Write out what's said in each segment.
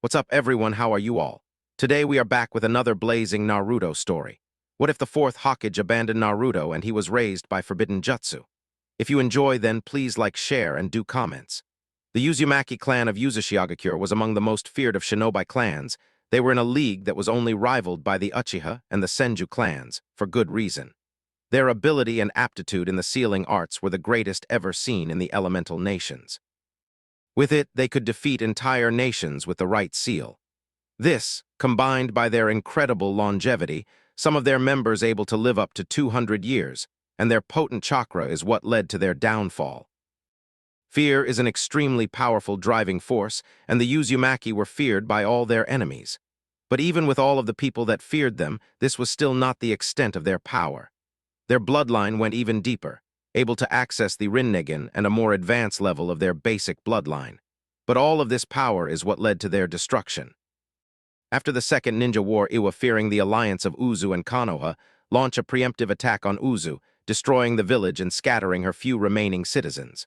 What's up, everyone? How are you all? Today we are back with another blazing Naruto story. What if the fourth Hokage abandoned Naruto and he was raised by forbidden Jutsu? If you enjoy, then please like, share, and do comments. The Uzumaki clan of Uzushiagakure was among the most feared of shinobi clans. They were in a league that was only rivaled by the Uchiha and the Senju clans, for good reason. Their ability and aptitude in the sealing arts were the greatest ever seen in the elemental nations. With it, they could defeat entire nations with the right seal. This, combined by their incredible longevity, some of their members able to live up to 200 years, and their potent chakra is what led to their downfall. Fear is an extremely powerful driving force, and the Uzumaki were feared by all their enemies. But even with all of the people that feared them, this was still not the extent of their power. Their bloodline went even deeper, able to access the Rinnegan and a more advanced level of their basic bloodline. But all of this power is what led to their destruction. After the Second Ninja War, Iwa, fearing the alliance of Uzu and Konoha, launched a preemptive attack on Uzu, destroying the village and scattering her few remaining citizens.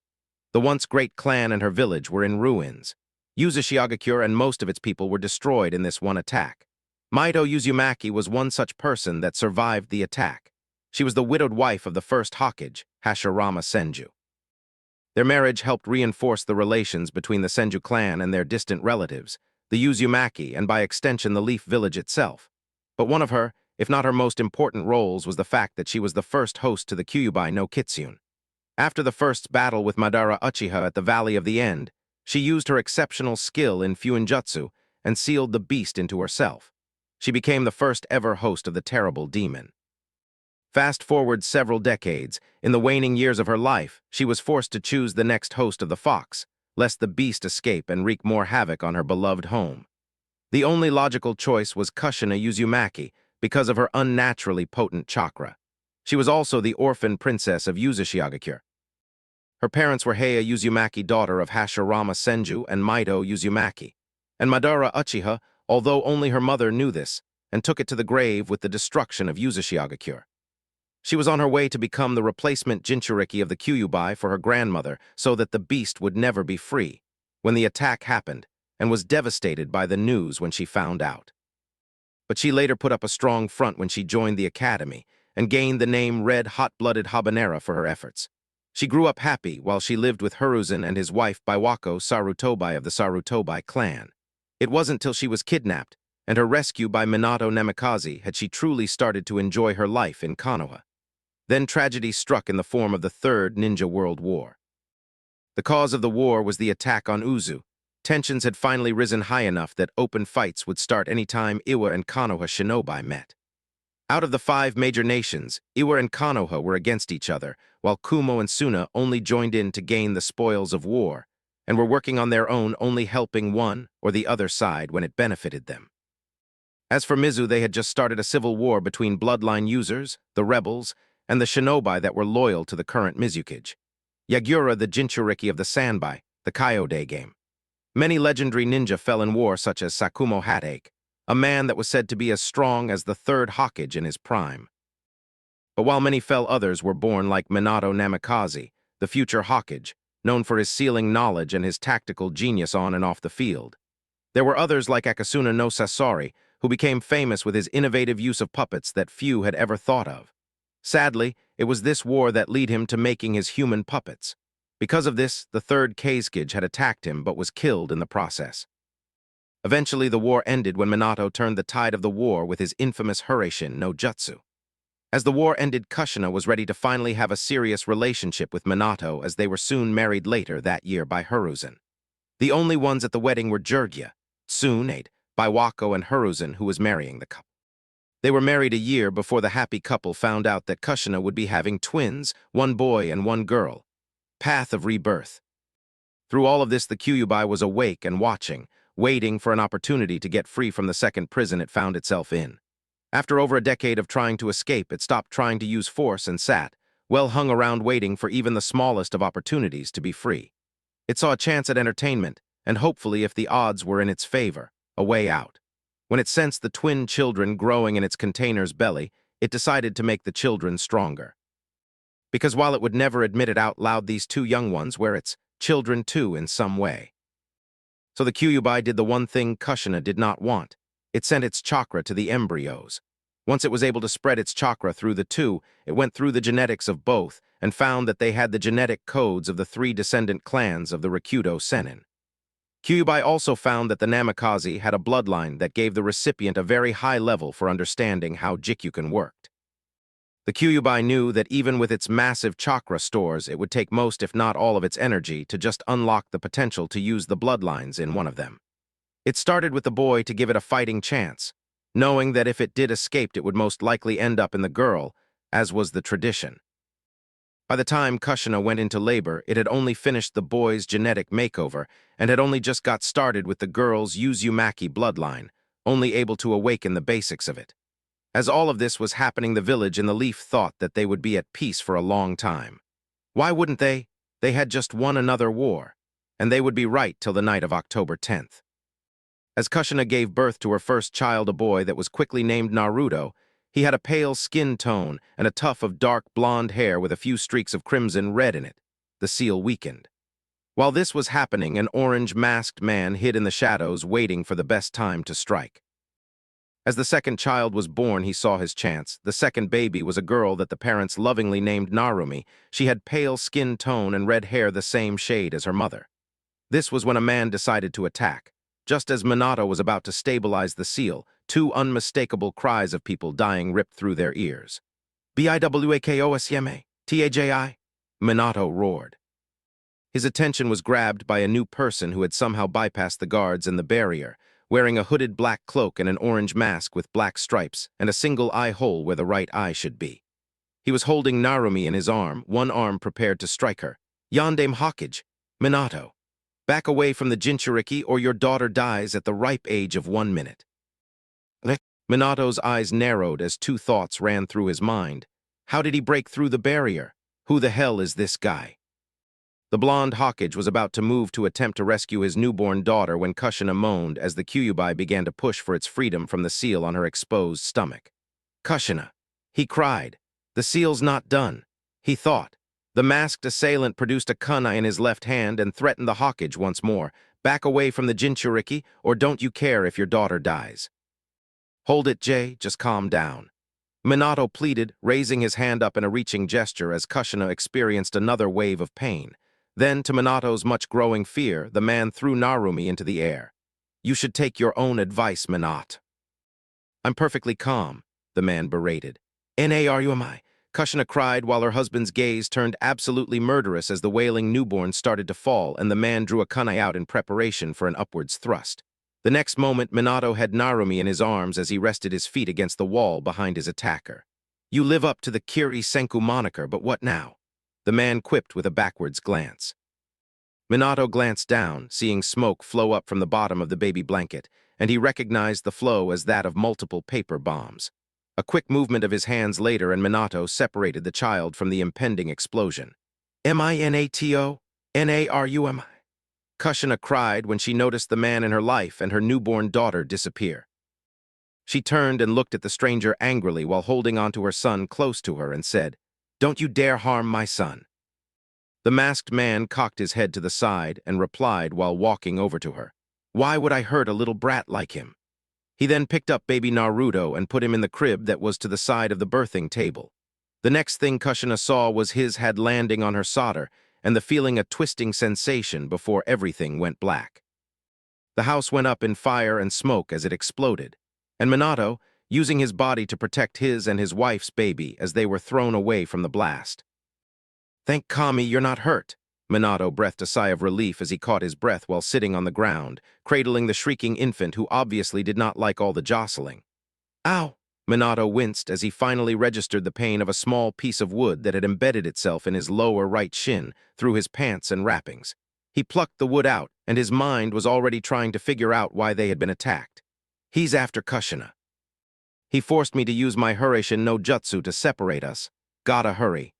The once great clan and her village were in ruins. Uzushiagakure and most of its people were destroyed in this one attack. Mito Uzumaki was one such person that survived the attack. She was the widowed wife of the first Hokage, Hashirama Senju. Their marriage helped reinforce the relations between the Senju clan and their distant relatives, the Uzumaki, and by extension the Leaf Village itself. But one of her, if not her most important roles, was the fact that she was the first host to the Kyuubi no Kitsune. After the first battle with Madara Uchiha at the Valley of the End, she used her exceptional skill in Fuinjutsu and sealed the beast into herself. She became the first ever host of the terrible demon. Fast forward several decades, in the waning years of her life, she was forced to choose the next host of the Fox, lest the beast escape and wreak more havoc on her beloved home. The only logical choice was Kushina Uzumaki, because of her unnaturally potent chakra. She was also the orphan princess of Uzushiagakure. Her parents were Heya Uzumaki, daughter of Hashirama Senju and Mito Uzumaki. And Madara Uchiha, although only her mother knew this, and took it to the grave with the destruction of Uzushiagakure. She was on her way to become the replacement Jinchuriki of the Kyuubi for her grandmother so that the beast would never be free, when the attack happened, and was devastated by the news when she found out. But she later put up a strong front when she joined the academy and gained the name Red Hot-Blooded Habanera for her efforts. She grew up happy while she lived with Hiruzen and his wife Biwako Sarutobi of the Sarutobi clan. It wasn't till she was kidnapped and her rescue by Minato Namikaze had she truly started to enjoy her life in Konoha. Then tragedy struck in the form of the Third Ninja World War. The cause of the war was the attack on Uzu. Tensions had finally risen high enough that open fights would start any time Iwa and Konoha shinobi met. Out of the 5 major nations, Iwa and Konoha were against each other, while Kumo and Suna only joined in to gain the spoils of war, and were working on their own, only helping one or the other side when it benefited them. As for Mizu, they had just started a civil war between bloodline users, the rebels, and the shinobi that were loyal to the current Mizukage. Yagura, the Jinchuriki of the Sanbai, the Kyode game. Many legendary ninja fell in war, such as Sakumo Hatake, a man that was said to be as strong as the third Hokage in his prime. But while many fell, others were born, like Minato Namikaze, the future Hokage, known for his sealing knowledge and his tactical genius on and off the field. There were others like Akasuna no Sasori, who became famous with his innovative use of puppets that few had ever thought of. Sadly, it was this war that led him to making his human puppets. Because of this, the third Kazekage had attacked him but was killed in the process. Eventually, the war ended when Minato turned the tide of the war with his infamous Hurricane no Jutsu. As the war ended, Kushina was ready to finally have a serious relationship with Minato, as they were soon married later that year by Hiruzen. The only ones at the wedding were Jirgya, Tsunade, Biwako, and Hiruzen, who was marrying the couple. They were married a year before the happy couple found out that Kushina would be having twins, one boy and one girl. Path of rebirth. Through all of this, the Kyuubi was awake and watching, waiting for an opportunity to get free from the second prison it found itself in. After over a decade of trying to escape, it stopped trying to use force and sat, well hung around waiting for even the smallest of opportunities to be free. It saw a chance at entertainment, and hopefully, if the odds were in its favor, a way out. When it sensed the twin children growing in its container's belly, it decided to make the children stronger. Because while it would never admit it out loud, these 2 young ones were its children too in some way. So the Kyuubi did the one thing Kushina did not want. It sent its chakra to the embryos. Once it was able to spread its chakra through the two, it went through the genetics of both and found that they had the genetic codes of the three descendant clans of the Rikudo Sennin. Kyuubi also found that the Namikaze had a bloodline that gave the recipient a very high level for understanding how Jikyuken worked. The Kyuubi knew that even with its massive chakra stores, it would take most if not all of its energy to just unlock the potential to use the bloodlines in one of them. It started with the boy to give it a fighting chance, knowing that if it did escape it would most likely end up in the girl, as was the tradition. By the time Kushina went into labor, it had only finished the boy's genetic makeover and had only just got started with the girl's Uzumaki bloodline, only able to awaken the basics of it. As all of this was happening, the village in the Leaf thought that they would be at peace for a long time. Why wouldn't they? They had just won another war, and they would be right till the night of October 10th. As Kushina gave birth to her first child, a boy that was quickly named Naruto, he had a pale skin tone and a tuft of dark blonde hair with a few streaks of crimson red in it. The seal weakened. While this was happening, an orange-masked man hid in the shadows waiting for the best time to strike. As the second child was born, he saw his chance. The second baby was a girl that the parents lovingly named Narumi. She had pale skin tone and red hair the same shade as her mother. This was when a man decided to attack. Just as Minato was about to stabilize the seal, two unmistakable cries of people dying ripped through their ears. "Biwakosyeme, Taji?" Minato roared. His attention was grabbed by a new person who had somehow bypassed the guards and the barrier, wearing a hooded black cloak and an orange mask with black stripes and a single eye hole where the right eye should be. He was holding Narumi in his arm, one arm prepared to strike her. "Yandere Hokage, Minato. Back away from the Jinchuriki or your daughter dies at the ripe age of 1 minute." Minato's eyes narrowed as two thoughts ran through his mind. How did he break through the barrier? Who the hell is this guy? The blonde Hokage was about to move to attempt to rescue his newborn daughter when Kushina moaned as the Kyuubi began to push for its freedom from the seal on her exposed stomach. "Kushina!" he cried. "The seal's not done," he thought. The masked assailant produced a kunai in his left hand and threatened the Hokage once more. "Back away from the Jinchuriki, or don't you care if your daughter dies?" "Hold it, Jay, just calm down." Minato pleaded, raising his hand up in a reaching gesture as Kushina experienced another wave of pain. Then, to Minato's much growing fear, the man threw Narumi into the air. "You should take your own advice, Minato." "I'm perfectly calm," the man berated. "Narumi," Kushina cried while her husband's gaze turned absolutely murderous as the wailing newborn started to fall and the man drew a kunai out in preparation for an upwards thrust. The next moment, Minato had Narumi in his arms as he rested his feet against the wall behind his attacker. "You live up to the Kiri Senku moniker, but what now?" the man quipped with a backwards glance. Minato glanced down, seeing smoke flow up from the bottom of the baby blanket, and he recognized the flow as that of multiple paper bombs. A quick movement of his hands later and Minato separated the child from the impending explosion. "Minato? Narumi?" Kushina cried when she noticed the man in her life and her newborn daughter disappear. She turned and looked at the stranger angrily while holding onto her son close to her and said, "Don't you dare harm my son." The masked man cocked his head to the side and replied while walking over to her, "Why would I hurt a little brat like him?" He then picked up baby Naruto and put him in the crib that was to the side of the birthing table. The next thing Kushina saw was his head landing on her solder and the feeling a twisting sensation before everything went black. The house went up in fire and smoke as it exploded, and Minato, using his body to protect his and his wife's baby as they were thrown away from the blast. "Thank Kami you're not hurt." Minato breathed a sigh of relief as he caught his breath while sitting on the ground, cradling the shrieking infant who obviously did not like all the jostling. "Ow!" Minato winced as he finally registered the pain of a small piece of wood that had embedded itself in his lower right shin through his pants and wrappings. He plucked the wood out, and his mind was already trying to figure out why they had been attacked. "He's after Kushina. He forced me to use my Hurricane no Jutsu to separate us. Gotta hurry."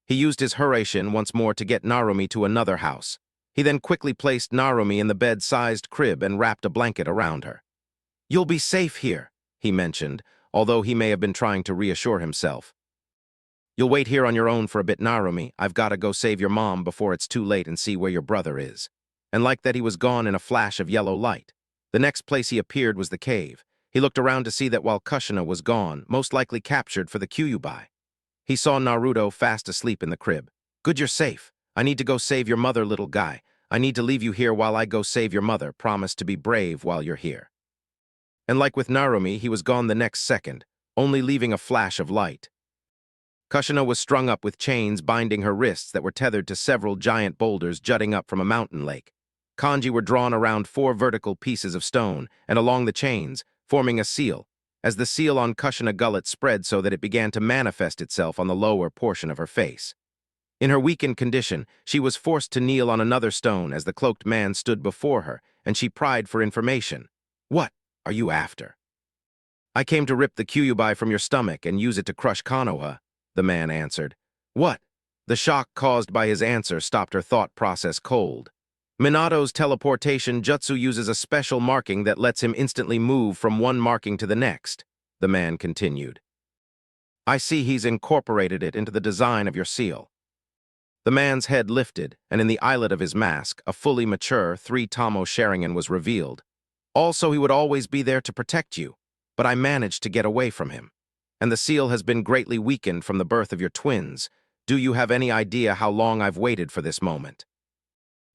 He used his Hurricane once more to get Narumi to another house. He then quickly placed Narumi in the bed-sized crib and wrapped a blanket around her. "You'll be safe here," he mentioned, although he may have been trying to reassure himself. "You'll wait here on your own for a bit, Narumi. I've got to go save your mom before it's too late and see where your brother is." and like that he was gone in a flash of yellow light. The next place he appeared was the cave. He looked around to see that while Kushina was gone, most likely captured for the Kyuubi. He saw Naruto fast asleep in the crib. "Good, you're safe. I need to go save your mother, little guy. I need to leave you here while I go save your mother. Promise to be brave while you're here." And like with Narumi, he was gone the next second, only leaving a flash of light. Kushina was strung up with chains binding her wrists that were tethered to several giant boulders jutting up from a mountain lake. Kanji were drawn around 4 vertical pieces of stone and along the chains, forming a seal, as the seal on Kushina gullet spread so that it began to manifest itself on the lower portion of her face. In her weakened condition, she was forced to kneel on another stone as the cloaked man stood before her, and she pried for information. "What are you after?" "I came to rip the Kyuubi from your stomach and use it to crush Konoha," the man answered. "What?" The shock caused by his answer stopped her thought process cold. Minato's teleportation jutsu uses a special marking that lets him instantly move from one marking to the next, the man continued. "I see he's incorporated it into the design of your seal." The man's head lifted, and in the eyelet of his mask, a fully mature 3-tomo Sharingan was revealed. "Also, he would always be there to protect you, but I managed to get away from him. And the seal has been greatly weakened from the birth of your twins. Do you have any idea how long I've waited for this moment?"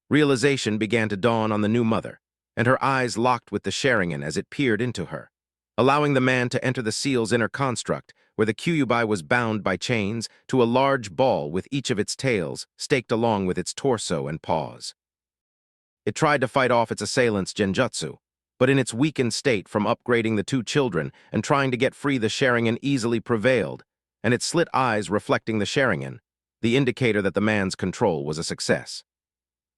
Realization began to dawn on the new mother, and her eyes locked with the Sharingan as it peered into her, allowing the man to enter the seal's inner construct, where the Kyuubi was bound by chains to a large ball with each of its tails staked along with its torso and paws. It tried to fight off its assailant's genjutsu, but in its weakened state from upgrading the 2 children and trying to get free, the Sharingan easily prevailed, and its slit eyes reflecting the Sharingan, the indicator that the man's control was a success.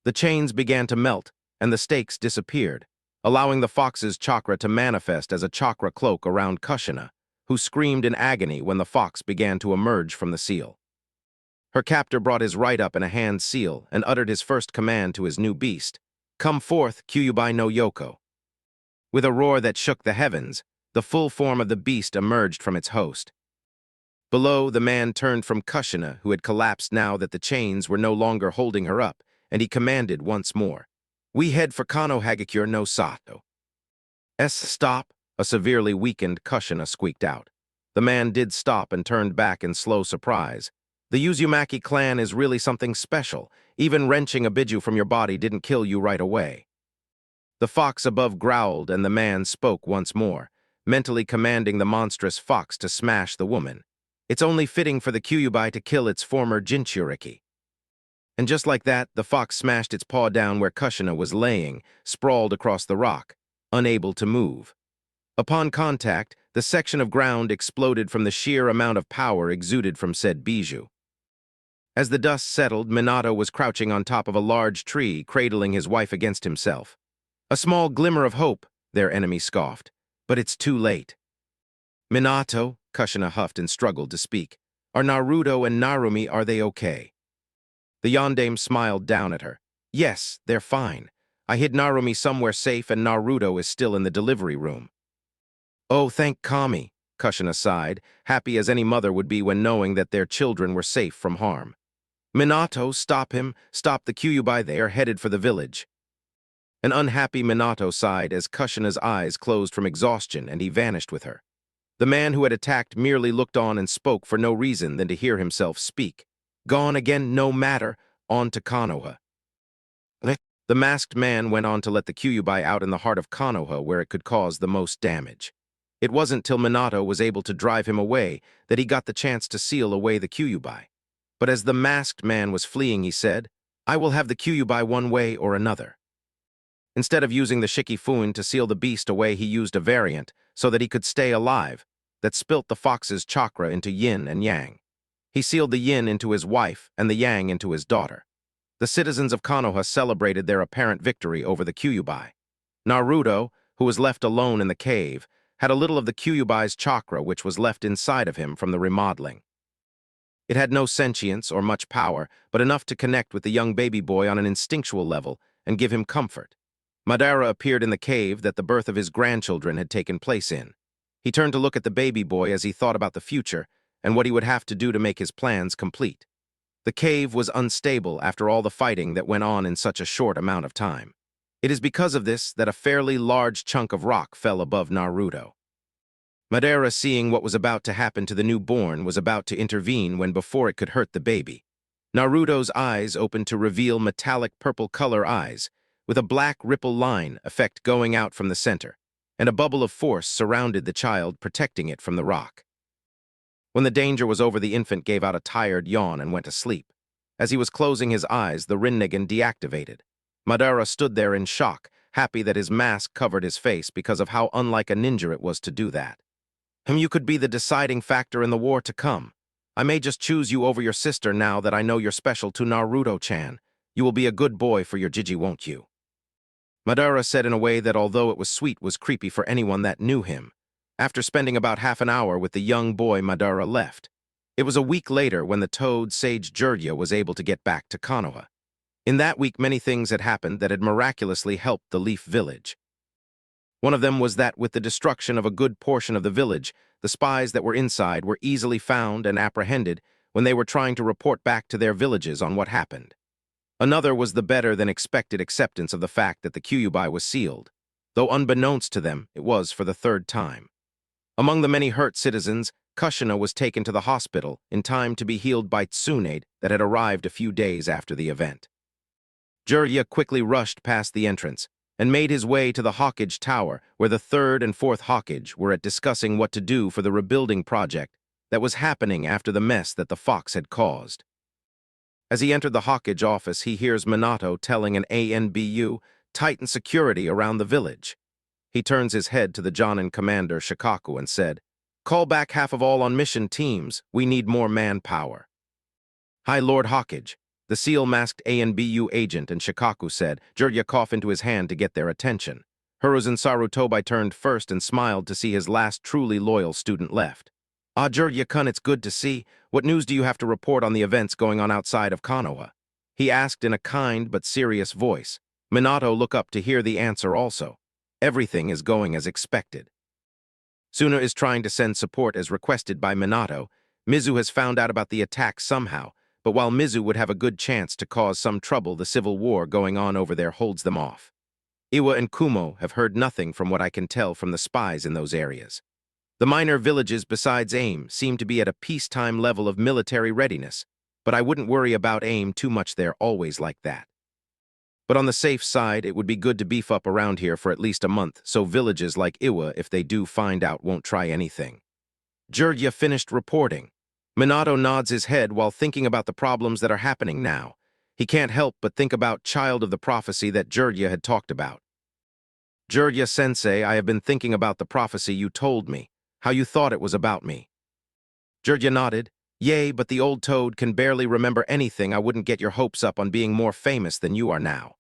The chains began to melt, and the stakes disappeared, allowing the fox's chakra to manifest as a chakra cloak around Kushina, who screamed in agony when the fox began to emerge from the seal. Her captor brought his right up in a hand seal and uttered his first command to his new beast, "Come forth, Kyuubi no Yoko." With a roar that shook the heavens, the full form of the beast emerged from its host. Below, the man turned from Kushina, who had collapsed now that the chains were no longer holding her up, and he commanded once more, "We head for Konohagakure no Sato." Stop," a severely weakened Kushina squeaked out. The man did stop and turned back in slow surprise. "The Uzumaki clan is really something special. Even wrenching a biju from your body didn't kill you right away." The fox above growled, and the man spoke once more, mentally commanding the monstrous fox to smash the woman. "It's only fitting for the Kyuubi to kill its former Jinchuriki." And just like that, the fox smashed its paw down where Kushina was laying, sprawled across the rock, unable to move. Upon contact, the section of ground exploded from the sheer amount of power exuded from said bijou. As the dust settled, Minato was crouching on top of a large tree, cradling his wife against himself. "A small glimmer of hope," their enemy scoffed, "but it's too late." "Minato," Kushina huffed and struggled to speak, "are Naruto and Narumi, are they okay?" The yondaime smiled down at her. "Yes, they're fine. I hid Narumi somewhere safe and Naruto is still in the delivery room." "Oh, thank Kami," Kushina sighed, happy as any mother would be when knowing that their children were safe from harm. "Minato, stop him. Stop the Kyuubi, they are headed for the village." An unhappy Minato sighed as Kushina's eyes closed from exhaustion and he vanished with her. The man who had attacked merely looked on and spoke for no reason than to hear himself speak. "Gone again, no matter. On to Konoha." The masked man went on to let the Kyuubi out in the heart of Konoha where it could cause the most damage. It wasn't till Minato was able to drive him away that he got the chance to seal away the Kyuubi. But as the masked man was fleeing, he said, "I will have the Kyuubi one way or another." Instead of using the Shikifun to seal the beast away, he used a variant so that he could stay alive that spilt the fox's chakra into yin and yang. He sealed the yin into his wife and the yang into his daughter. The citizens of Konoha celebrated their apparent victory over the Kyuubi. Naruto, who was left alone in the cave, had a little of the Kyuubi's chakra which was left inside of him from the remodeling. It had no sentience or much power, but enough to connect with the young baby boy on an instinctual level and give him comfort. Madara appeared in the cave that the birth of his grandchildren had taken place in. He turned to look at the baby boy as he thought about the future and what he would have to do to make his plans complete. The cave was unstable after all the fighting that went on in such a short amount of time. It is because of this that a fairly large chunk of rock fell above Naruto. Madara, seeing what was about to happen to the newborn, was about to intervene when before it could hurt the baby. Naruto's eyes opened to reveal metallic purple color eyes, with a black ripple line effect going out from the center, and a bubble of force surrounded the child, protecting it from the rock. When the danger was over, the infant gave out a tired yawn and went to sleep. As he was closing his eyes, the Rinnegan deactivated. Madara stood there in shock, happy that his mask covered his face because of how unlike a ninja it was to do that. You could be the deciding factor in the war to come. I may just choose you over your sister now that I know you're special to Naruto-chan. You will be a good boy for your Jiji, won't you? Madara said in a way that, although it was sweet, was creepy for anyone that knew him. After spending about half an hour with the young boy, Madara left. It was a week later when the toad sage Jiraiya was able to get back to Konoha. In that week, many things had happened that had miraculously helped the Leaf Village. One of them was that with the destruction of a good portion of the village, the spies that were inside were easily found and apprehended when they were trying to report back to their villages on what happened. Another was the better-than-expected acceptance of the fact that the Kyuubi was sealed, though unbeknownst to them, it was for the third time. Among the many hurt citizens, Kushina was taken to the hospital in time to be healed by Tsunade that had arrived a few days after the event. Jiraiya quickly rushed past the entrance and made his way to the Hokage Tower, where the third and fourth Hokage were discussing what to do for the rebuilding project that was happening after the mess that the fox had caused. As he entered the Hokage office, he hears Minato telling an ANBU tighten security around the village. He turns his head to the Jonin commander Shikaku and said, "Call back half of all on mission teams. We need more manpower." "Hi, Lord Hokage," the seal-masked ANBU agent and Shikaku said. Jiraiya coughed into his hand to get their attention. Hiruzen Sarutobi turned first and smiled to see his last truly loyal student left. "Ah, Jiraiya-kun, it's good to see. What news do you have to report on the events going on outside of Konoha?" he asked in a kind but serious voice. Minato looked up to hear the answer also. "Everything is going as expected. Suna is trying to send support as requested by Minato. Mizu has found out about the attack somehow, but while Mizu would have a good chance to cause some trouble, the civil war going on over there holds them off. Iwa and Kumo have heard nothing from what I can tell from the spies in those areas. The minor villages besides AIM seem to be at a peacetime level of military readiness, but I wouldn't worry about AIM too much, they're always like that. But on the safe side, it would be good to beef up around here for at least a month, so villages like Iwa, if they do find out, won't try anything." Jiraiya finished reporting. Minato nods his head while thinking about the problems that are happening now. He can't help but think about Child of the Prophecy that Jiraiya had talked about. "Jiraiya-sensei, I have been thinking about the prophecy you told me, how you thought it was about me." Jiraiya nodded. "Yay, but the old toad can barely remember anything. I wouldn't get your hopes up on being more famous than you are now."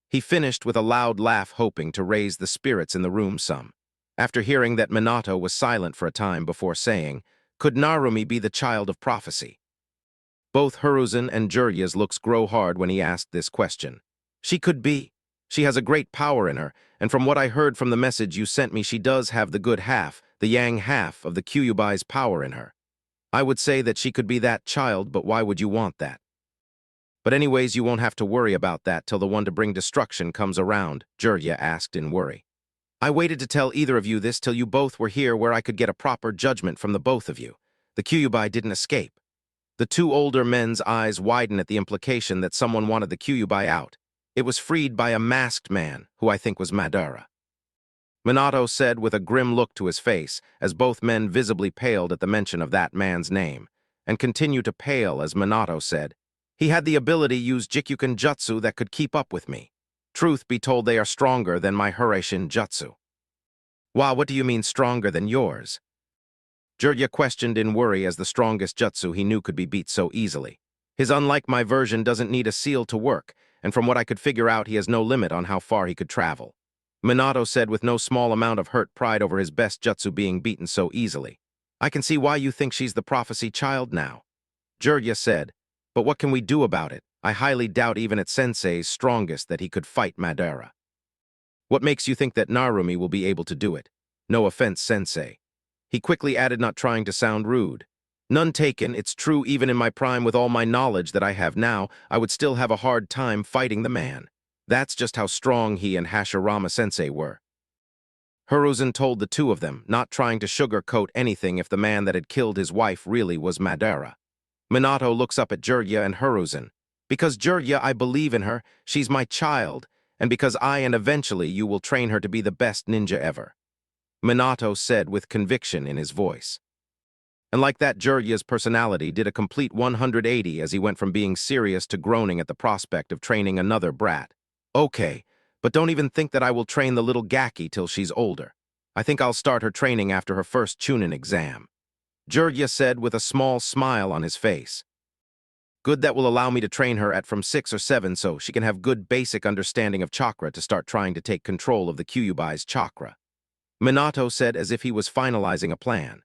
He finished with a loud laugh, hoping to raise the spirits in the room some. After hearing that, Minato was silent for a time before saying, "Could Narumi be the child of prophecy?" Both Hiruzen and Jiraiya's looks grow hard when he asked this question. "She could be. She has a great power in her, and from what I heard from the message you sent me, she does have the good half, the yang half of the Kyuubi's power in her. I would say that she could be that child, but why would you want that? But anyways, you won't have to worry about that till the one to bring destruction comes around," Jiraiya asked in worry. "I waited to tell either of you this till you both were here where I could get a proper judgment from the both of you. The Kyuubi didn't escape." The two older men's eyes widened at the implication that someone wanted the Kyuubi out. "It was freed by a masked man, who I think was Madara," Minato said with a grim look to his face, as both men visibly paled at the mention of that man's name, and continued to pale as Minato said, "He had the ability to use Jikuken Jutsu that could keep up with me. Truth be told, they are stronger than my Hurashin Jutsu." "Wow, what do you mean stronger than yours?" Jiraiya questioned in worry, as the strongest Jutsu he knew could be beat so easily. "His unlike my version doesn't need a seal to work, and from what I could figure out, he has no limit on how far he could travel," Minato said with no small amount of hurt pride over his best Jutsu being beaten so easily. "I can see why you think she's the prophecy child now," Jiraiya said, "but what can we do about it? I highly doubt even at Sensei's strongest that he could fight Madara." "What makes you think that Narumi will be able to do it? No offense, Sensei." He quickly added, not trying to sound rude. None taken, it's true even in my prime with all my knowledge that I have now, I would still have a hard time fighting the man. That's just how strong he and Hashirama-sensei were. Hiruzen told the two of them, not trying to sugarcoat anything if the man that had killed his wife really was Madara. Minato looks up at Jirya and Hiruzen. Because Jirya, I believe in her, she's my child, and because I and eventually you will train her to be the best ninja ever. Minato said with conviction in his voice. And like that, Jirya's personality did a complete 180 as he went from being serious to groaning at the prospect of training another brat. Okay, but don't even think that I will train the little Gaki till she's older. I think I'll start her training after her first Chunin exam. Jirya said with a small smile on his face. Good, that will allow me to train her at from 6 or 7 so she can have good basic understanding of chakra to start trying to take control of the Kyubai's chakra. Minato said as if he was finalizing a plan.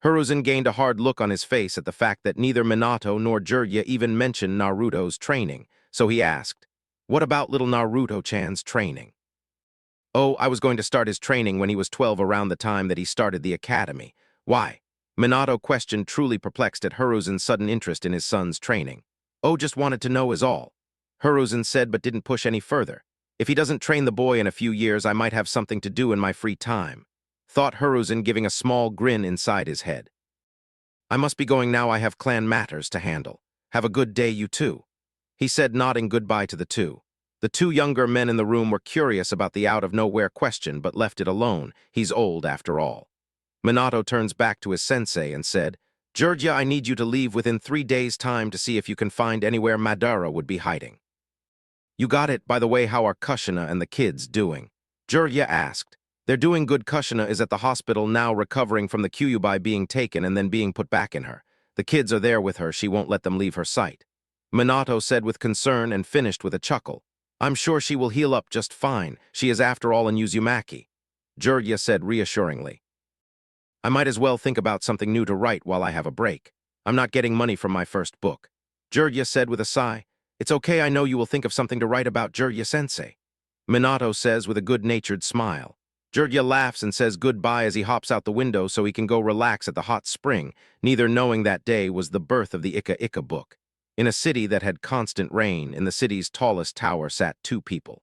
Hiruzen gained a hard look on his face at the fact that neither Minato nor Jirya even mentioned Naruto's training, so he asked, "What about little Naruto-chan's training?" "Oh, I was going to start his training when he was 12 around the time that he started the academy." "Why?" Minato questioned, truly perplexed at Hiruzen's sudden interest in his son's training. "Oh, just wanted to know is all." Hiruzen said but didn't push any further. "If he doesn't train the boy in a few years, I might have something to do in my free time," thought Hiruzen, giving a small grin inside his head. "I must be going now, I have clan matters to handle. Have a good day, you two," he said, nodding goodbye to the two. The two younger men in the room were curious about the out-of-nowhere question but left it alone. He's old after all. Minato turns back to his sensei and said, "Jirya, I need you to leave within 3 days' time to see if you can find anywhere Madara would be hiding." "You got it. By the way, how are Kushina and the kids doing?" Jirya asked. "They're doing good. Kushina is at the hospital now recovering from the Kyuubi being taken and then being put back in her. The kids are there with her. She won't let them leave her sight." Minato said with concern and finished with a chuckle. "I'm sure she will heal up just fine. She is after all in Uzumaki." Jirya said reassuringly. "I might as well think about something new to write while I have a break. I'm not getting money from my first book." Jirya said with a sigh. "It's okay, I know you will think of something to write about, Jirya-sensei." Minato says with a good-natured smile. Jirya laughs and says goodbye as he hops out the window so he can go relax at the hot spring, neither knowing that day was the birth of the Ika Ika book. In a city that had constant rain, in the city's tallest tower sat 2 people.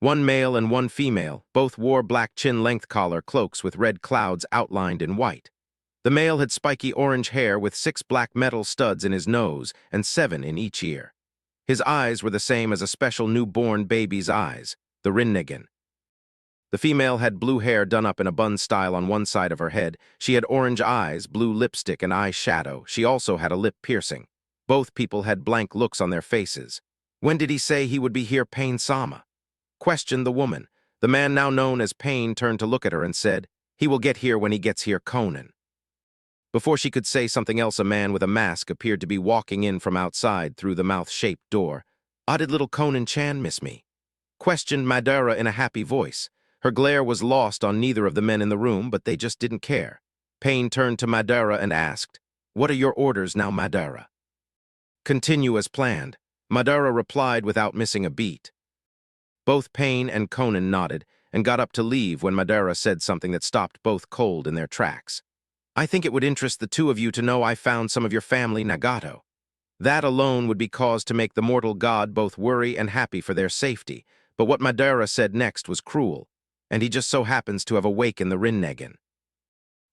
One male and one female, both wore black chin-length collar cloaks with red clouds outlined in white. The male had spiky orange hair with 6 black metal studs in his nose and 7 in each ear. His eyes were the same as a special newborn baby's eyes, the Rinnegan. The female had blue hair done up in a bun style on one side of her head. She had orange eyes, blue lipstick, and eye shadow. She also had a lip piercing. Both people had blank looks on their faces. "When did he say he would be here, Pain-sama?" questioned the woman. The man now known as Pain turned to look at her and said, "He will get here when he gets here, Conan." Before she could say something else, a man with a mask appeared to be walking in from outside through the mouth-shaped door. "Did little Conan-chan miss me?" questioned Madara in a happy voice. Her glare was lost on neither of the men in the room, but they just didn't care. Pain turned to Madara and asked, "What are your orders now, Madara?" "Continue as planned," Madara replied without missing a beat. Both Pain and Conan nodded and got up to leave when Madara said something that stopped both cold in their tracks. "I think it would interest the two of you to know I found some of your family, Nagato. That alone would be cause to make the mortal god both worry and happy for their safety, but what Madara said next was cruel, and he just so happens to have awakened the Rinnegan."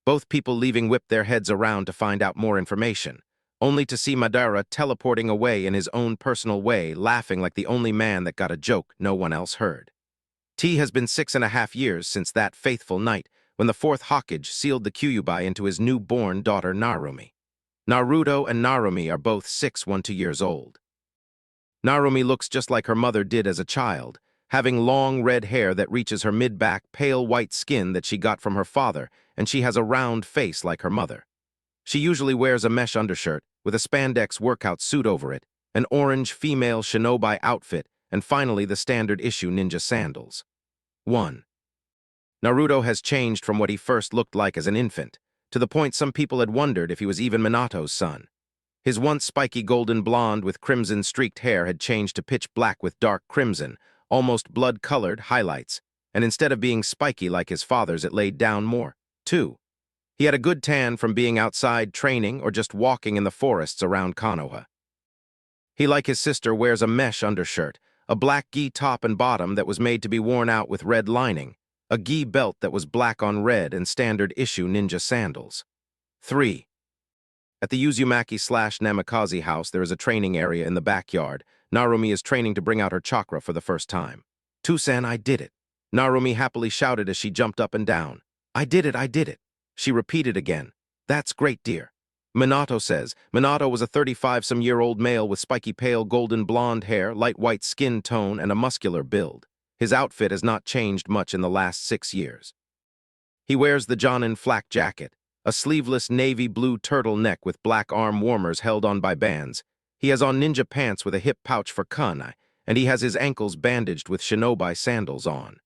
Both people leaving whipped their heads around to find out more information, only to see Madara teleporting away in his own personal way, laughing like the only man that got a joke no one else heard. T has been 6.5 years since that faithful night when the 4th Hokage sealed the Kyuubi into his newborn daughter Narumi. Naruto and Narumi are both 6 years old. Narumi looks just like her mother did as a child, having long red hair that reaches her mid-back, pale white skin that she got from her father, and she has a round face like her mother. She usually wears a mesh undershirt with a spandex workout suit over it, an orange female shinobi outfit, and finally the standard issue ninja sandals. 1. Naruto has changed from what he first looked like as an infant, to the point some people had wondered if he was even Minato's son. His once spiky golden blonde with crimson-streaked hair had changed to pitch black with dark crimson, almost blood-colored highlights, and instead of being spiky like his father's, it laid down more. 2. He had a good tan from being outside training or just walking in the forests around Konoha. He, like his sister, wears a mesh undershirt, a black gi top and bottom that was made to be worn out with red lining, a gi belt that was black on red, and standard issue ninja sandals. 3. At the Uzumaki/Namikaze house, there is a training area in the backyard. Narumi is training to bring out her chakra for the first time. "Tusan, I did it!" Narumi happily shouted as she jumped up and down. "I did it, I did it!" She repeated again. "That's great, dear." Minato says. Minato was a 35-some-year-old male with spiky pale golden blonde hair, light white skin tone, and a muscular build. His outfit has not changed much in the last 6 years. He wears the Jonin flak jacket, a sleeveless navy blue turtleneck with black arm warmers held on by bands. He has on ninja pants with a hip pouch for kunai, and he has his ankles bandaged with shinobi sandals on.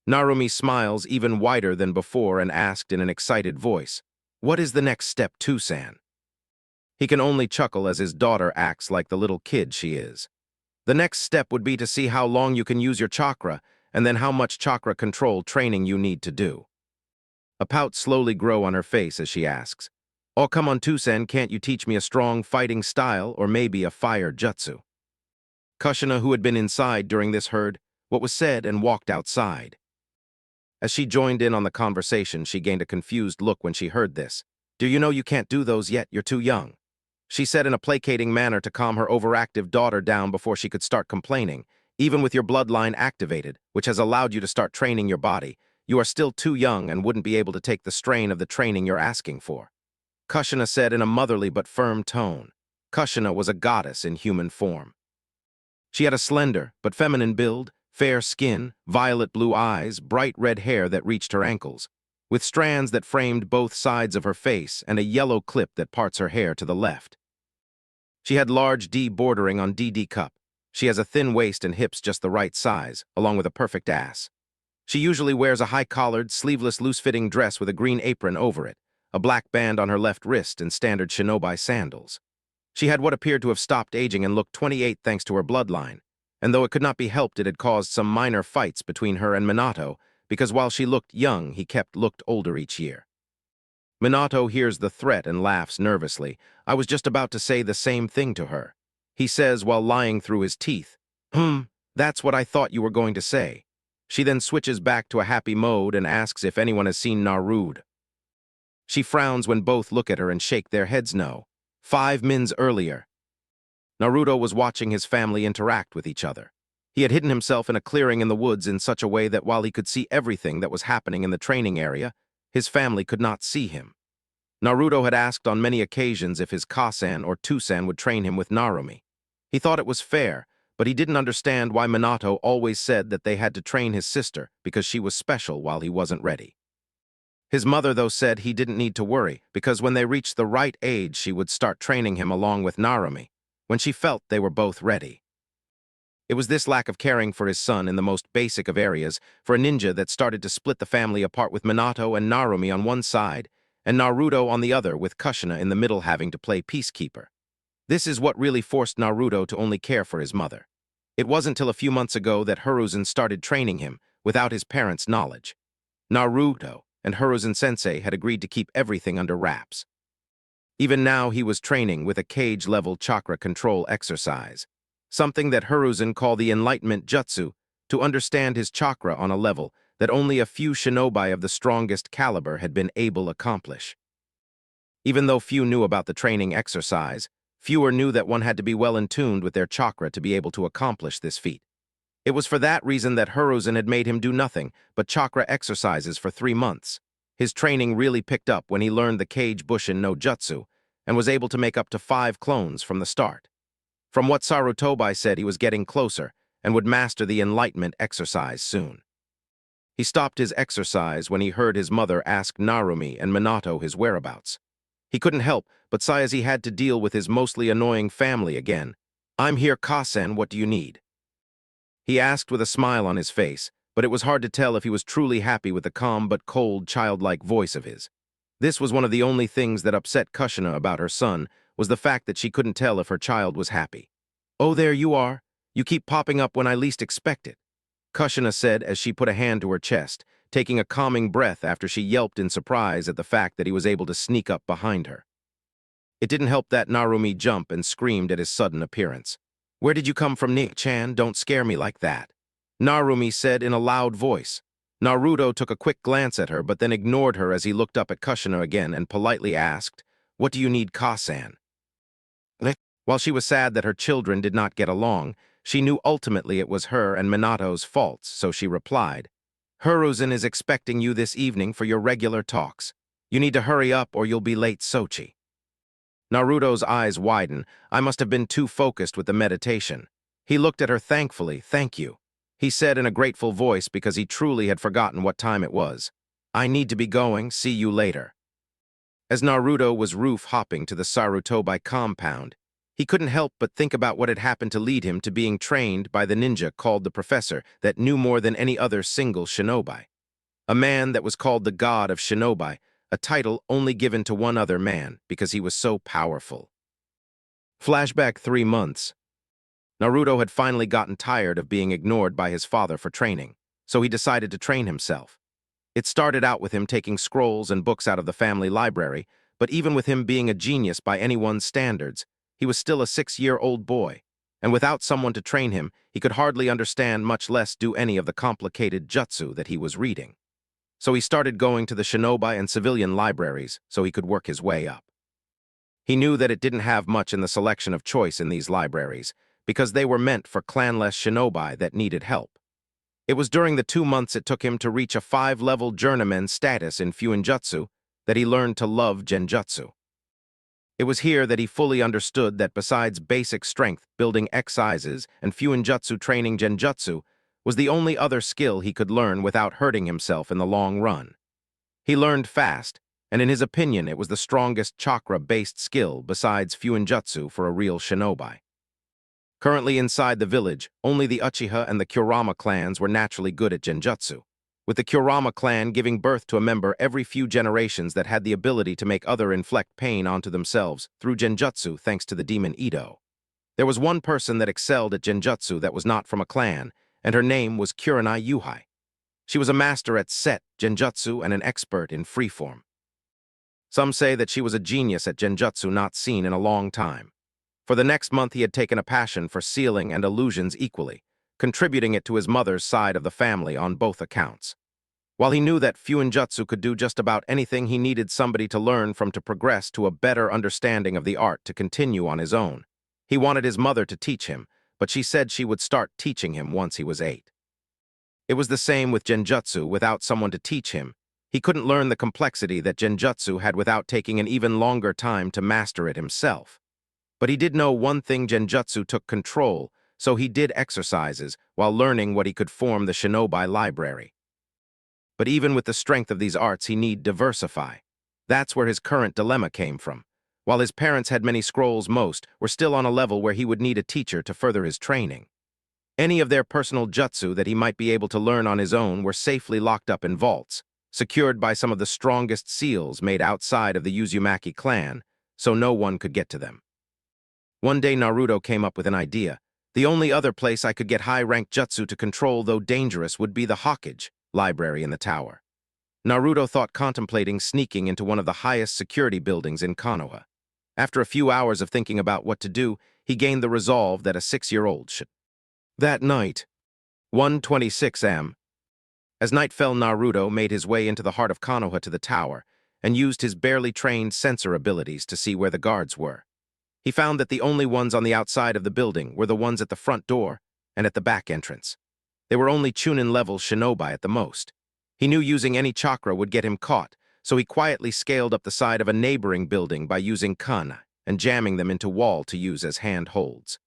Narumi smiles even wider than before and asked in an excited voice, "What is the next step, Tusan?" He can only chuckle as his daughter acts like the little kid she is. "The next step would be to see how long you can use your chakra, and then how much chakra control training you need to do." A pout slowly grows on her face as she asks, "Oh, come on, Tusan, can't you teach me a strong fighting style or maybe a fire jutsu?" Kushina, who had been inside during this, heard what was said and walked outside. As she joined in on the conversation, she gained a confused look when she heard this. "Do you know you can't do those yet? You're too young," she said in a placating manner to calm her overactive daughter down before she could start complaining. "Even with your bloodline activated, which has allowed you to start training your body, you are still too young and wouldn't be able to take the strain of the training you're asking for," Kushina said in a motherly but firm tone. Kushina was a goddess in human form. She had a slender but feminine build, fair skin, violet blue eyes, bright red hair that reached her ankles, with strands that framed both sides of her face and a yellow clip that parts her hair to the left. She had large D bordering on DD cup. She has a thin waist and hips just the right size, along with a perfect ass. She usually wears a high-collared, sleeveless, loose-fitting dress with a green apron over it, a black band on her left wrist, and standard shinobi sandals. She had what appeared to have stopped aging and looked 28 thanks to her bloodline, and though it could not be helped, it had caused some minor fights between her and Minato, because while she looked young, he looked older each year. Minato hears the threat and laughs nervously. "I was just about to say the same thing to her," he says while lying through his teeth. That's what I thought you were going to say." She then switches back to a happy mode and asks if anyone has seen Naruto. She frowns when both look at her and shake their heads no. 5 minutes earlier, Naruto was watching his family interact with each other. He had hidden himself in a clearing in the woods in such a way that while he could see everything that was happening in the training area, his family could not see him. Naruto had asked on many occasions if his Kasan or Tusan would train him with Narumi. He thought it was fair, but he didn't understand why Minato always said that they had to train his sister because she was special while he wasn't ready. His mother, though, said he didn't need to worry because when they reached the right age, she would start training him along with Narumi, when she felt they were both ready. It was this lack of caring for his son in the most basic of areas for a ninja that started to split the family apart with Minato and Narumi on one side and Naruto on the other, with Kushina in the middle having to play peacekeeper. This is what really forced Naruto to only care for his mother. It wasn't till a few months ago that Hiruzen started training him without his parents' knowledge. Naruto and Hiruzen-sensei had agreed to keep everything under wraps. Even now he was training with a cage-level chakra control exercise, something that Hiruzen called the Enlightenment Jutsu, to understand his chakra on a level that only a few shinobi of the strongest caliber had been able to accomplish. Even though few knew about the training exercise, fewer knew that one had to be well in tuned with their chakra to be able to accomplish this feat. It was for that reason that Hiruzen had made him do nothing but chakra exercises for 3 months. His training really picked up when he learned the Kage Bushin no Jutsu and was able to make up to 5 clones from the start. From what Sarutobi said, he was getting closer and would master the Enlightenment exercise soon. He stopped his exercise when he heard his mother ask Narumi and Minato his whereabouts. He couldn't help but sigh as he had to deal with his mostly annoying family again. "I'm here, Kasen, what do you need?" He asked with a smile on his face, but it was hard to tell if he was truly happy with the calm but cold, childlike voice of his. This was one of the only things that upset Kushina about her son, was the fact that she couldn't tell if her child was happy. "Oh, there you are. You keep popping up when I least expect it," Kushina said as she put a hand to her chest. taking a calming breath after she yelped in surprise at the fact that he was able to sneak up behind her. It didn't help that Narumi jumped and screamed at his sudden appearance. "Where did you come from, Nick-chan? Don't scare me like that," Narumi said in a loud voice. Naruto took a quick glance at her but then ignored her as he looked up at Kushina again and politely asked, "What do you need, Kasan?" While she was sad that her children did not get along, she knew ultimately it was her and Minato's faults, so she replied, "Hiruzen is expecting you this evening for your regular talks. You need to hurry up or you'll be late, Sochi." Naruto's eyes widened. I must have been too focused with the meditation. He looked at her thankfully. "Thank you," he said in a grateful voice because he truly had forgotten what time it was. "I need to be going. See you later." As Naruto was roof-hopping to the Sarutobi compound, he couldn't help but think about what had happened to lead him to being trained by the ninja called the Professor that knew more than any other single shinobi. A man that was called the God of Shinobi, a title only given to one other man because he was so powerful. Flashback 3 months. Naruto had finally gotten tired of being ignored by his father for training, so he decided to train himself. It started out with him taking scrolls and books out of the family library, but even with him being a genius by anyone's standards, he was still a 6-year-old boy, and without someone to train him, he could hardly understand, much less do any of the complicated jutsu that he was reading. So he started going to the shinobi and civilian libraries so he could work his way up. He knew that it didn't have much in the selection of choice in these libraries, because they were meant for clanless shinobi that needed help. It was during the 2 months it took him to reach a 5-level journeyman status in Fuinjutsu that he learned to love genjutsu. It was here that he fully understood that besides basic strength, building exercises, and Fuinjutsu training genjutsu was the only other skill he could learn without hurting himself in the long run. He learned fast, and in his opinion it was the strongest chakra-based skill besides Fuinjutsu for a real shinobi. Currently inside the village, only the Uchiha and the Kurama clans were naturally good at genjutsu, with the Kurama clan giving birth to a member every few generations that had the ability to make others inflict pain onto themselves through genjutsu thanks to the demon Ito. There was one person that excelled at genjutsu that was not from a clan, and her name was Kurenai Yuhai. She was a master at set, genjutsu, and an expert in freeform. Some say that she was a genius at genjutsu not seen in a long time. For the next month he had taken a passion for sealing and illusions equally, contributing it to his mother's side of the family on both accounts. While he knew that Fuinjutsu could do just about anything, he needed somebody to learn from to progress to a better understanding of the art to continue on his own. He wanted his mother to teach him, but she said she would start teaching him once he was 8. It was the same with genjutsu. Without someone to teach him, he couldn't learn the complexity that genjutsu had without taking an even longer time to master it himself. But he did know one thing: genjutsu took control, so he did exercises while learning what he could form the shinobi library. But even with the strength of these arts, he need diversify. That's where his current dilemma came from. While his parents had many scrolls, most were still on a level where he would need a teacher to further his training. Any of their personal jutsu that he might be able to learn on his own were safely locked up in vaults, secured by some of the strongest seals made outside of the Uzumaki clan, so no one could get to them. One day Naruto came up with an idea. The only other place I could get high-ranked jutsu to control, though dangerous, would be the Hokage library in the tower. Naruto thought contemplating sneaking into one of the highest security buildings in Konoha. After a few hours of thinking about what to do, he gained the resolve that a 6-year-old should. That night, 1:26 am. As night fell, Naruto made his way into the heart of Konoha to the tower and used his barely trained sensor abilities to see where the guards were. He found that the only ones on the outside of the building were the ones at the front door and at the back entrance. They were only Chunin-level shinobi at the most. He knew using any chakra would get him caught, so he quietly scaled up the side of a neighboring building by using kana and jamming them into wall to use as handholds.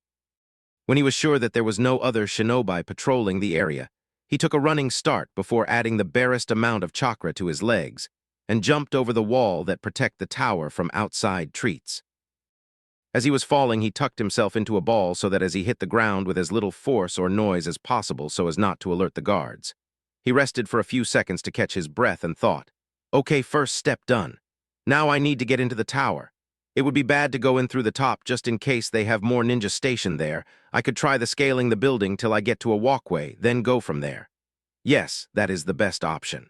When he was sure that there was no other shinobi patrolling the area, he took a running start before adding the barest amount of chakra to his legs and jumped over the wall that protect the tower from outside treats. As he was falling, he tucked himself into a ball so that as he hit the ground with as little force or noise as possible so as not to alert the guards. He rested for a few seconds to catch his breath and thought, "Okay, first step done. Now I need to get into the tower. It would be bad to go in through the top just in case they have more ninja stationed there. I could try the scaling the building till I get to a walkway, then go from there. Yes, that is the best option."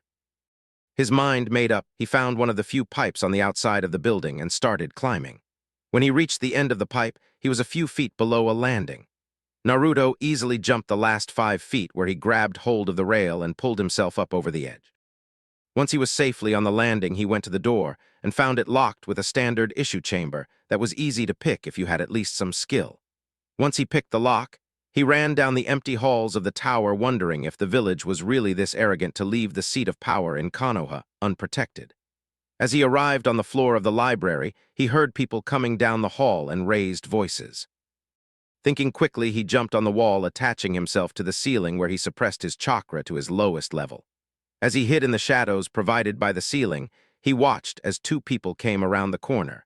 His mind made up, he found one of the few pipes on the outside of the building and started climbing. When he reached the end of the pipe, he was a few feet below a landing. Naruto easily jumped the last 5 feet where he grabbed hold of the rail and pulled himself up over the edge. Once he was safely on the landing, he went to the door and found it locked with a standard issue chamber that was easy to pick if you had at least some skill. Once he picked the lock, he ran down the empty halls of the tower wondering if the village was really this arrogant to leave the seat of power in Konoha unprotected. As he arrived on the floor of the library, he heard people coming down the hall and raised voices. Thinking quickly, he jumped on the wall, attaching himself to the ceiling where he suppressed his chakra to his lowest level. As he hid in the shadows provided by the ceiling, he watched as 2 people came around the corner.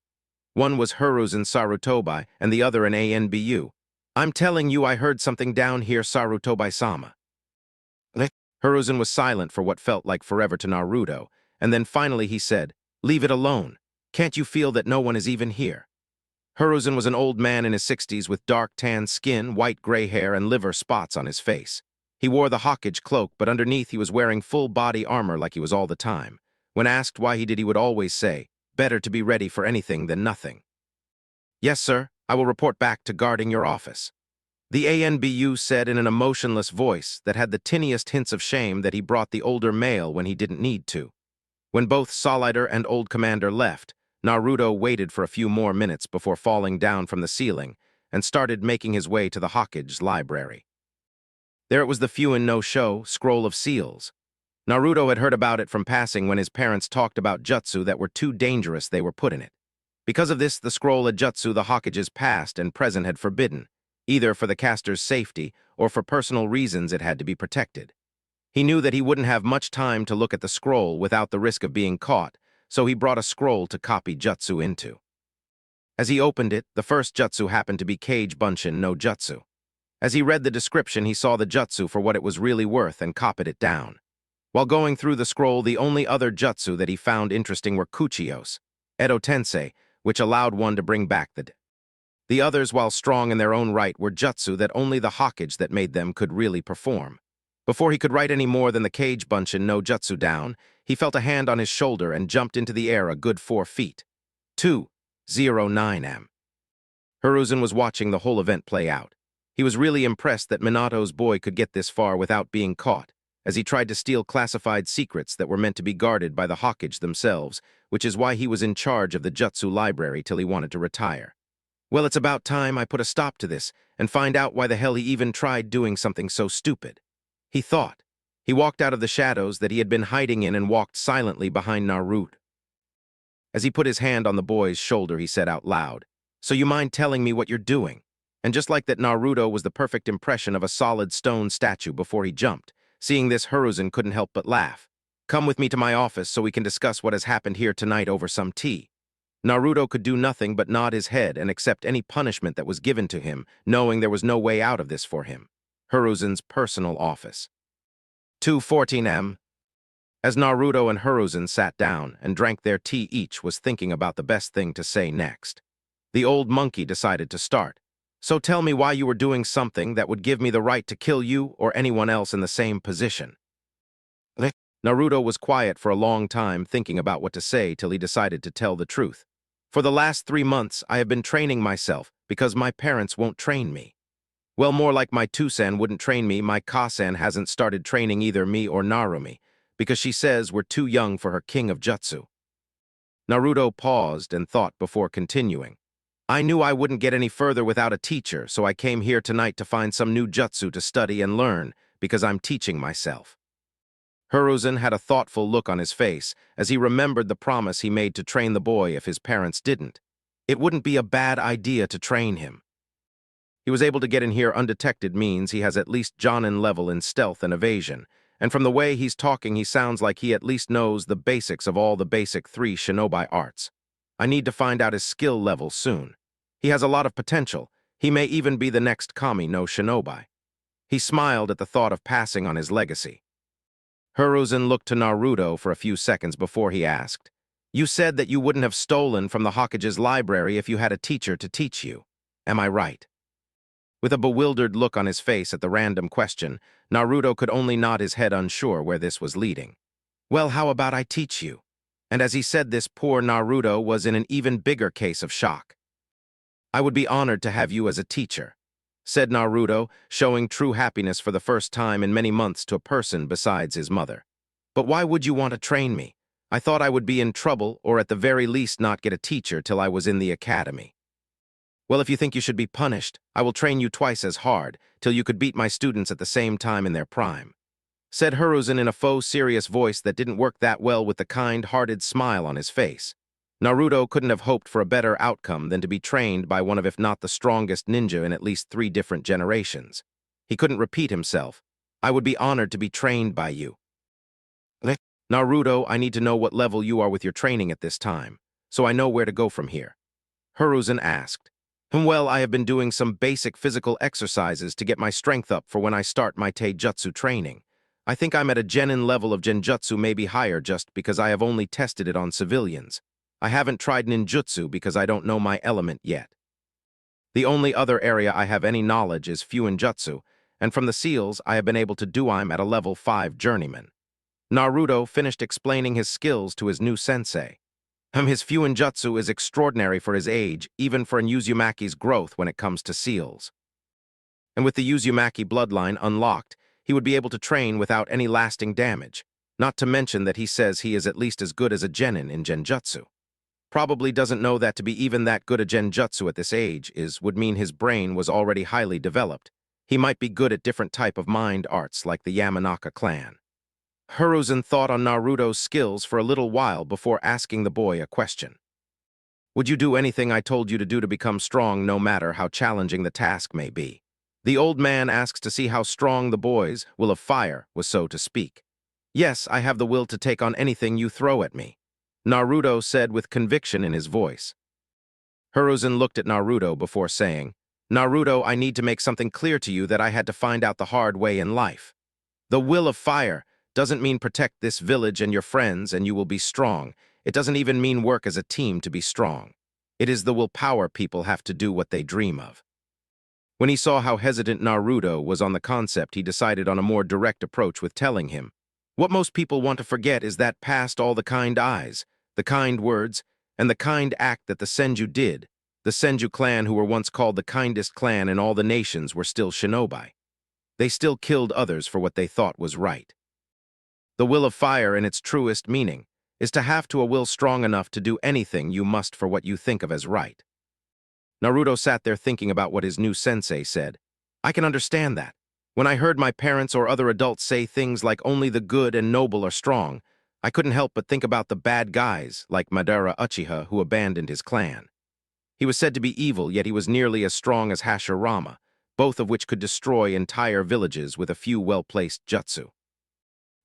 One was Hiruzen Sarutobi and the other an ANBU. "I'm telling you I heard something down here, Sarutobi-sama." Hiruzen was silent for what felt like forever to Naruto, and then finally he said, "Leave it alone. Can't you feel that no one is even here?" Hiruzen was an old man in his 60s with dark tan skin, white gray hair, and liver spots on his face. He wore the Hokage cloak, but underneath he was wearing full body armor like he was all the time. When asked why he did, he would always say, "Better to be ready for anything than nothing." "Yes, sir, I will report back to guarding your office." The ANBU said in an emotionless voice that had the tiniest hints of shame that he brought the older male when he didn't need to. When both Soliter and Old Commander left, Naruto waited for a few more minutes before falling down from the ceiling and started making his way to the Hokage library. There it was, the few and no show Scroll of Seals. Naruto had heard about it from passing when his parents talked about jutsu that were too dangerous they were put in it. Because of this, the scroll of jutsu the Hokage's past and present had forbidden, either for the caster's safety or for personal reasons it had to be protected. He knew that he wouldn't have much time to look at the scroll without the risk of being caught, so he brought a scroll to copy jutsu into. As he opened it, the first jutsu happened to be Kage Bunshin no Jutsu. As he read the description, he saw the jutsu for what it was really worth and copied it down. While going through the scroll, the only other jutsu that he found interesting were Kuchiyos, Edo Tensei, which allowed one to bring back the dead. The others, while strong in their own right, were jutsu that only the Hokage that made them could really perform. Before he could write any more than the Kage Bunshin no Jutsu down, he felt a hand on his shoulder and jumped into the air a good 4 feet. 2:09 am. Hiruzen was watching the whole event play out. He was really impressed that Minato's boy could get this far without being caught, as he tried to steal classified secrets that were meant to be guarded by the Hokage themselves, which is why he was in charge of the Jutsu library till he wanted to retire. "Well, it's about time I put a stop to this and find out why the hell he even tried doing something so stupid," he thought. He walked out of the shadows that he had been hiding in and walked silently behind Naruto. As he put his hand on the boy's shoulder, he said out loud, "So you mind telling me what you're doing?" And just like that, Naruto was the perfect impression of a solid stone statue before he jumped. Seeing this, Hiruzen couldn't help but laugh. "Come with me to my office so we can discuss what has happened here tonight over some tea." Naruto could do nothing but nod his head and accept any punishment that was given to him, knowing there was no way out of this for him. Hiruzen's personal office. 2:14 am. As Naruto and Hiruzen sat down and drank their tea, each was thinking about the best thing to say next. The old monkey decided to start. "So tell me why you were doing something that would give me the right to kill you or anyone else in the same position." Naruto was quiet for a long time, thinking about what to say till he decided to tell the truth. "For the last 3 months, I have been training myself because my parents won't train me. Well, more like my Tusan wouldn't train me. My Kasan hasn't started training either me or Narumi, because she says we're too young for her king of jutsu." Naruto paused and thought before continuing. "I knew I wouldn't get any further without a teacher, so I came here tonight to find some new jutsu to study and learn, because I'm teaching myself." Hiruzen had a thoughtful look on his face as he remembered the promise he made to train the boy if his parents didn't. It wouldn't be a bad idea to train him. He was able to get in here undetected means he has at least Jonin level in stealth and evasion, and from the way he's talking he sounds like he at least knows the basics of all the basic 3 shinobi arts. I need to find out his skill level soon. He has a lot of potential. He may even be the next Kami no Shinobi. He smiled at the thought of passing on his legacy. Hiruzen looked to Naruto for a few seconds before he asked, "You said that you wouldn't have stolen from the Hokage's library if you had a teacher to teach you. Am I right?" With a bewildered look on his face at the random question, Naruto could only nod his head, unsure where this was leading. Well, how about I teach you? And as he said this, poor Naruto was in an even bigger case of shock. I would be honored to have you as a teacher, said Naruto, showing true happiness for the first time in many months to a person besides his mother. But why would you want to train me? I thought I would be in trouble or at the very least not get a teacher till I was in the academy. Well, if you think you should be punished, I will train you twice as hard, till you could beat my students at the same time in their prime, said Hiruzen in a faux serious voice that didn't work that well with the kind-hearted smile on his face. Naruto couldn't have hoped for a better outcome than to be trained by one of if not the strongest ninja in at least 3 different generations. He couldn't repeat himself. I would be honored to be trained by you. Naruto, I need to know what level you are with your training at this time, so I know where to go from here. Hiruzen asked. Well, I have been doing some basic physical exercises to get my strength up for when I start my Taijutsu training. I think I'm at a genin level of genjutsu, maybe higher, just because I have only tested it on civilians. I haven't tried ninjutsu because I don't know my element yet. The only other area I have any knowledge is fuinjutsu, and from the seals I have been able to do I'm at a level 5 journeyman. Naruto finished explaining his skills to his new sensei. His fuinjutsu is extraordinary for his age, even for an Uzumaki's growth when it comes to seals. And with the Uzumaki bloodline unlocked, he would be able to train without any lasting damage, not to mention that he says he is at least as good as a genin in genjutsu. Probably doesn't know that to be even that good a genjutsu at this age would mean his brain was already highly developed. He might be good at different type of mind arts like the Yamanaka clan. Hiruzen thought on Naruto's skills for a little while before asking the boy a question. Would you do anything I told you to do to become strong, no matter how challenging the task may be? The old man asks to see how strong the boy's will of fire was, so to speak. Yes, I have the will to take on anything you throw at me, Naruto said with conviction in his voice. Hiruzen looked at Naruto before saying, Naruto, I need to make something clear to you that I had to find out the hard way in life. The will of fire doesn't mean protect this village and your friends and you will be strong. It doesn't even mean work as a team to be strong. It is the willpower people have to do what they dream of. When he saw how hesitant Naruto was on the concept, he decided on a more direct approach with telling him, what most people want to forget is that past all the kind eyes, the kind words, and the kind act that the Senju did. The Senju clan, who were once called the kindest clan in all the nations, were still shinobi. They still killed others for what they thought was right. The will of fire, in its truest meaning, is to have a will strong enough to do anything you must for what you think of as right. Naruto sat there thinking about what his new sensei said. I can understand that. When I heard my parents or other adults say things like only the good and noble are strong, I couldn't help but think about the bad guys like Madara Uchiha who abandoned his clan. He was said to be evil, yet he was nearly as strong as Hashirama, both of which could destroy entire villages with a few well-placed jutsu.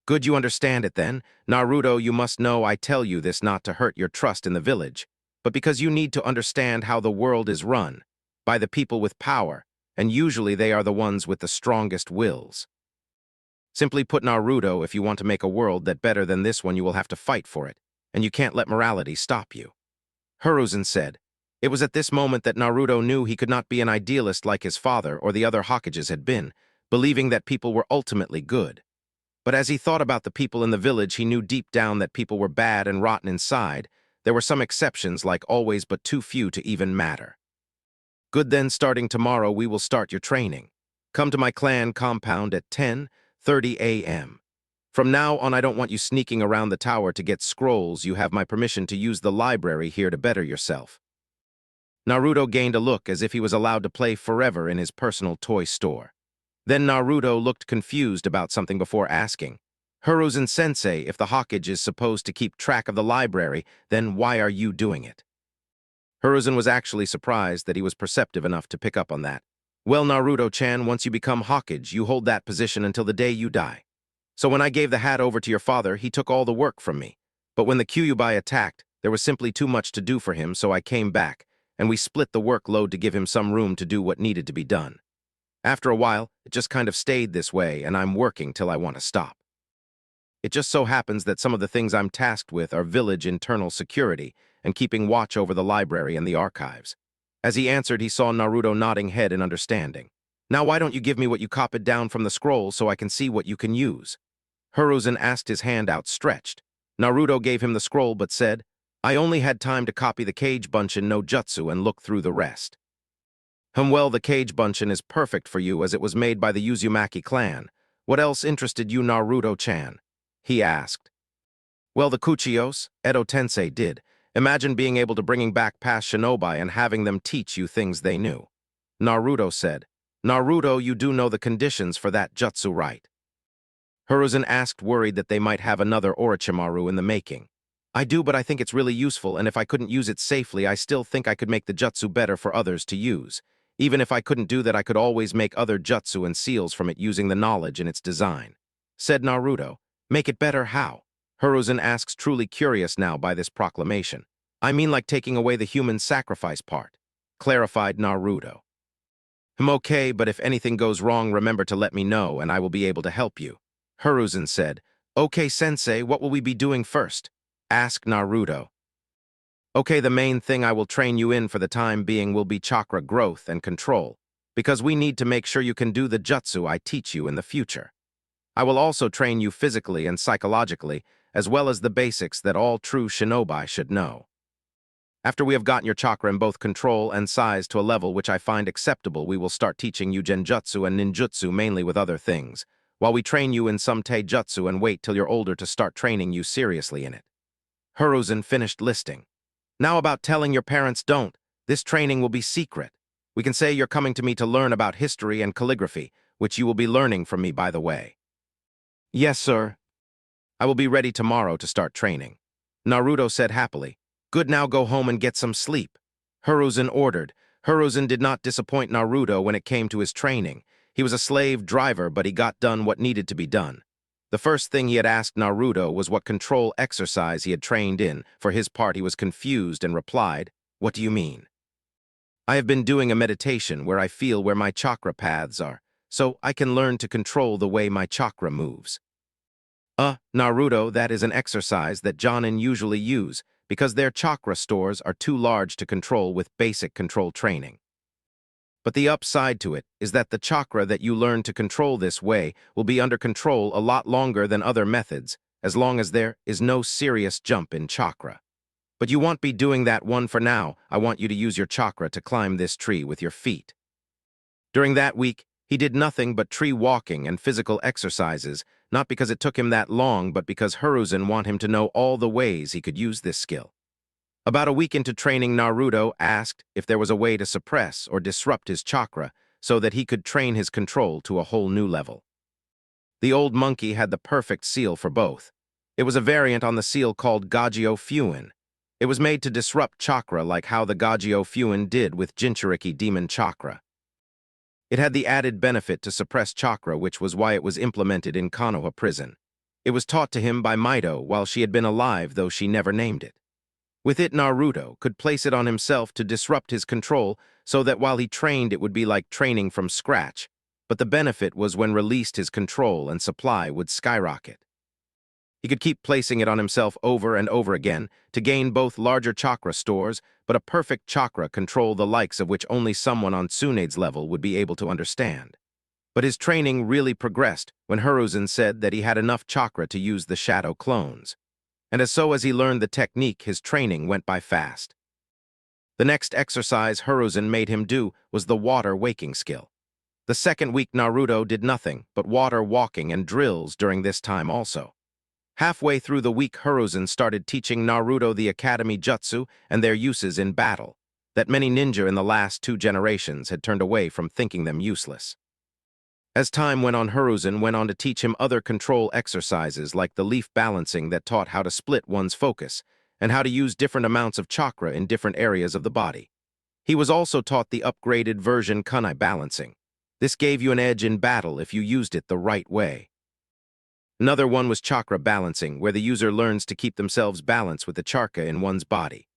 Good, you understand it then. Naruto, you must know I tell you this not to hurt your trust in the village, but because you need to understand how the world is run, by the people with power, and usually they are the ones with the strongest wills. Simply put, Naruto, if you want to make a world that better than this one, you will have to fight for it, and you can't let morality stop you. Hiruzen said. It was at this moment that Naruto knew he could not be an idealist like his father or the other Hokages had been, believing that people were ultimately good. But as he thought about the people in the village, he knew deep down that people were bad and rotten inside. There were some exceptions, like always, but too few to even matter. Good, then, starting tomorrow, we will start your training. Come to my clan compound at 10:30 a.m. From now on, I don't want you sneaking around the tower to get scrolls. You have my permission to use the library here to better yourself. Naruto gained a look as if he was allowed to play forever in his personal toy store. Then Naruto looked confused about something before asking, Hiruzen-sensei, if the Hokage is supposed to keep track of the library, then why are you doing it? Hiruzen was actually surprised that he was perceptive enough to pick up on that. Well, Naruto-chan, once you become Hokage, you hold that position until the day you die. So when I gave the hat over to your father, he took all the work from me. But when the Kyuubi attacked, there was simply too much to do for him, so I came back, and we split the workload to give him some room to do what needed to be done. After a while, it just kind of stayed this way, and I'm working till I want to stop. It just so happens that some of the things I'm tasked with are village internal security and keeping watch over the library and the archives. As he answered, he saw Naruto nodding head in understanding. Now why don't you give me what you copied down from the scroll so I can see what you can use? Hiruzen asked, his hand outstretched. Naruto gave him the scroll but said, "I only had time to copy the Kage Bunshin no Jutsu and look through the rest." Well, the Kage Bunshin is perfect for you as it was made by the Uzumaki clan. What else interested you, Naruto-chan? He asked. Well, the Kuchiyos, Edo Tensei did. Imagine being able to bringing back past shinobi and having them teach you things they knew. Naruto said, Naruto, you do know the conditions for that jutsu, right? Hiruzen asked, worried that they might have another Orochimaru in the making. I do, but I think it's really useful, and if I couldn't use it safely, I still think I could make the jutsu better for others to use. Even if I couldn't do that, I could always make other jutsu and seals from it using the knowledge in its design. Said Naruto. Make it better how? Hiruzen asks, truly curious now by this proclamation. I mean like taking away the human sacrifice part. Clarified Naruto. Okay, but if anything goes wrong, remember to let me know and I will be able to help you. Hiruzen said. Okay, sensei, what will we be doing first? Asked Naruto. Okay, the main thing I will train you in for the time being will be chakra growth and control, because we need to make sure you can do the jutsu I teach you in the future. I will also train you physically and psychologically, as well as the basics that all true shinobi should know. After we have gotten your chakra in both control and size to a level which I find acceptable, we will start teaching you genjutsu and ninjutsu mainly with other things, while we train you in some taijutsu and wait till you're older to start training you seriously in it. Hiruzen finished listing. Now about telling your parents, don't. This training will be secret. We can say you're coming to me to learn about history and calligraphy, which you will be learning from me, by the way. Yes, sir. I will be ready tomorrow to start training. Naruto said happily. Good, now go home and get some sleep. Hiruzen ordered. Hiruzen did not disappoint Naruto when it came to his training. He was a slave driver, but he got done what needed to be done. The first thing he had asked Naruto was what control exercise he had trained in. For his part, he was confused and replied, What do you mean? I have been doing a meditation where I feel where my chakra paths are, so I can learn to control the way my chakra moves. Naruto, that is an exercise that Jonin usually use because their chakra stores are too large to control with basic control training. But the upside to it is that the chakra that you learn to control this way will be under control a lot longer than other methods, as long as there is no serious jump in chakra. But you won't be doing that one for now. I want you to use your chakra to climb this tree with your feet. During that week, he did nothing but tree walking and physical exercises, not because it took him that long, but because Hiruzen wanted him to know all the ways he could use this skill. About a week into training, Naruto asked if there was a way to suppress or disrupt his chakra so that he could train his control to a whole new level. The old monkey had the perfect seal for both. It was a variant on the seal called Gajio Fuin. It was made to disrupt chakra like how the Gajio Fuin did with Jinchuriki demon chakra. It had the added benefit to suppress chakra, which was why it was implemented in Konoha prison. It was taught to him by Mito while she had been alive, though she never named it. With it, Naruto could place it on himself to disrupt his control so that while he trained it would be like training from scratch, but the benefit was when released his control and supply would skyrocket. He could keep placing it on himself over and over again to gain both larger chakra stores, but a perfect chakra control the likes of which only someone on Tsunede's level would be able to understand. But his training really progressed when Hiruzen said that he had enough chakra to use the shadow clones. And as he learned the technique, his training went by fast. The next exercise Hiruzen made him do was the water waking skill. The second week, Naruto did nothing but water walking and drills during this time also. Halfway through the week, Hiruzen started teaching Naruto the Academy Jutsu and their uses in battle, that many ninja in the last 2 generations had turned away from thinking them useless. As time went on, Hiruzen went on to teach him other control exercises like the leaf balancing that taught how to split one's focus and how to use different amounts of chakra in different areas of the body. He was also taught the upgraded version kunai balancing. This gave you an edge in battle if you used it the right way. Another one was chakra balancing, where the user learns to keep themselves balanced with the chakra in one's body.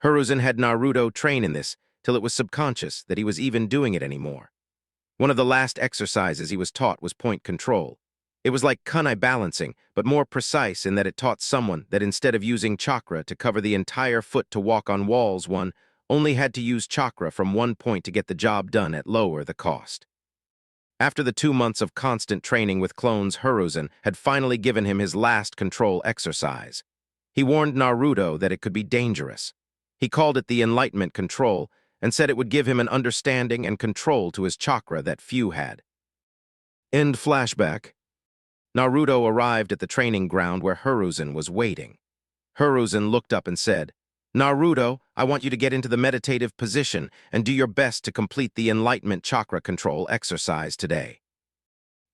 Hiruzen had Naruto train in this till it was subconscious that he was even doing it anymore. One of the last exercises he was taught was point control. It was like kunai balancing, but more precise in that it taught someone that instead of using chakra to cover the entire foot to walk on walls, one only had to use chakra from one point to get the job done at lower the cost. After the 2 months of constant training with clones, Hiruzen had finally given him his last control exercise. He warned Naruto that it could be dangerous. He called it the Enlightenment Control and said it would give him an understanding and control to his chakra that few had. End flashback. Naruto arrived at the training ground where Hiruzen was waiting. Hiruzen looked up and said, "Naruto, I want you to get into the meditative position and do your best to complete the Enlightenment Chakra Control exercise today."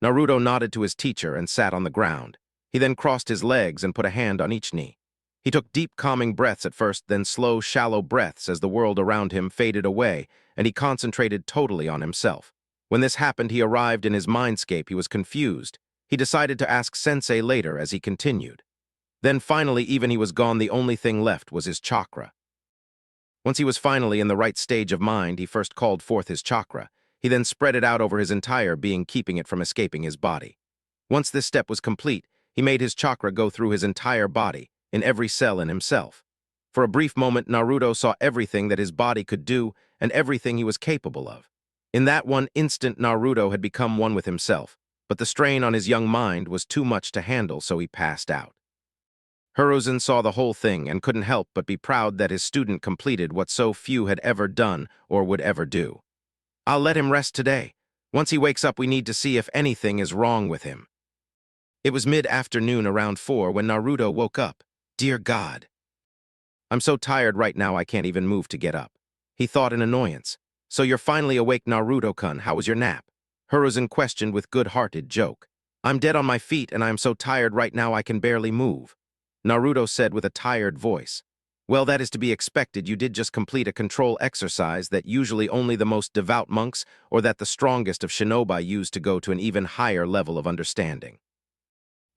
Naruto nodded to his teacher and sat on the ground. He then crossed his legs and put a hand on each knee. He took deep, calming breaths at first, then slow, shallow breaths as the world around him faded away, and he concentrated totally on himself. When this happened, he arrived in his mindscape. He was confused. He decided to ask Sensei later as he continued. Then finally, even he was gone, the only thing left was his chakra. Once he was finally in the right stage of mind, he first called forth his chakra. He then spread it out over his entire being, keeping it from escaping his body. Once this step was complete, he made his chakra go through his entire body, in every cell in himself. For a brief moment, Naruto saw everything that his body could do and everything he was capable of. In that one instant, Naruto had become one with himself, but the strain on his young mind was too much to handle, so he passed out. Hiruzen saw the whole thing and couldn't help but be proud that his student completed what so few had ever done or would ever do. "I'll let him rest today. Once he wakes up, we need to see if anything is wrong with him." It was mid-afternoon around 4 when Naruto woke up. "Dear God, I'm so tired right now I can't even move to get up," he thought in annoyance. "So you're finally awake, Naruto-kun. How was your nap?" Hiruzen questioned with good-hearted joke. "I'm dead on my feet and I'm so tired right now I can barely move," Naruto said with a tired voice. "Well, that is to be expected. You did just complete a control exercise that usually only the most devout monks or that the strongest of shinobi use to go to an even higher level of understanding,"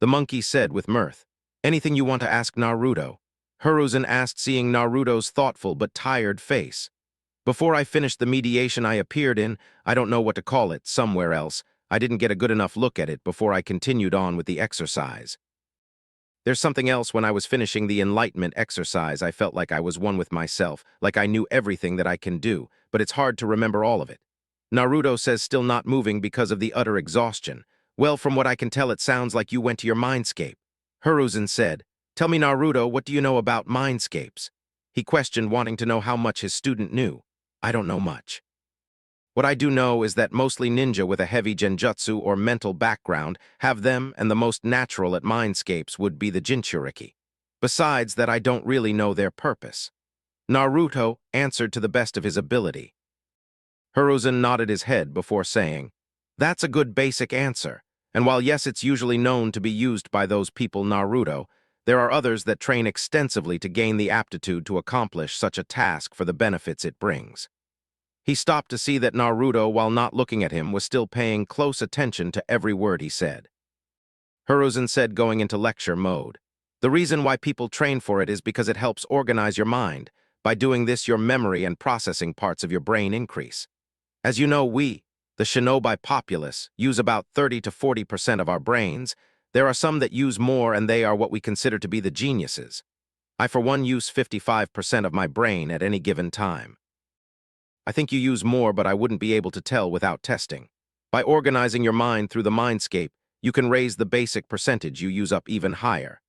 the monkey said with mirth. "Anything you want to ask, Naruto?" Hiruzen asked, seeing Naruto's thoughtful but tired face. "Before I finished the mediation I appeared in, I don't know what to call it, somewhere else, I didn't get a good enough look at it before I continued on with the exercise. There's something else. When I was finishing the enlightenment exercise, I felt like I was one with myself, like I knew everything that I can do, but it's hard to remember all of it." Naruto says, still not moving because of the utter exhaustion. "Well, from what I can tell, it sounds like you went to your mindscape." Hiruzen said, "Tell me, Naruto, what do you know about mindscapes?" He questioned, wanting to know how much his student knew. "I don't know much. What I do know is that mostly ninja with a heavy genjutsu or mental background have them, and the most natural at mindscapes would be the Jinchuriki. Besides that, I don't really know their purpose." Naruto answered to the best of his ability. Hiruzen nodded his head before saying, "That's a good basic answer, and while yes, it's usually known to be used by those people, Naruto, there are others that train extensively to gain the aptitude to accomplish such a task for the benefits it brings." He stopped to see that Naruto, while not looking at him, was still paying close attention to every word he said. Hiruzen said, going into lecture mode, "The reason why people train for it is because it helps organize your mind. By doing this, your memory and processing parts of your brain increase. As you know, we, the shinobi populace, use about 30 to 40% of our brains. There are some that use more, and they are what we consider to be the geniuses. I, for one, use 55% of my brain at any given time. I think you use more, but I wouldn't be able to tell without testing. By organizing your mind through the mindscape, you can raise the basic percentage you use up even higher."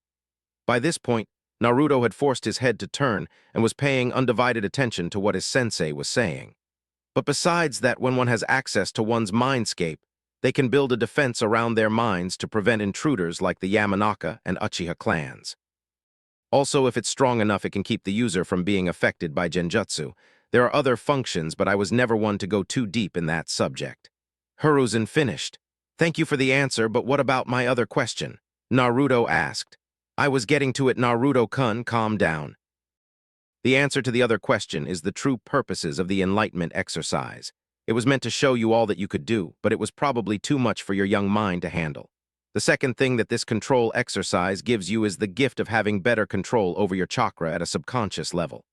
By this point, Naruto had forced his head to turn and was paying undivided attention to what his sensei was saying. But besides that, when one has access to one's mindscape, they can build a defense around their minds to prevent intruders like the Yamanaka and Uchiha clans. Also, if it's strong enough, it can keep the user from being affected by genjutsu. There are other functions, but I was never one to go too deep in that subject. Hiruzen finished. "Thank you for the answer, but what about my other question?" Naruto asked. "I was getting to it, Naruto-kun, calm down. The answer to the other question is the true purposes of the enlightenment exercise. It was meant to show you all that you could do, but it was probably too much for your young mind to handle. The second thing that this control exercise gives you is the gift of having better control over your chakra at a subconscious level."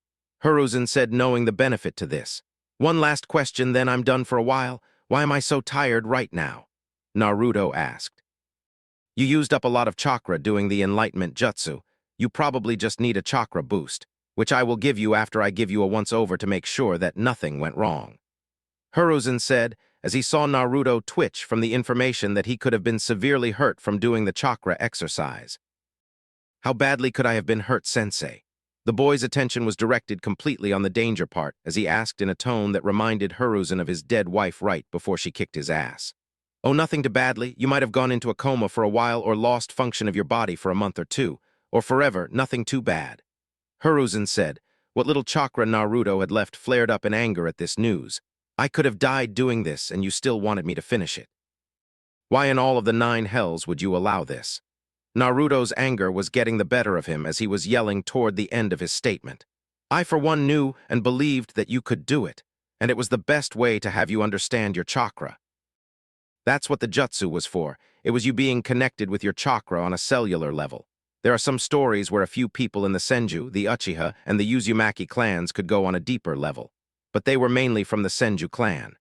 Hiruzen said, knowing the benefit to this. "One last question, then I'm done for a while. Why am I so tired right now?" Naruto asked. "You used up a lot of chakra doing the enlightenment jutsu. You probably just need a chakra boost, which I will give you after I give you a once-over to make sure that nothing went wrong," Hiruzen said, as he saw Naruto twitch from the information that he could have been severely hurt from doing the chakra exercise. How badly could I have been hurt, sensei? The boy's attention was directed completely on the danger part as he asked in a tone that reminded Hiruzen of his dead wife right before she kicked his ass. Oh, nothing too badly. You might have gone into a coma for a while or lost function of your body for a month or two, or forever, nothing too bad. Hiruzen said. What little chakra Naruto had left flared up in anger at this news. I could have died doing this and you still wanted me to finish it. Why in all of the 9 hells would you allow this? Naruto's anger was getting the better of him as he was yelling toward the end of his statement. I for one knew and believed that you could do it, and it was the best way to have you understand your chakra. That's what the Jutsu was for. It was you being connected with your chakra on a cellular level. There are some stories where a few people in the Senju, the Uchiha, and the Uzumaki clans could go on a deeper level, but they were mainly from the Senju clan.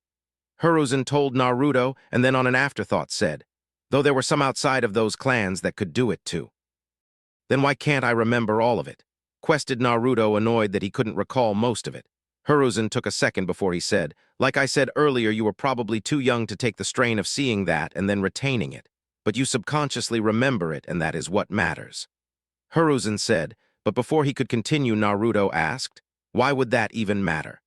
Hiruzen told Naruto and then on an afterthought said, though there were some outside of those clans that could do it too. Then why can't I remember all of it? Quested Naruto, annoyed that he couldn't recall most of it. Hiruzen took a second before he said, like I said earlier, you were probably too young to take the strain of seeing that and then retaining it, but you subconsciously remember it and that is what matters. Hiruzen said, but before he could continue, Naruto asked, why would that even matter?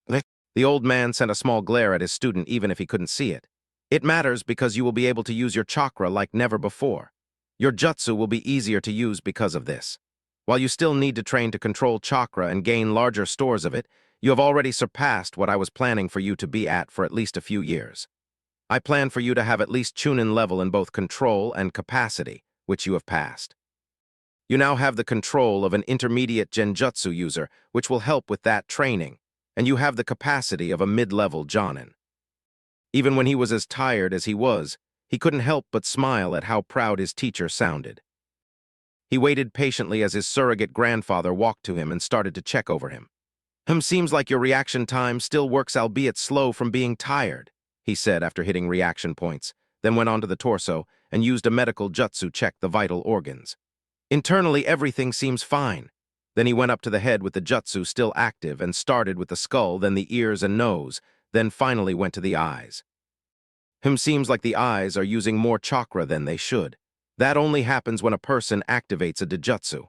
The old man sent a small glare at his student even if he couldn't see it. It matters because you will be able to use your chakra like never before. Your jutsu will be easier to use because of this. While you still need to train to control chakra and gain larger stores of it, you have already surpassed what I was planning for you to be at for at least a few years. I plan for you to have at least Chunin level in both control and capacity, which you have passed. You now have the control of an intermediate genjutsu user, which will help with that training, and you have the capacity of a mid-level jonin. Even when he was as tired as he was, he couldn't help but smile at how proud his teacher sounded. He waited patiently as his surrogate grandfather walked to him and started to check over him. Seems like your reaction time still works, albeit slow from being tired, he said after hitting reaction points, then went on to the torso and used a medical jutsu check the vital organs. Internally, everything seems fine. Then he went up to the head with the jutsu still active and started with the skull, then the ears and nose, then finally went to the eyes. Seems like the eyes are using more chakra than they should. That only happens when a person activates a dijutsu.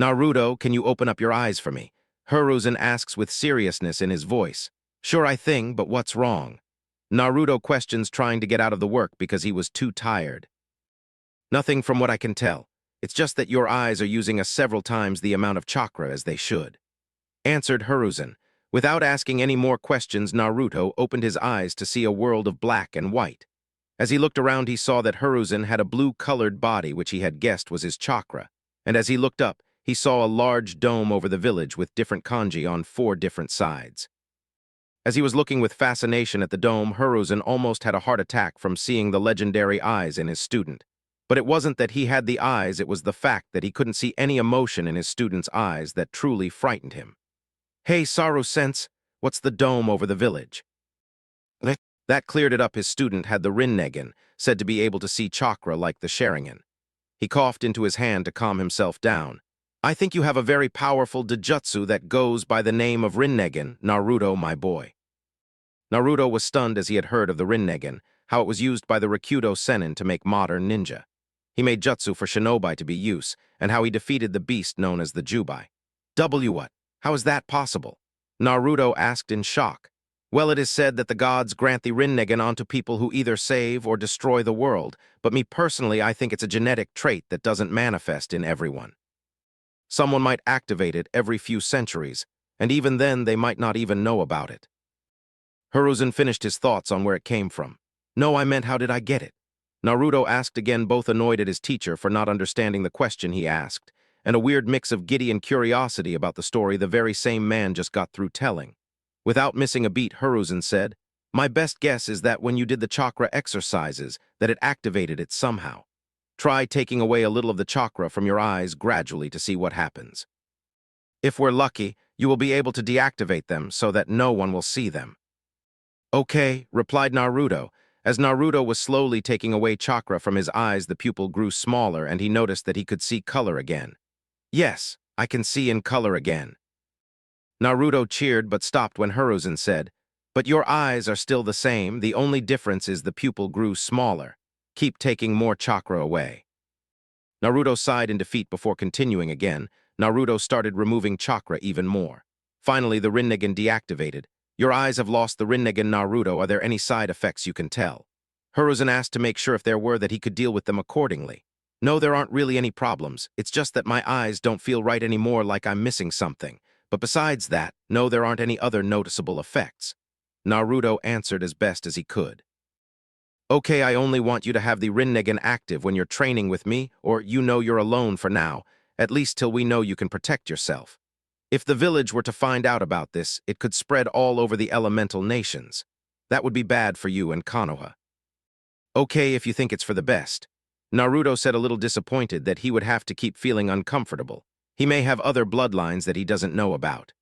Naruto, can you open up your eyes for me? Hiruzen asks with seriousness in his voice. Sure, I think, but what's wrong? Naruto questions, trying to get out of the work because he was too tired. Nothing from what I can tell. It's just that your eyes are using several times the amount of chakra as they should. Answered Hiruzen. Without asking any more questions, Naruto opened his eyes to see a world of black and white. As he looked around, he saw that Hiruzen had a blue-colored body which he had guessed was his chakra, and as he looked up, he saw a large dome over the village with different kanji on 4 different sides. As he was looking with fascination at the dome, Hiruzen almost had a heart attack from seeing the legendary eyes in his student. But it wasn't that he had the eyes, it was the fact that he couldn't see any emotion in his student's eyes that truly frightened him. Hey, Saru-sense, what's the dome over the village? That cleared it up. His student had the Rinnegan, said to be able to see chakra like the Sharingan. He coughed into his hand to calm himself down. I think you have a very powerful dijutsu that goes by the name of Rinnegan, Naruto, my boy. Naruto was stunned as he had heard of the Rinnegan, how it was used by the Rikudo Sennin to make modern ninja. He made jutsu for shinobi to be use, and how he defeated the beast known as the Jubai. What? How is that possible? Naruto asked in shock. Well, it is said that the gods grant the Rinnegan onto people who either save or destroy the world, but me personally, I think it's a genetic trait that doesn't manifest in everyone. Someone might activate it every few centuries, and even then they might not even know about it. Hiruzen finished his thoughts on where it came from. No, I meant how did I get it? Naruto asked again, both annoyed at his teacher for not understanding the question he asked, and a weird mix of giddy and curiosity about the story the very same man just got through telling. Without missing a beat, Hiruzen said, my best guess is that when you did the chakra exercises, that it activated it somehow. Try taking away a little of the chakra from your eyes gradually to see what happens. If we're lucky, you will be able to deactivate them so that no one will see them. Okay, replied Naruto. As Naruto was slowly taking away chakra from his eyes, the pupil grew smaller and he noticed that he could see color again. Yes, I can see in color again. Naruto cheered but stopped when Hiruzen said, But your eyes are still the same, the only difference is the pupil grew smaller. Keep taking more chakra away. Naruto sighed in defeat before continuing again. Naruto started removing chakra even more. Finally, the Rinnegan deactivated. Your eyes have lost the Rinnegan, Naruto. Are there any side effects you can tell? Hiruzen asked to make sure if there were that he could deal with them accordingly. No, there aren't really any problems. It's just that my eyes don't feel right anymore, like I'm missing something. But besides that, no, there aren't any other noticeable effects. Naruto answered as best as he could. Okay, I only want you to have the Rinnegan active when you're training with me, or you know you're alone for now, at least till we know you can protect yourself. If the village were to find out about this, it could spread all over the elemental nations. That would be bad for you and Konoha. Okay, if you think it's for the best. Naruto said, a little disappointed that he would have to keep feeling uncomfortable. He may have other bloodlines that he doesn't know about.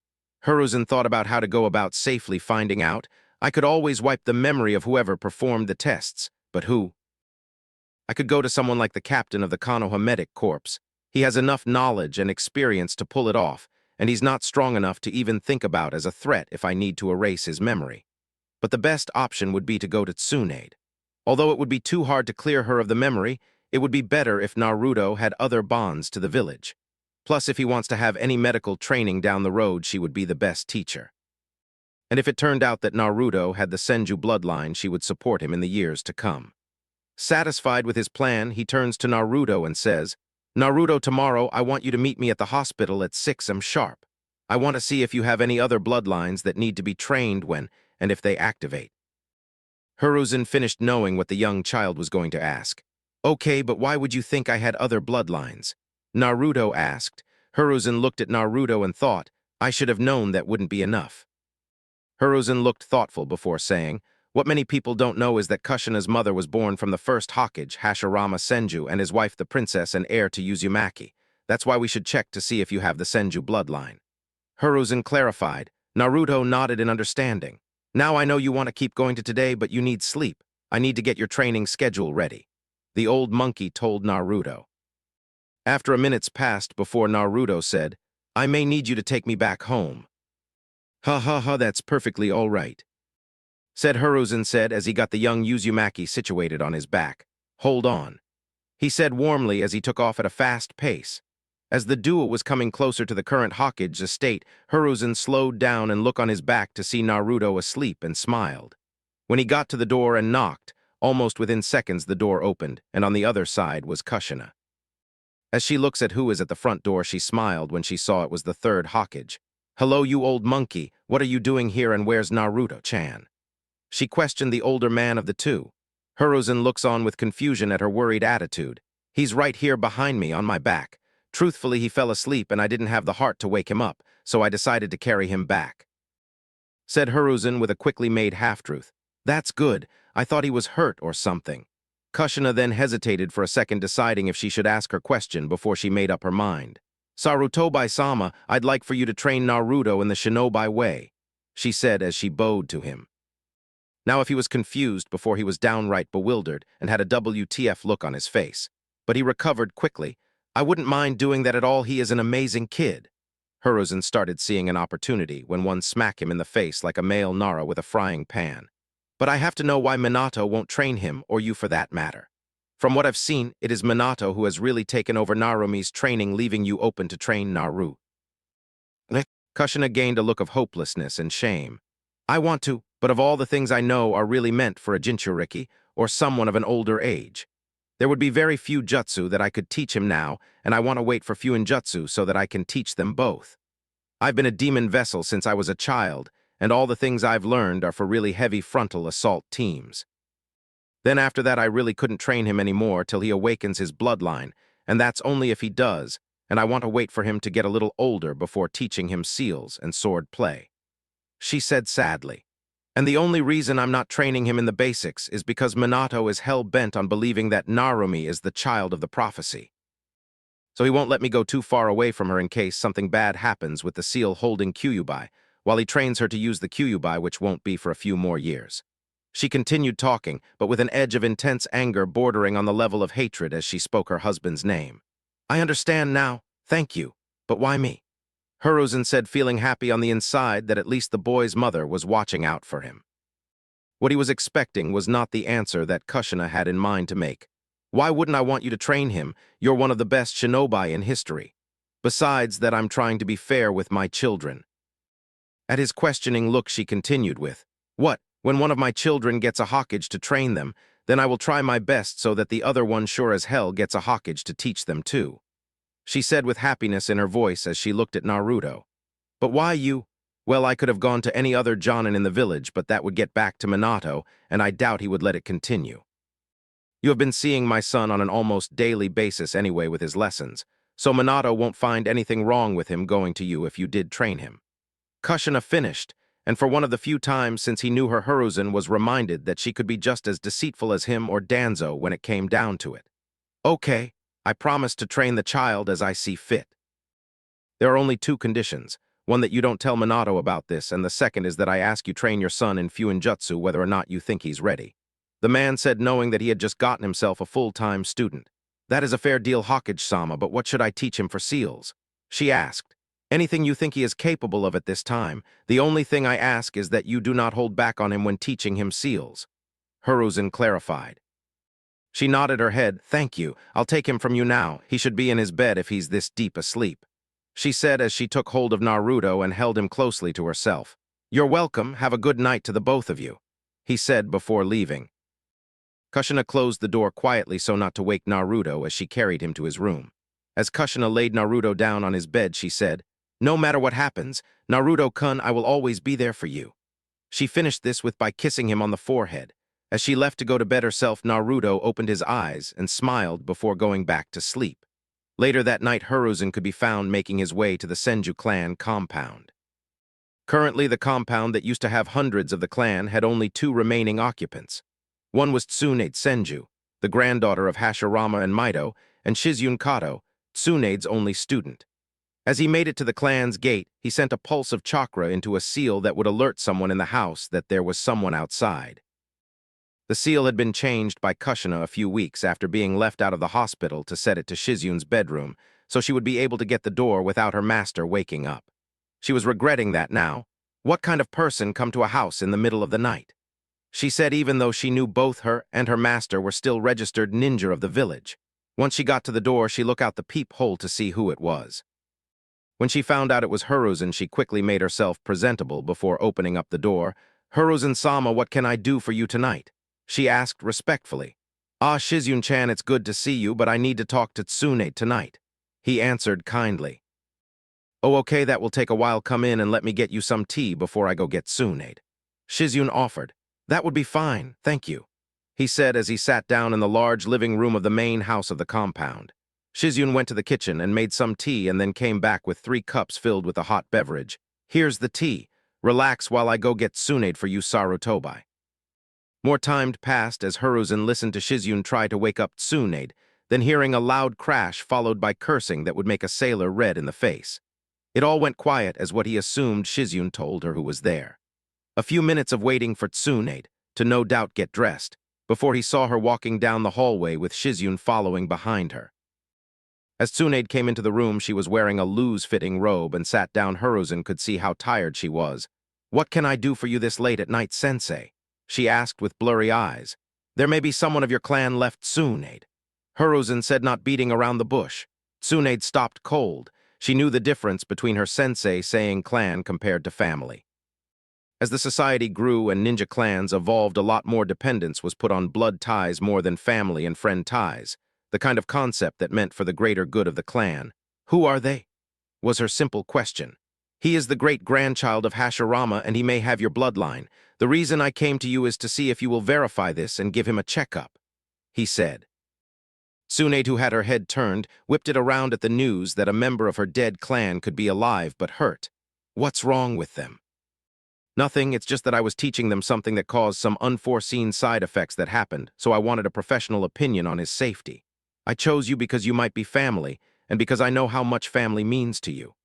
Hiruzen thought about how to go about safely finding out. I could always wipe the memory of whoever performed the tests, but who? I could go to someone like the captain of the Konoha Medic Corps. He has enough knowledge and experience to pull it off, and he's not strong enough to even think about as a threat if I need to erase his memory. But the best option would be to go to Tsunade. Although it would be too hard to clear her of the memory, it would be better if Naruto had other bonds to the village. Plus, if he wants to have any medical training down the road, she would be the best teacher. And if it turned out that Naruto had the Senju bloodline, she would support him in the years to come. Satisfied with his plan, he turns to Naruto and says, Naruto, tomorrow I want you to meet me at the hospital at 6 am sharp. I want to see if you have any other bloodlines that need to be trained when and if they activate. Hiruzen finished knowing what the young child was going to ask. Okay, but why would you think I had other bloodlines? Naruto asked. Hiruzen looked at Naruto and thought, I should have known that wouldn't be enough. Hiruzen looked thoughtful before saying, what many people don't know is that Kushina's mother was born from the first Hokage, Hashirama Senju, and his wife the princess and heir to Uzumaki. That's why we should check to see if you have the Senju bloodline. Hiruzen clarified. Naruto nodded in understanding. Now I know you want to keep going to today, but you need sleep. I need to get your training schedule ready. The old monkey told Naruto. After a minute's passed before Naruto said, I may need you to take me back home. Ha ha ha, that's perfectly all right, said Hiruzen said as he got the young Uzumaki situated on his back. Hold on, he said warmly as he took off at a fast pace. As the duo was coming closer to the current Hokage estate, Hiruzen slowed down and looked on his back to see Naruto asleep and smiled. When he got to the door and knocked, almost within seconds the door opened, and on the other side was Kushina. As she looks at who is at the front door, she smiled when she saw it was the third Hokage. Hello, you old monkey, what are you doing here and where's Naruto-chan? She questioned the older man of the two. Hiruzen looks on with confusion at her worried attitude. He's right here behind me on my back. Truthfully, he fell asleep and I didn't have the heart to wake him up, so I decided to carry him back, said Hiruzen with a quickly made half-truth. That's good. I thought he was hurt or something. Kushina then hesitated for a second, deciding if she should ask her question before she made up her mind. Sarutobi-sama, I'd like for you to train Naruto in the shinobi way, she said as she bowed to him. Now if he was confused before, he was downright bewildered and had a WTF look on his face. But he recovered quickly. I wouldn't mind doing that at all, he is an amazing kid. Hiruzen started seeing an opportunity when one smacked him in the face like a male Nara with a frying pan. But I have to know why Minato won't train him, or you for that matter. From what I've seen, it is Minato who has really taken over Narumi's training, leaving you open to train Naru. Kushina gained a look of hopelessness and shame. I want to, but of all the things I know are really meant for a Jinchuriki, or someone of an older age. There would be very few jutsu that I could teach him now, and I want to wait for Fuinjutsu so that I can teach them both. I've been a demon vessel since I was a child, and all the things I've learned are for really heavy frontal assault teams. Then after that I really couldn't train him anymore till he awakens his bloodline, and that's only if he does, and I want to wait for him to get a little older before teaching him seals and sword play, she said sadly. And the only reason I'm not training him in the basics is because Minato is hell-bent on believing that Narumi is the child of the prophecy. So he won't let me go too far away from her in case something bad happens with the seal holding Kyuubi, while he trains her to use the Kyuubi, which won't be for a few more years. She continued talking, but with an edge of intense anger bordering on the level of hatred as she spoke her husband's name. I understand now, thank you, but why me? Hiruzen said, feeling happy on the inside that at least the boy's mother was watching out for him. What he was expecting was not the answer that Kushina had in mind to make. Why wouldn't I want you to train him? You're one of the best shinobi in history. Besides that, I'm trying to be fair with my children. At his questioning look, she continued with, "What, when one of my children gets a Hokage to train them, then I will try my best so that the other one sure as hell gets a Hokage to teach them too," she said with happiness in her voice as she looked at Naruto. "But why you? Well, I could have gone to any other Jonin in the village, but that would get back to Minato, and I doubt he would let it continue. You have been seeing my son on an almost daily basis anyway with his lessons, so Minato won't find anything wrong with him going to you if you did train him." Kushina finished, and for one of the few times since he knew her, Hiruzen was reminded that she could be just as deceitful as him or Danzo when it came down to it. "Okay, I promise to train the child as I see fit. There are only two conditions. One, that you don't tell Minato about this, and the second is that I ask you train your son in Jutsu whether or not you think he's ready," the man said, knowing that he had just gotten himself a full-time student. "That is a fair deal, Hokage-sama, but what should I teach him for seals?" she asked. "Anything you think he is capable of at this time. The only thing I ask is that you do not hold back on him when teaching him seals," Hiruzen clarified. She nodded her head. "Thank you. I'll take him from you now. He should be in his bed if he's this deep asleep," she said as she took hold of Naruto and held him closely to herself. "You're welcome. Have a good night to the both of you," he said before leaving. Kushina closed the door quietly so not to wake Naruto as she carried him to his room. As Kushina laid Naruto down on his bed, she said, "No matter what happens, Naruto-kun, I will always be there for you." She finished this by kissing him on the forehead. As she left to go to bed herself, Naruto opened his eyes and smiled before going back to sleep. Later that night, Hiruzen could be found making his way to the Senju clan compound. Currently, the compound that used to have hundreds of the clan had only two remaining occupants. One was Tsunade Senju, the granddaughter of Hashirama and Mito, and Shizune Kato, Tsunade's only student. As he made it to the clan's gate, he sent a pulse of chakra into a seal that would alert someone in the house that there was someone outside. The seal had been changed by Kushina a few weeks after being left out of the hospital to set it to Shizune's bedroom, so she would be able to get the door without her master waking up. She was regretting that now. What kind of person come to a house in the middle of the night? She said even though she knew both her and her master were still registered ninja of the village. Once she got to the door, she looked out the peephole to see who it was. When she found out it was Hiruzen, she quickly made herself presentable before opening up the door. "Hiruzen-sama, what can I do for you tonight?" she asked respectfully. "Ah, Shizune-chan, it's good to see you, but I need to talk to Tsunade tonight," he answered kindly. "Oh, okay, that will take a while. Come in and let me get you some tea before I go get Tsunade," Shizune offered. "That would be fine, thank you," he said as he sat down in the large living room of the main house of the compound. Shizune went to the kitchen and made some tea and then came back with 3 cups filled with a hot beverage. "Here's the tea. Relax while I go get Tsunade for you, Sarutobi." More time passed as Hiruzen listened to Shizune try to wake up Tsunade, then hearing a loud crash followed by cursing that would make a sailor red in the face. It all went quiet as what he assumed Shizune told her who was there. A few minutes of waiting for Tsunade to no doubt get dressed, before he saw her walking down the hallway with Shizune following behind her. As Tsunade came into the room, she was wearing a loose-fitting robe and sat down. Hiruzen could see how tired she was. "What can I do for you this late at night, sensei?" she asked with blurry eyes. "There may be someone of your clan left, Tsunade," Hiruzen said, not beating around the bush. Tsunade stopped cold. She knew the difference between her sensei saying clan compared to family. As the society grew and ninja clans evolved, a lot more dependence was put on blood ties more than family and friend ties, the kind of concept that meant for the greater good of the clan. "Who are they?" was her simple question. "He is the great-grandchild of Hashirama, and he may have your bloodline. The reason I came to you is to see if you will verify this and give him a checkup," he said. Tsunade, who had her head turned, whipped it around at the news that a member of her dead clan could be alive but hurt. "What's wrong with them?" "Nothing, it's just that I was teaching them something that caused some unforeseen side effects that happened, so I wanted a professional opinion on his safety. I chose you because you might be family, and because I know how much family means to you,"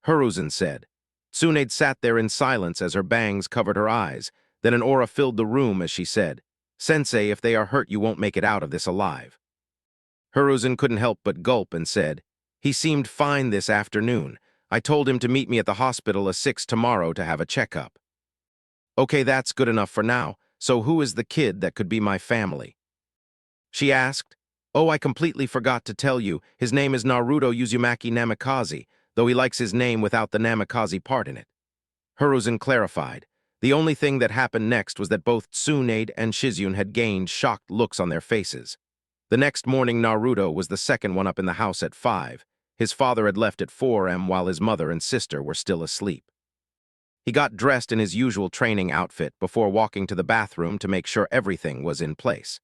Hiruzen said. Tsunade sat there in silence as her bangs covered her eyes. Then an aura filled the room as she said, "Sensei, if they are hurt, you won't make it out of this alive." Hiruzen couldn't help but gulp and said, "He seemed fine this afternoon. I told him to meet me at the hospital at 6 tomorrow to have a checkup. Okay, that's good enough for now. So who is the kid that could be my family? She asked. Oh, I completely forgot to tell you. His name is Naruto Uzumaki Namikaze, though he likes his name without the Namikaze part in it. Hiruzen clarified. The only thing that happened next was that both Tsunade and Shizune had gained shocked looks on their faces. The next morning, Naruto was the second one up in the house at 5. His father had left at 4 a.m. while his mother and sister were still asleep. He got dressed in his usual training outfit before walking to the bathroom to make sure everything was in place.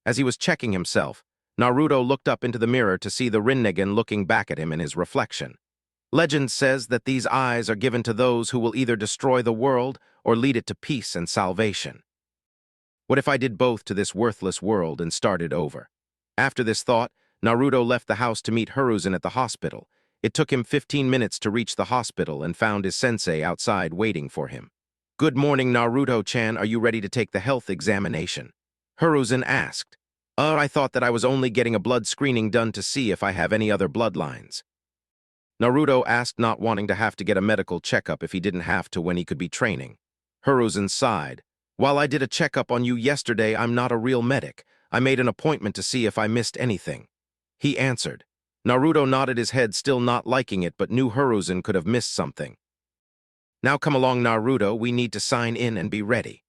As he was checking himself, Naruto looked up into the mirror to see the Rinnegan looking back at him in his reflection. Legend says that these eyes are given to those who will either destroy the world or lead it to peace and salvation. What if I did both to this worthless world and started over? After this thought, Naruto left the house to meet Hiruzen at the hospital. It took him 15 minutes to reach the hospital and found his sensei outside waiting for him. Good morning, Naruto-chan. Are you ready to take the health examination? Hiruzen asked. I thought that I was only getting a blood screening done to see if I have any other bloodlines. Naruto asked, not wanting to have to get a medical checkup if he didn't have to when he could be training. Hiruzen sighed. While I did a checkup on you yesterday, I'm not a real medic. I made an appointment to see if I missed anything. He answered. Naruto nodded his head, still not liking it, but knew Hiruzen could have missed something. Now come along, Naruto. We need to sign in and be ready.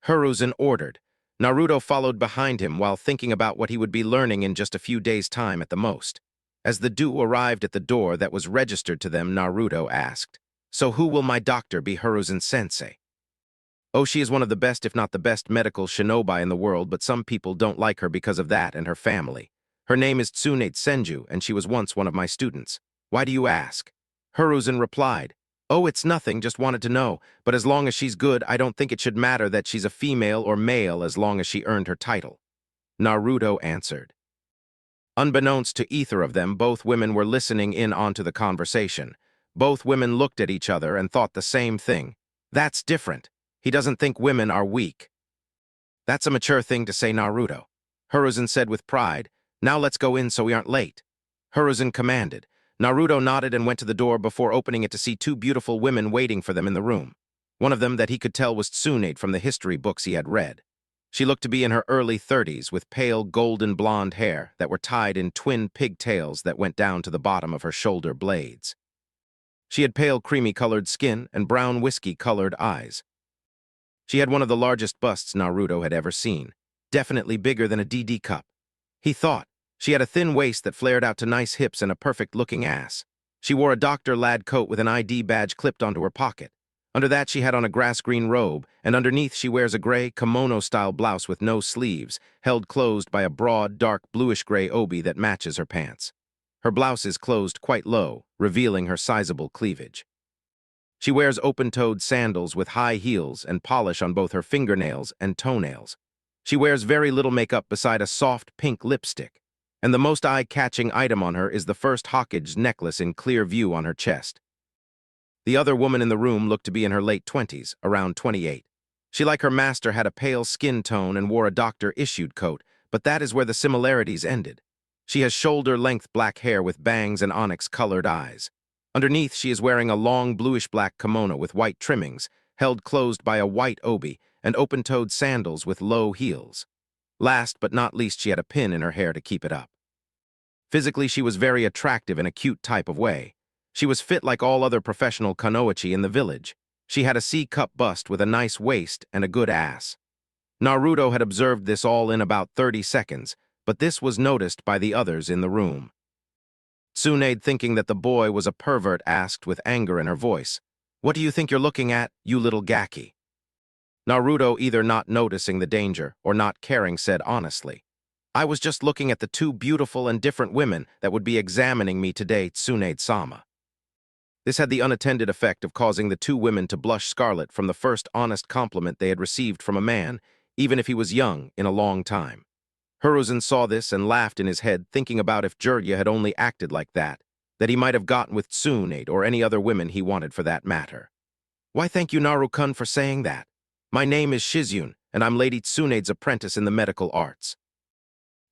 Hiruzen ordered. Naruto followed behind him while thinking about what he would be learning in just a few days' time at the most. As the duo arrived at the door that was registered to them, Naruto asked, So who will my doctor be? Hiruzen-sensei. Oh, she is one of the best, if not the best, medical shinobi in the world, but some people don't like her because of that and her family. Her name is Tsunade Senju, and she was once one of my students. Why do you ask? Hiruzen replied, Oh, it's nothing, just wanted to know, but as long as she's good, I don't think it should matter that she's a female or male as long as she earned her title. Naruto answered. Unbeknownst to either of them, both women were listening in onto the conversation. Both women looked at each other and thought the same thing. That's different. He doesn't think women are weak. That's a mature thing to say, Naruto. Hiruzen said with pride. Now let's go in so we aren't late. Hiruzen commanded. Naruto nodded and went to the door before opening it to see two beautiful women waiting for them in the room. One of them that he could tell was Tsunade from the history books he had read. She looked to be in her early 30s with pale golden blonde hair that were tied in twin pigtails that went down to the bottom of her shoulder blades. She had pale creamy-colored skin and brown whiskey-colored eyes. She had one of the largest busts Naruto had ever seen, definitely bigger than a DD cup. He thought. She had a thin waist that flared out to nice hips and a perfect-looking ass. She wore a Dr. Lad coat with an ID badge clipped onto her pocket. Under that, she had on a grass-green robe, and underneath she wears a gray kimono-style blouse with no sleeves, held closed by a broad, dark bluish-gray obi that matches her pants. Her blouse is closed quite low, revealing her sizable cleavage. She wears open-toed sandals with high heels and polish on both her fingernails and toenails. She wears very little makeup beside a soft pink lipstick. And the most eye-catching item on her is the first Hokage necklace in clear view on her chest. The other woman in the room looked to be in her late 20s, around 28. She, like her master, had a pale skin tone and wore a doctor-issued coat, but that is where the similarities ended. She has shoulder-length black hair with bangs and onyx-colored eyes. Underneath, she is wearing a long bluish-black kimono with white trimmings, held closed by a white obi, and open-toed sandals with low heels. Last but not least, she had a pin in her hair to keep it up. Physically, she was very attractive in a cute type of way. She was fit like all other professional kunoichi in the village. She had a C-cup bust with a nice waist and a good ass. Naruto had observed this all in about 30 seconds, but this was noticed by the others in the room. Tsunade, thinking that the boy was a pervert, asked with anger in her voice, What do you think you're looking at, you little gaki? Naruto, either not noticing the danger or not caring, said honestly, I was just looking at the two beautiful and different women that would be examining me today, Tsunade-sama. This had the unattended effect of causing the two women to blush scarlet from the first honest compliment they had received from a man, even if he was young, in a long time. Hiruzen saw this and laughed in his head, thinking about if Jiraiya had only acted like that he might have gotten with Tsunade or any other women he wanted for that matter. Why, thank you, Naru-kun, for saying that. My name is Shizune, and I'm Lady Tsunade's apprentice in the medical arts.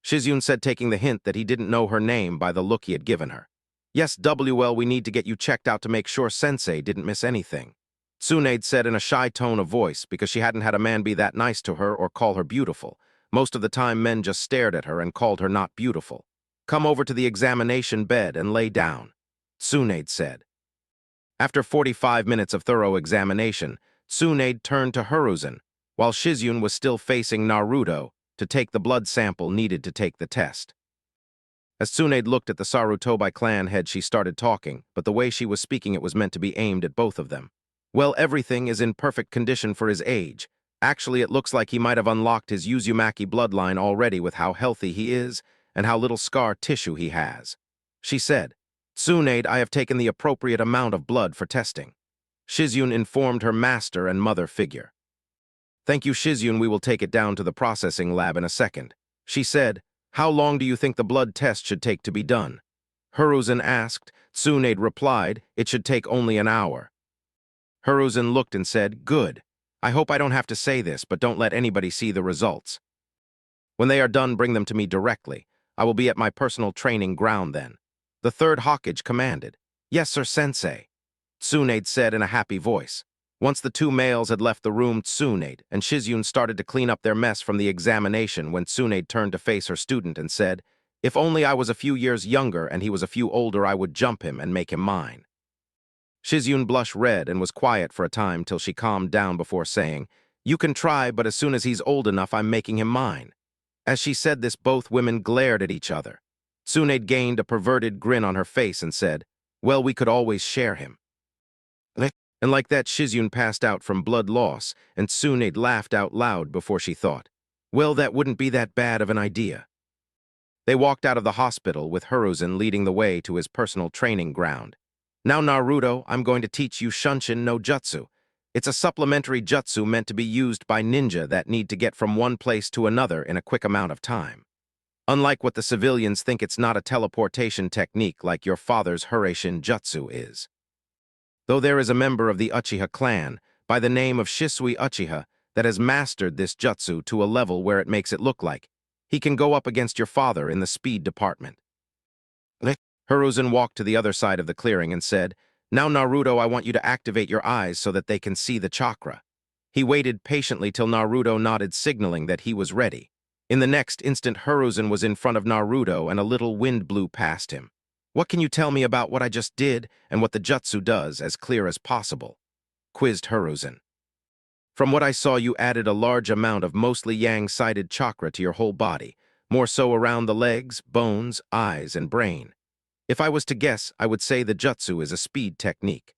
Shizune said, taking the hint that he didn't know her name by the look he had given her. Yes, WL, we need to get you checked out to make sure Sensei didn't miss anything. Tsunade said in a shy tone of voice because she hadn't had a man be that nice to her or call her beautiful. Most of the time, men just stared at her and called her not beautiful. Come over to the examination bed and lay down, Tsunade said. After 45 minutes of thorough examination, Tsunade turned to Hiruzen, while Shizune was still facing Naruto, to take the blood sample needed to take the test. As Tsunade looked at the Sarutobi clan head, she started talking, but the way she was speaking it was meant to be aimed at both of them. Well, everything is in perfect condition for his age. Actually, it looks like he might have unlocked his Uzumaki bloodline already with how healthy he is and how little scar tissue he has. She said, Tsunade, I have taken the appropriate amount of blood for testing. Shizune informed her master and mother figure. Thank you, Shizune, we will take it down to the processing lab in a second. She said, how long do you think the blood test should take to be done? Hiruzen asked. Tsunade replied, it should take only an hour. Hiruzen looked and said, good. I hope I don't have to say this, but don't let anybody see the results. When they are done, bring them to me directly. I will be at my personal training ground then. The third Hokage commanded. Yes, sir, Sensei, Tsunade said in a happy voice. Once the two males had left the room, Tsunade and Shizune started to clean up their mess from the examination when Tsunade turned to face her student and said, if only I was a few years younger and he was a few older, I would jump him and make him mine. Shizune blushed red and was quiet for a time till she calmed down before saying, you can try, but as soon as he's old enough, I'm making him mine. As she said this, both women glared at each other. Tsunade gained a perverted grin on her face and said, well, we could always share him. And like that, Shizune passed out from blood loss, and Tsunade laughed out loud before she thought, well, that wouldn't be that bad of an idea. They walked out of the hospital with Hiruzen leading the way to his personal training ground. Now, Naruto, I'm going to teach you Shunshin no Jutsu. It's a supplementary jutsu meant to be used by ninja that need to get from one place to another in a quick amount of time. Unlike what the civilians think, it's not a teleportation technique like your father's Hurashin Jutsu is. Though there is a member of the Uchiha clan, by the name of Shisui Uchiha, that has mastered this jutsu to a level where it makes it look like he can go up against your father in the speed department. Hiruzen walked to the other side of the clearing and said, now, Naruto, I want you to activate your eyes so that they can see the chakra. He waited patiently till Naruto nodded, signaling that he was ready. In the next instant, Hiruzen was in front of Naruto and a little wind blew past him. What can you tell me about what I just did and what the jutsu does as clear as possible? Quizzed Hiruzen. From what I saw, you added a large amount of mostly yang-sided chakra to your whole body, more so around the legs, bones, eyes, and brain. If I was to guess, I would say the jutsu is a speed technique.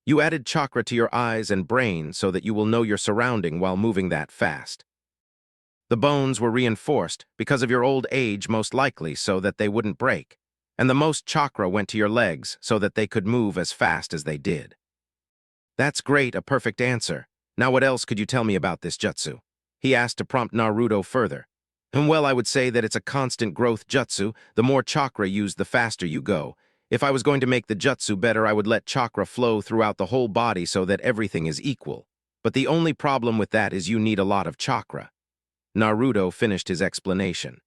You added chakra to your eyes and brain so that you will know your surrounding while moving that fast. The bones were reinforced because of your old age, most likely, so that they wouldn't break. And the most chakra went to your legs so that they could move as fast as they did. That's great, a perfect answer. Now what else could you tell me about this jutsu? He asked to prompt Naruto further. And well, I would say that it's a constant growth jutsu. The more chakra used, the faster you go. If I was going to make the jutsu better, I would let chakra flow throughout the whole body so that everything is equal. But the only problem with that is you need a lot of chakra. Naruto finished his explanation.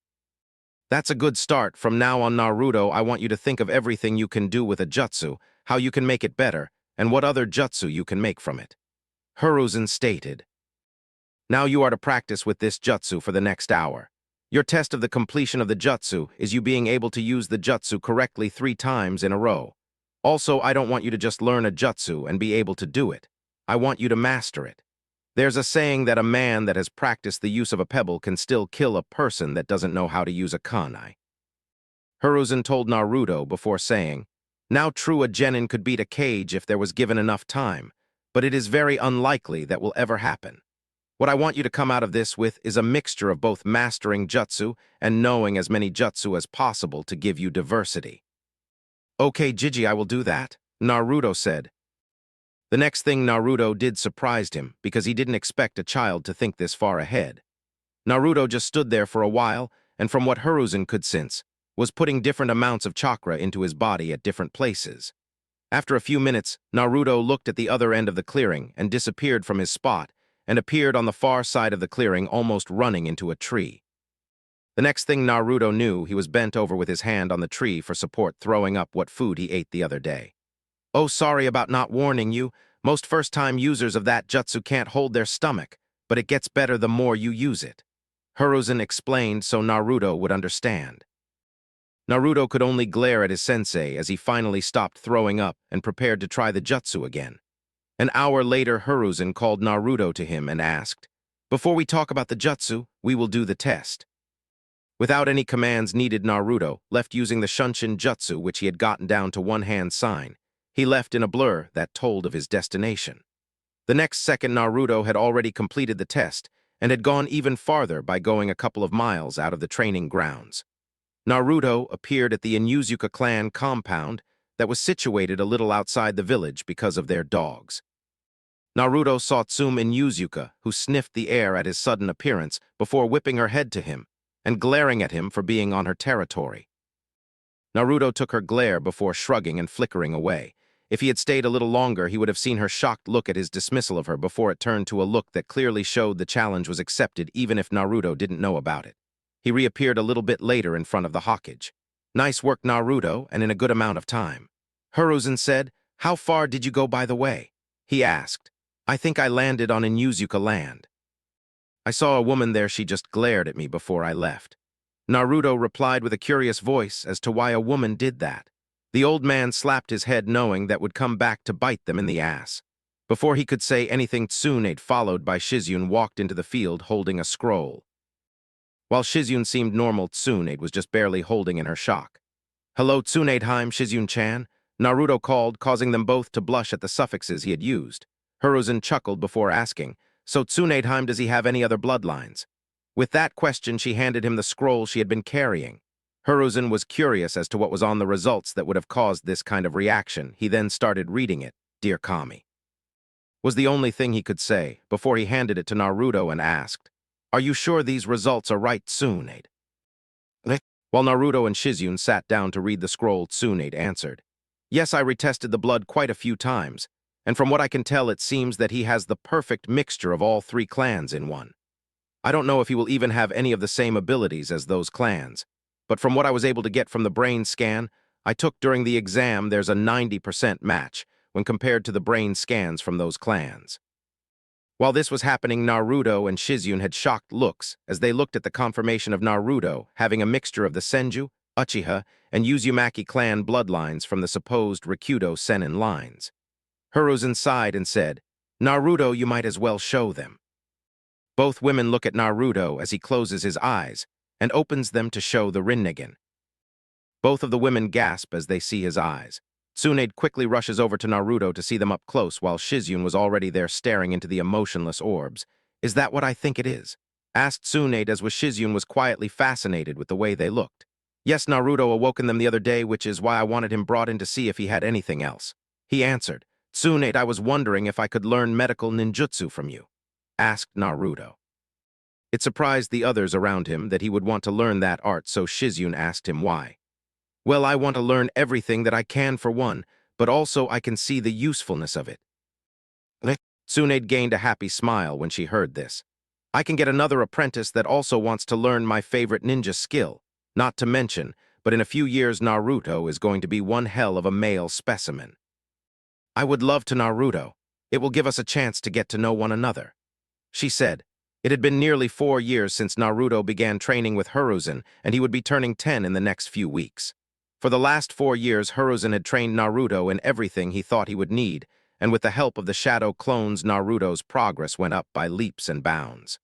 That's a good start. From now on, Naruto, I want you to think of everything you can do with a jutsu, how you can make it better, and what other jutsu you can make from it. Hiruzen stated. Now you are to practice with this jutsu for the next hour. Your test of the completion of the jutsu is you being able to use the jutsu correctly 3 times in a row. Also, I don't want you to just learn a jutsu and be able to do it. I want you to master it. There's a saying that a man that has practiced the use of a pebble can still kill a person that doesn't know how to use a kunai. Hiruzen told Naruto before saying, now true, a genin could beat a Kage if there was given enough time, but it is very unlikely that will ever happen. What I want you to come out of this with is a mixture of both mastering jutsu and knowing as many jutsu as possible to give you diversity. Okay, Gigi, I will do that, Naruto said. The next thing Naruto did surprised him because he didn't expect a child to think this far ahead. Naruto just stood there for a while, and from what Hiruzen could sense, was putting different amounts of chakra into his body at different places. After a few minutes, Naruto looked at the other end of the clearing and disappeared from his spot and appeared on the far side of the clearing, almost running into a tree. The next thing Naruto knew, he was bent over with his hand on the tree for support, throwing up what food he ate the other day. "Oh, sorry about not warning you. Most first-time users of that jutsu can't hold their stomach, but it gets better the more you use it," Hiruzen explained so Naruto would understand. Naruto could only glare at his sensei as he finally stopped throwing up and prepared to try the jutsu again. An hour later, Hiruzen called Naruto to him and asked, "Before we talk about the jutsu, we will do the test." Without any commands needed, Naruto left using the Shunshin jutsu, which he had gotten down to one-hand sign. He left in a blur that told of his destination. The next second, Naruto had already completed the test and had gone even farther by going a couple of miles out of the training grounds. Naruto appeared at the Inuzuka clan compound that was situated a little outside the village because of their dogs. Naruto saw Tsume Inuzuka, who sniffed the air at his sudden appearance before whipping her head to him and glaring at him for being on her territory. Naruto took her glare before shrugging and flickering away. If he had stayed a little longer, he would have seen her shocked look at his dismissal of her before it turned to a look that clearly showed the challenge was accepted even if Naruto didn't know about it. He reappeared a little bit later in front of the Hokage. "Nice work, Naruto, and in a good amount of time." Hiruzen said. "How far did you go by the way?" he asked. "I think I landed on Inuzuka land. I saw a woman there, she just glared at me before I left." Naruto replied with a curious voice as to why a woman did that. The old man slapped his head knowing that would come back to bite them in the ass. Before he could say anything, Tsunade, followed by Shizune, walked into the field holding a scroll. While Shizune seemed normal, Tsunade was just barely holding in her shock. "Hello, Tsunade-heim, Shizune-chan," Naruto called, causing them both to blush at the suffixes he had used. Hiruzen chuckled before asking, "So Tsunade-heim, does he have any other bloodlines?" With that question, she handed him the scroll she had been carrying. Hiruzen was curious as to what was on the results that would have caused this kind of reaction. He then started reading it. "Dear Kami," was the only thing he could say before he handed it to Naruto and asked, "Are you sure these results are right, Tsunade?" While Naruto and Shizune sat down to read the scroll, Tsunade answered, "Yes, I retested the blood quite a few times, and from what I can tell, it seems that he has the perfect mixture of all three clans in one. I don't know if he will even have any of the same abilities as those clans, but from what I was able to get from the brain scan I took during the exam, there's a 90% match when compared to the brain scans from those clans." While this was happening, Naruto and Shizune had shocked looks as they looked at the confirmation of Naruto having a mixture of the Senju, Uchiha, and Uzumaki clan bloodlines from the supposed Rikudo Sennin lines. Hiruzen sighed and said, "Naruto, you might as well show them." Both women look at Naruto as he closes his eyes and opens them to show the Rinnegan. Both of the women gasp as they see his eyes. Tsunade quickly rushes over to Naruto to see them up close while Shizune was already there staring into the emotionless orbs. "Is that what I think it is?" asked Tsunade as Shizune was quietly fascinated with the way they looked. "Yes, Naruto awoken them the other day, which is why I wanted him brought in to see if he had anything else," he answered. "Tsunade, I was wondering if I could learn medical ninjutsu from you," asked Naruto. It surprised the others around him that he would want to learn that art, so Shizune asked him why. "Well, I want to learn everything that I can for one, but also I can see the usefulness of it." Tsunade gained a happy smile when she heard this. "I can get another apprentice that also wants to learn my favorite ninja skill. Not to mention, but in a few years Naruto is going to be one hell of a male specimen. I would love to, Naruto. It will give us a chance to get to know one another," she said. It had been nearly 4 years since Naruto began training with Hiruzen, and he would be turning 10 in the next few weeks. For the last 4 years, Hiruzen had trained Naruto in everything he thought he would need, and with the help of the shadow clones, Naruto's progress went up by leaps and bounds.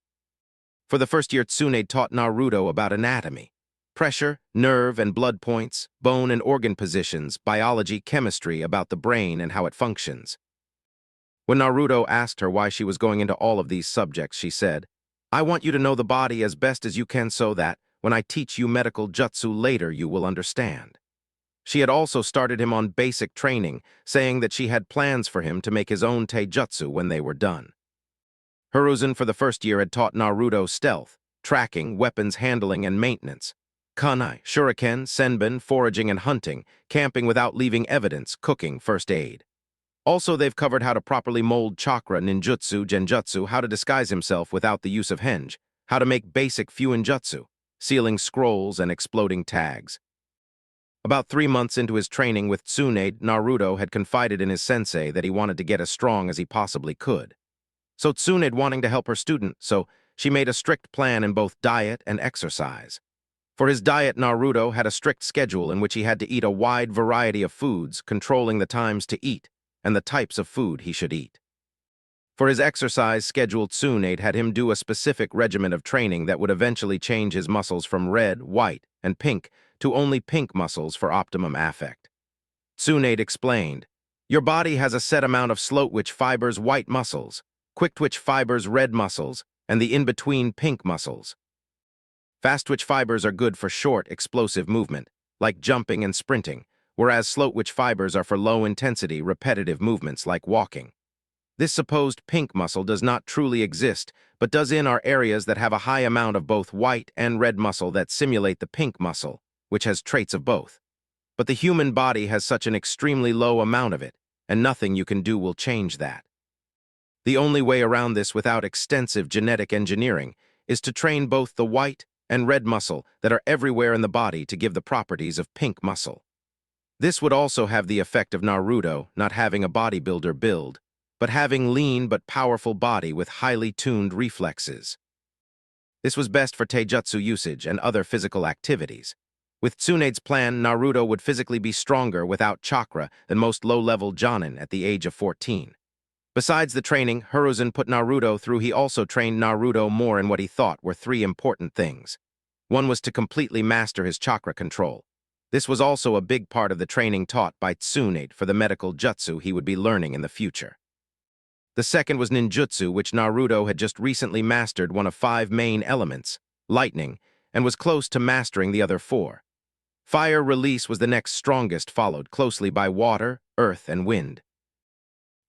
For the first year, Tsunade taught Naruto about anatomy, pressure, nerve and blood points, bone and organ positions, biology, chemistry, about the brain and how it functions. When Naruto asked her why she was going into all of these subjects, she said, "I want you to know the body as best as you can so that, when I teach you medical jutsu later, you will understand." She had also started him on basic training, saying that she had plans for him to make his own taijutsu when they were done. Hiruzen for the first year had taught Naruto stealth, tracking, weapons handling, and maintenance, kunai, shuriken, senbon, foraging and hunting, camping without leaving evidence, cooking, first aid. Also, they've covered how to properly mold chakra, ninjutsu, genjutsu, how to disguise himself without the use of henge, how to make basic fuinjutsu, sealing scrolls and exploding tags. About 3 months into his training with Tsunade, Naruto had confided in his sensei that he wanted to get as strong as he possibly could. So Tsunade wanting to help her student, so she made a strict plan in both diet and exercise. For his diet, Naruto had a strict schedule in which he had to eat a wide variety of foods, controlling the times to eat and the types of food he should eat. For his exercise schedule, Tsunade had him do a specific regimen of training that would eventually change his muscles from red, white, and pink to only pink muscles for optimum affect. Tsunade explained, "Your body has a set amount of slow-twitch fibers, white muscles, quick-twitch fibers, red muscles, and the in-between pink muscles. Fast-twitch fibers are good for short, explosive movement, like jumping and sprinting, whereas slow-twitch fibers are for low-intensity, repetitive movements like walking. This supposed pink muscle does not truly exist, but does in our areas that have a high amount of both white and red muscle that simulate the pink muscle, which has traits of both. But the human body has such an extremely low amount of it, and nothing you can do will change that. The only way around this without extensive genetic engineering is to train both the white and red muscle that are everywhere in the body to give the properties of pink muscle. This would also have the effect of Naruto not having a bodybuilder build, but having lean but powerful body with highly tuned reflexes. This was best for taijutsu usage and other physical activities. With Tsunade's plan, Naruto would physically be stronger without chakra than most low-level jonin at the age of 14. Besides the training Hiruzen put Naruto through, he also trained Naruto more in what he thought were 3 important things. One was to completely master his chakra control. This was also a big part of the training taught by Tsunade for the medical jutsu he would be learning in the future. The second was ninjutsu, which Naruto had just recently mastered one of 5 main elements, lightning, and was close to mastering the other 4. Fire release was the next strongest, followed closely by water, earth, and wind.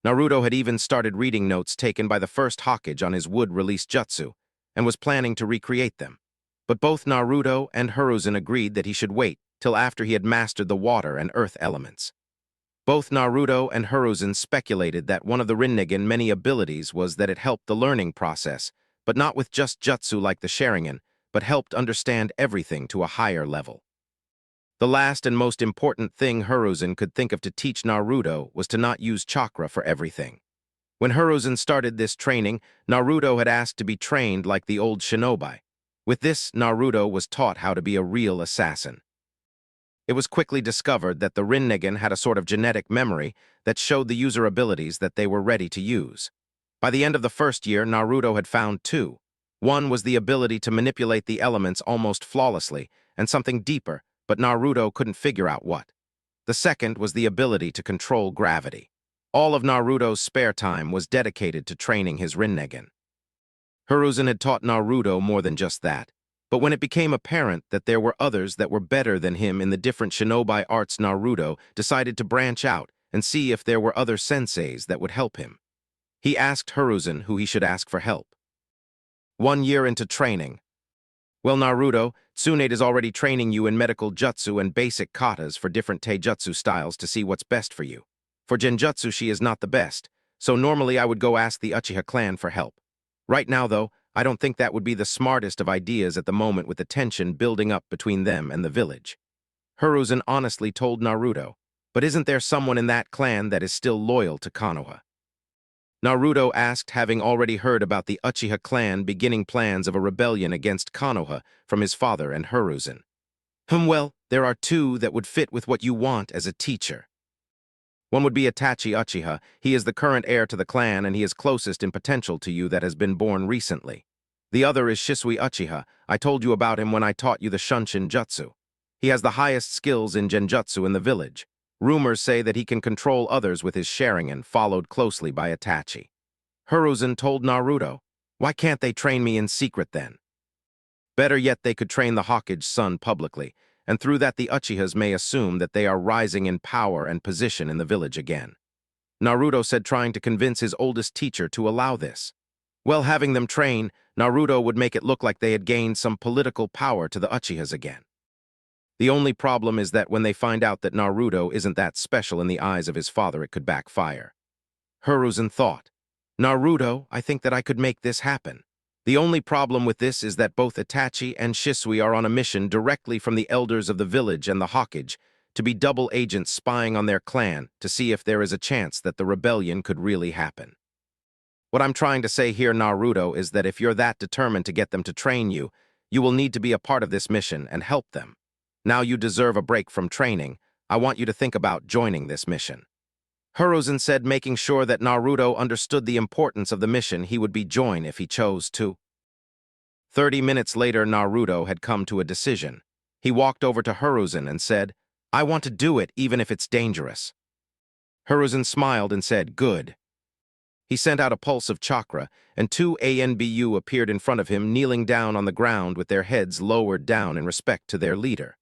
Naruto had even started reading notes taken by the first Hokage on his wood-release jutsu, and was planning to recreate them. But both Naruto and Hiruzen agreed that he should wait till after he had mastered the water and earth elements. Both Naruto and Hiruzen speculated that one of the Rinnegan many abilities was that it helped the learning process, but not with just jutsu like the Sharingan, but helped understand everything to a higher level. The last and most important thing Hiruzen could think of to teach Naruto was to not use chakra for everything. When Hiruzen started this training, Naruto had asked to be trained like the old shinobi. With this, Naruto was taught how to be a real assassin. It was quickly discovered that the Rinnegan had a sort of genetic memory that showed the user abilities that they were ready to use. By the end of the first year, Naruto had found 2. One was the ability to manipulate the elements almost flawlessly, and something deeper, but Naruto couldn't figure out what. The second was the ability to control gravity. All of Naruto's spare time was dedicated to training his Rinnegan. Hiruzen had taught Naruto more than just that, but when it became apparent that there were others that were better than him in the different shinobi arts, Naruto decided to branch out and see if there were other senseis that would help him. He asked Hiruzen who he should ask for help. 1 year into training. "Well, Naruto, Tsunade is already training you in medical jutsu and basic katas for different taijutsu styles to see what's best for you. For genjutsu she is not the best, so normally I would go ask the Uchiha clan for help. Right now, though, I don't think that would be the smartest of ideas at the moment with the tension building up between them and the village." Hiruzen honestly told Naruto, "But isn't there someone in that clan that is still loyal to Konoha?" Naruto asked, having already heard about the Uchiha clan beginning plans of a rebellion against Konoha from his father and Hiruzen. Well, there are 2 that would fit with what you want as a teacher. One would be Itachi Uchiha. He is the current heir to the clan, and he is closest in potential to you that has been born recently. The other is Shisui Uchiha. I told you about him when I taught you the Shunshin Jutsu. He has the highest skills in genjutsu in the village. Rumors say that he can control others with his Sharingan, followed closely by Itachi. Hiruzen told Naruto, "Why can't they train me in secret then? Better yet, they could train the Hokage's son publicly, and through that the Uchihas may assume that they are rising in power and position in the village again." Naruto said, trying to convince his oldest teacher to allow this. Well, having them train, Naruto would make it look like they had gained some political power to the Uchihas again. The only problem is that when they find out that Naruto isn't that special in the eyes of his father, it could backfire. Hiruzen thought, "Naruto, I think that I could make this happen." The only problem with this is that both Itachi and Shisui are on a mission directly from the elders of the village and the Hokage to be double agents spying on their clan to see if there is a chance that the rebellion could really happen. What I'm trying to say here, Naruto, is that if you're that determined to get them to train you, you will need to be a part of this mission and help them. Now you deserve a break from training. I want you to think about joining this mission. Hiruzen said, making sure that Naruto understood the importance of the mission he would be joined if he chose to. 30 minutes later, Naruto had come to a decision. He walked over to Hiruzen and said, I want to do it even if it's dangerous. Hiruzen smiled and said, good. He sent out a pulse of chakra, and two ANBU appeared in front of him, kneeling down on the ground with their heads lowered down in respect to their leader.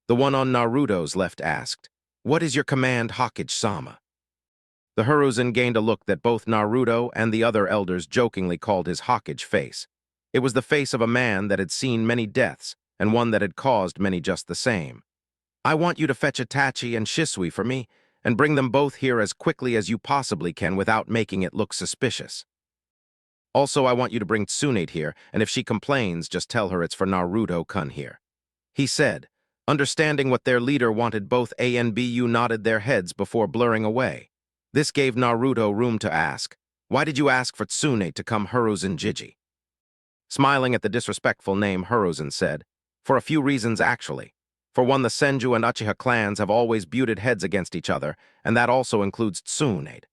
The one on Naruto's left asked, what is your command, Hokage-sama? The Hiruzen gained a look that both Naruto and the other elders jokingly called his Hokage face. It was the face of a man that had seen many deaths, and one that had caused many just the same. I want you to fetch Itachi and Shisui for me, and bring them both here as quickly as you possibly can without making it look suspicious. Also, I want you to bring Tsunade here, and if she complains, just tell her it's for Naruto-kun here. He said. Understanding what their leader wanted, both ANBU nodded their heads before blurring away. This gave Naruto room to ask, why did you ask for Tsunade to come, Hiruzen Jiji? Smiling at the disrespectful name, Hiruzen said, for a few reasons actually. For one, the Senju and Uchiha clans have always butted heads against each other, and that also includes Tsunade.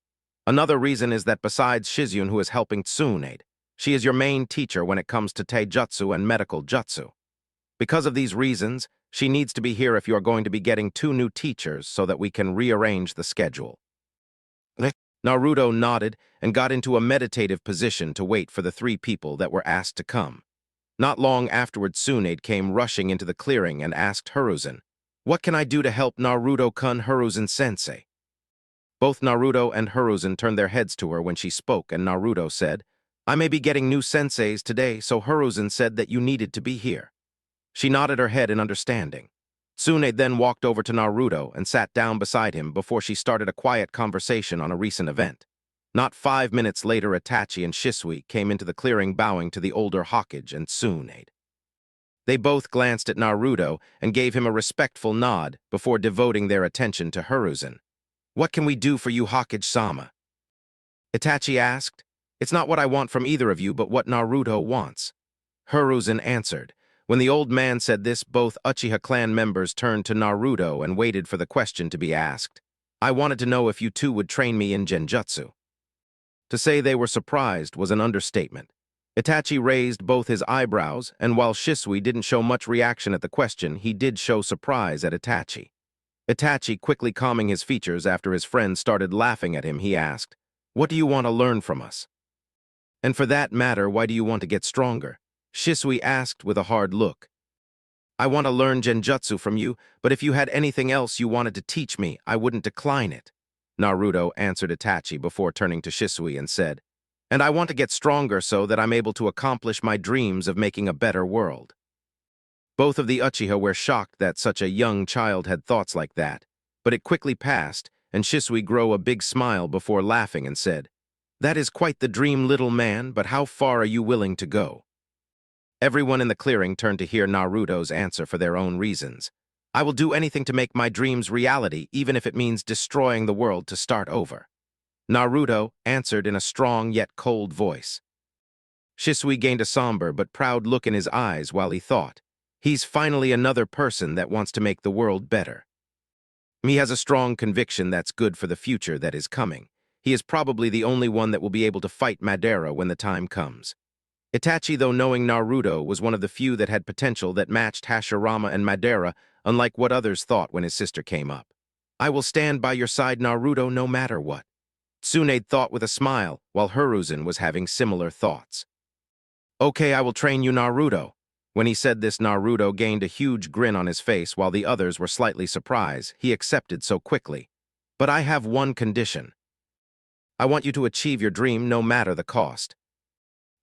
Another reason is that besides Shizune, who is helping Tsunade, she is your main teacher when it comes to Taijutsu and medical jutsu. Because of these reasons, she needs to be here if you are going to be getting 2 new teachers so that we can rearrange the schedule. Naruto nodded and got into a meditative position to wait for the 3 people that were asked to come. Not long afterward, Tsunade came rushing into the clearing and asked Hiruzen, what can I do to help Naruto-kun, Hiruzen-sensei? Both Naruto and Hiruzen turned their heads to her when she spoke, and Naruto said, I may be getting new senseis today, so Hiruzen said that you needed to be here. She nodded her head in understanding. Tsunade then walked over to Naruto and sat down beside him before she started a quiet conversation on a recent event. Not 5 minutes later, Itachi and Shisui came into the clearing bowing to the older Hokage and Tsunade. They both glanced at Naruto and gave him a respectful nod before devoting their attention to Hiruzen. What can we do for you, Hokage-sama? Itachi asked. It's not what I want from either of you, but what Naruto wants. Hiruzen answered. When the old man said this, both Uchiha clan members turned to Naruto and waited for the question to be asked. I wanted to know if you two would train me in Genjutsu. To say they were surprised was an understatement. Itachi raised both his eyebrows, and while Shisui didn't show much reaction at the question, he did show surprise at Itachi. Itachi, quickly calming his features after his friend started laughing at him, he asked, what do you want to learn from us? And for that matter, why do you want to get stronger? Shisui asked with a hard look. I want to learn Genjutsu from you, but if you had anything else you wanted to teach me, I wouldn't decline it. Naruto answered Itachi before turning to Shisui and said, and I want to get stronger so that I'm able to accomplish my dreams of making a better world. Both of the Uchiha were shocked that such a young child had thoughts like that, but it quickly passed, and Shisui grew a big smile before laughing and said, that is quite the dream, little man, but how far are you willing to go? Everyone in the clearing turned to hear Naruto's answer for their own reasons. I will do anything to make my dreams reality, even if it means destroying the world to start over. Naruto answered in a strong yet cold voice. Shisui gained a somber but proud look in his eyes while he thought, he's finally another person that wants to make the world better. He has a strong conviction that's good for the future that is coming. He is probably the only one that will be able to fight Madara when the time comes. Itachi, though knowing Naruto, was one of the few that had potential that matched Hashirama and Madara, unlike what others thought when his sister came up. I will stand by your side, Naruto, no matter what. Tsunade thought with a smile, while Hiruzen was having similar thoughts. Okay, I will train you, Naruto. When he said this, Naruto gained a huge grin on his face while the others were slightly surprised he accepted so quickly. But I have one condition. I want you to achieve your dream no matter the cost.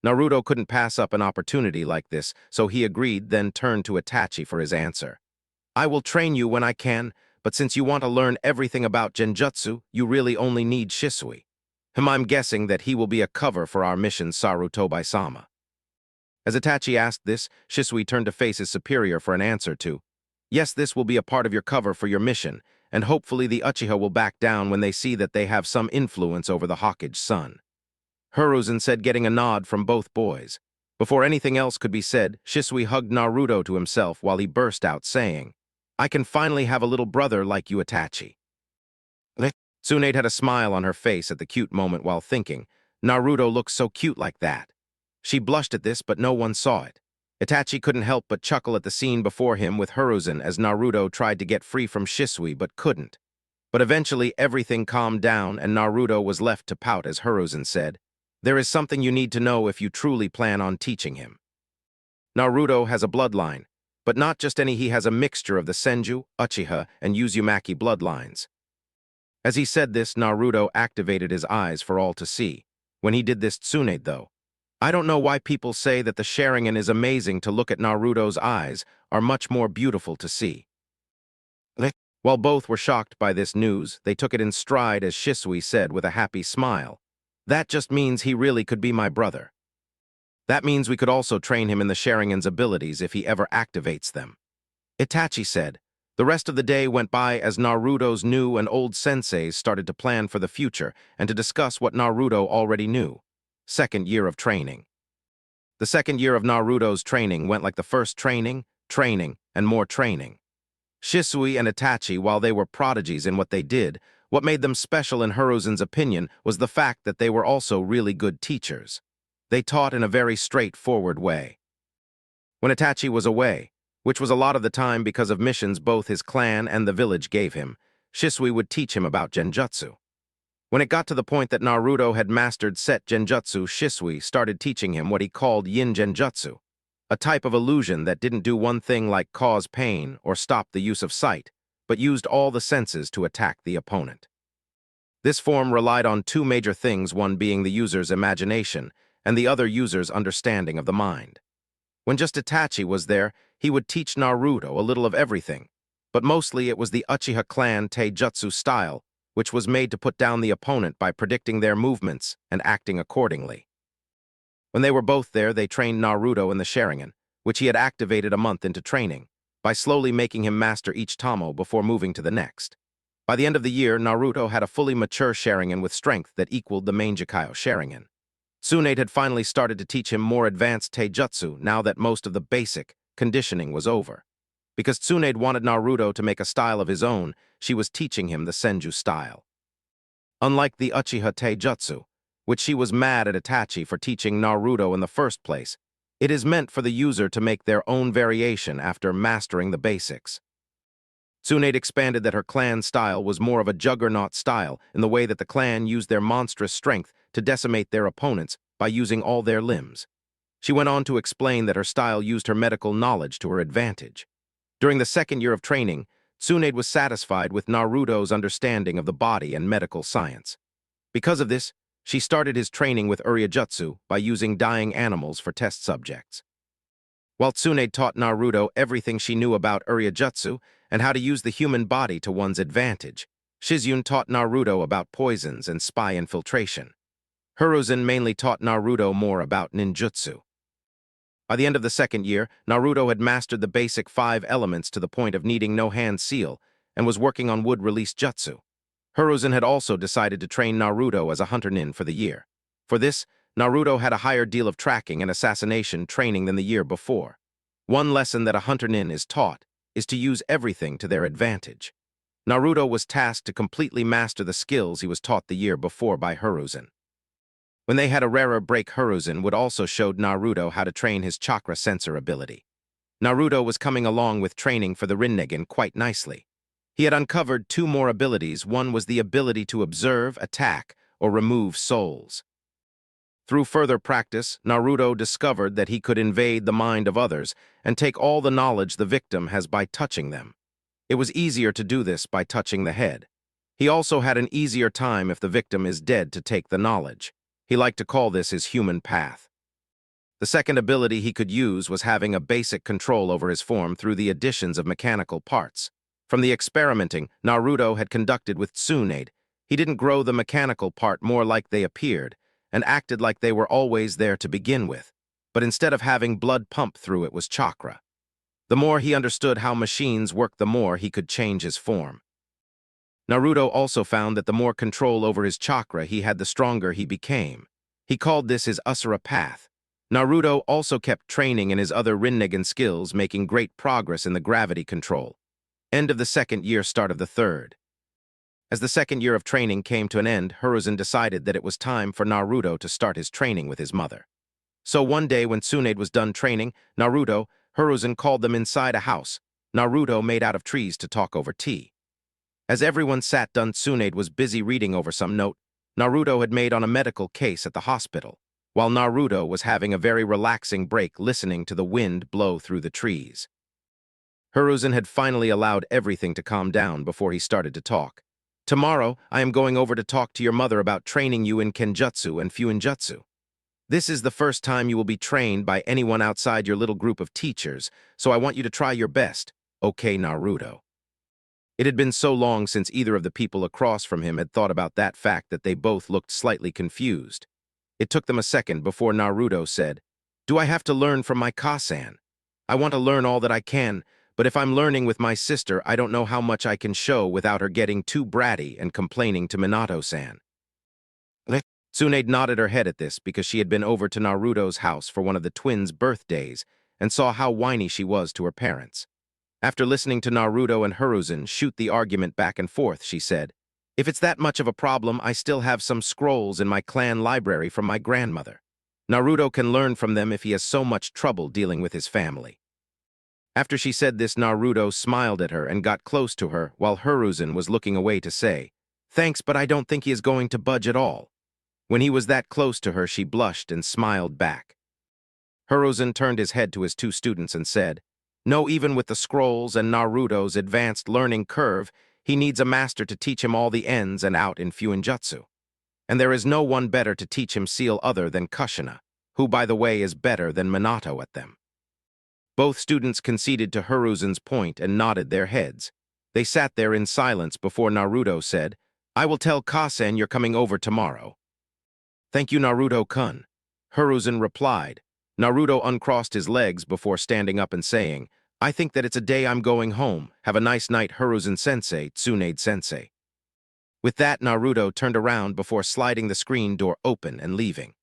Naruto couldn't pass up an opportunity like this, so he agreed, then turned to Itachi for his answer. I will train you when I can, but since you want to learn everything about Genjutsu, you really only need Shisui. I'm guessing that he will be a cover for our mission, Sarutobi-sama. As Itachi asked this, Shisui turned to face his superior for an answer to, "Yes, this will be a part of your cover for your mission, and hopefully the Uchiha will back down when they see that they have some influence over the Hokage's son." Hiruzen said, getting a nod from both boys. Before anything else could be said, Shisui hugged Naruto to himself while he burst out saying, "I can finally have a little brother like you, Itachi." Tsunade had a smile on her face at the cute moment while thinking, Naruto looks so cute like that. She blushed at this, but no one saw it. Itachi couldn't help but chuckle at the scene before him with Hiruzen as Naruto tried to get free from Shisui but couldn't. But eventually everything calmed down and Naruto was left to pout as Hiruzen said, "There is something you need to know if you truly plan on teaching him. Naruto has a bloodline, but not just any. He has a mixture of the Senju, Uchiha, and Uzumaki bloodlines." As he said this, Naruto activated his eyes for all to see. When he did this, Tsunade, though, "I don't know why people say that the Sharingan is amazing to look at. Naruto's eyes are much more beautiful to see." While both were shocked by this news, they took it in stride as Shisui said with a happy smile, "That just means he really could be my brother. That means we could also train him in the Sharingan's abilities if he ever activates them." Itachi said. The rest of the day went by as Naruto's new and old senseis started to plan for the future and to discuss what Naruto already knew. Second year of training. The second year of Naruto's training went like the first training, and more training. Shisui and Itachi, while they were prodigies in what they did, what made them special in Hiruzen's opinion was the fact that they were also really good teachers. They taught in a very straightforward way. When Itachi was away, which was a lot of the time because of missions both his clan and the village gave him, Shisui would teach him about genjutsu. When it got to the point that Naruto had mastered set genjutsu, Shisui started teaching him what he called yin genjutsu, a type of illusion that didn't do one thing like cause pain or stop the use of sight, but used all the senses to attack the opponent. This form relied on two major things, one being the user's imagination and the other user's understanding of the mind. When just Itachi was there, he would teach Naruto a little of everything, but mostly it was the Uchiha clan taijutsu style, which was made to put down the opponent by predicting their movements and acting accordingly. When they were both there, they trained Naruto in the Sharingan, which he had activated a month into training, by slowly making him master each Tamo before moving to the next. By the end of the year, Naruto had a fully mature Sharingan with strength that equaled the main Jikayo Sharingan. Tsunade had finally started to teach him more advanced taijutsu now that most of the basic conditioning was over. Because Tsunade wanted Naruto to make a style of his own, she was teaching him the Senju style. Unlike the Uchiha taijutsu, which she was mad at Itachi for teaching Naruto in the first place, it is meant for the user to make their own variation after mastering the basics. Tsunade expanded that her clan style was more of a juggernaut style in the way that the clan used their monstrous strength to decimate their opponents by using all their limbs. She went on to explain that her style used her medical knowledge to her advantage. During the second year of training, Tsunade was satisfied with Naruto's understanding of the body and medical science. Because of this, she started his training with Uryujutsu by using dying animals for test subjects. While Tsunade taught Naruto everything she knew about Uryujutsu and how to use the human body to one's advantage, Shizune taught Naruto about poisons and spy infiltration. Hiruzen mainly taught Naruto more about ninjutsu. By the end of the second year, Naruto had mastered the basic 5 elements to the point of needing no hand seal and was working on wood-release jutsu. Hiruzen had also decided to train Naruto as a hunter nin for the year. For this, Naruto had a higher deal of tracking and assassination training than the year before. One lesson that a hunter nin is taught is to use everything to their advantage. Naruto was tasked to completely master the skills he was taught the year before by Hiruzen. When they had a rarer break, Hiruzen would also showed Naruto how to train his chakra sensor ability. Naruto was coming along with training for the Rinnegan quite nicely. He had uncovered 2 more abilities. One was the ability to observe, attack, or remove souls. Through further practice, Naruto discovered that he could invade the mind of others and take all the knowledge the victim has by touching them. It was easier to do this by touching the head. He also had an easier time if the victim is dead to take the knowledge. He liked to call this his human path. The second ability he could use was having a basic control over his form through the additions of mechanical parts. From the experimenting Naruto had conducted with Tsunade, he didn't grow the mechanical part more like they appeared, and acted like they were always there to begin with. but instead of having blood pump through it was chakra. The more he understood how machines work, the more he could change his form. Naruto also found that the more control over his chakra he had, the stronger he became. He called this his Asura path. Naruto also kept training in his other Rinnegan skills, making great progress in the gravity control. End of the second year, start of the third. As the second year of training came to an end, Hiruzen decided that it was time for Naruto to start his training with his mother. So one day when Tsunade was done training, Hiruzen called them inside a house Naruto made out of trees to talk over tea. As everyone sat down, Tsunade was busy reading over some note Naruto had made on a medical case at the hospital, while Naruto was having a very relaxing break listening to the wind blow through the trees. Hiruzen had finally allowed everything to calm down before he started to talk. Tomorrow, I am going over to talk to your mother about training you in Kenjutsu and Fuinjutsu. This is the first time you will be trained by anyone outside your little group of teachers, so I want you to try your best, okay, Naruto? It had been so long since either of the people across from him had thought about that fact that they both looked slightly confused. It took them a second before Naruto said, "Do I have to learn from my Kasan? I want to learn all that I can, but if I'm learning with my sister, I don't know how much I can show without her getting too bratty and complaining to Minato-san." Tsunade nodded her head at this because she had been over to Naruto's house for one of the twins' birthdays and saw how whiny she was to her parents. After listening to Naruto and Hiruzen shoot the argument back and forth, she said, "If it's that much of a problem, I still have some scrolls in my clan library from my grandmother. Naruto can learn from them if he has so much trouble dealing with his family." After she said this, Naruto smiled at her and got close to her while Hiruzen was looking away to say, "Thanks, but I don't think he is going to budge at all." When he was that close to her, she blushed and smiled back. Hiruzen turned his head to his two students and said, "No, even with the scrolls and Naruto's advanced learning curve, he needs a master to teach him all the ins and outs in Fuinjutsu. And there is no one better to teach him seal other than Kushina, who, by the way, is better than Minato at them." Both students conceded to Hiruzen's point and nodded their heads. They sat there in silence before Naruto said, "I will tell Kasen you're coming over tomorrow." "Thank you, Naruto-kun," Hiruzen replied. Naruto uncrossed his legs before standing up and saying, "I think that it's a day I'm going home. Have a nice night, Hiruzen-sensei, Tsunade-sensei." With that, Naruto turned around before sliding the screen door open and leaving.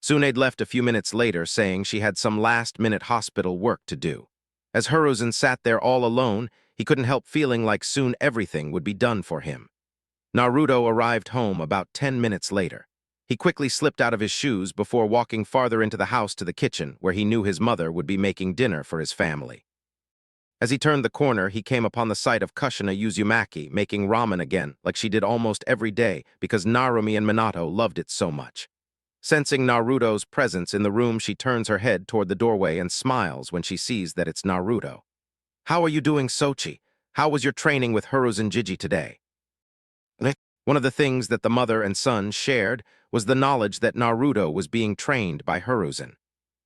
Tsunade left a few minutes later, saying she had some last-minute hospital work to do. As Hiruzen sat there all alone, he couldn't help feeling like soon everything would be done for him. Naruto arrived home about 10 minutes later. He quickly slipped out of his shoes before walking farther into the house to the kitchen, where he knew his mother would be making dinner for his family. As he turned the corner, he came upon the sight of Kushina Uzumaki making ramen again, like she did almost every day, because Narumi and Minato loved it so much. Sensing Naruto's presence in the room, she turns her head toward the doorway and smiles when she sees that it's Naruto. "How are you doing, Sochi? How was your training with Hiruzen Jiji today?" One of the things that the mother and son shared was the knowledge that Naruto was being trained by Hiruzen.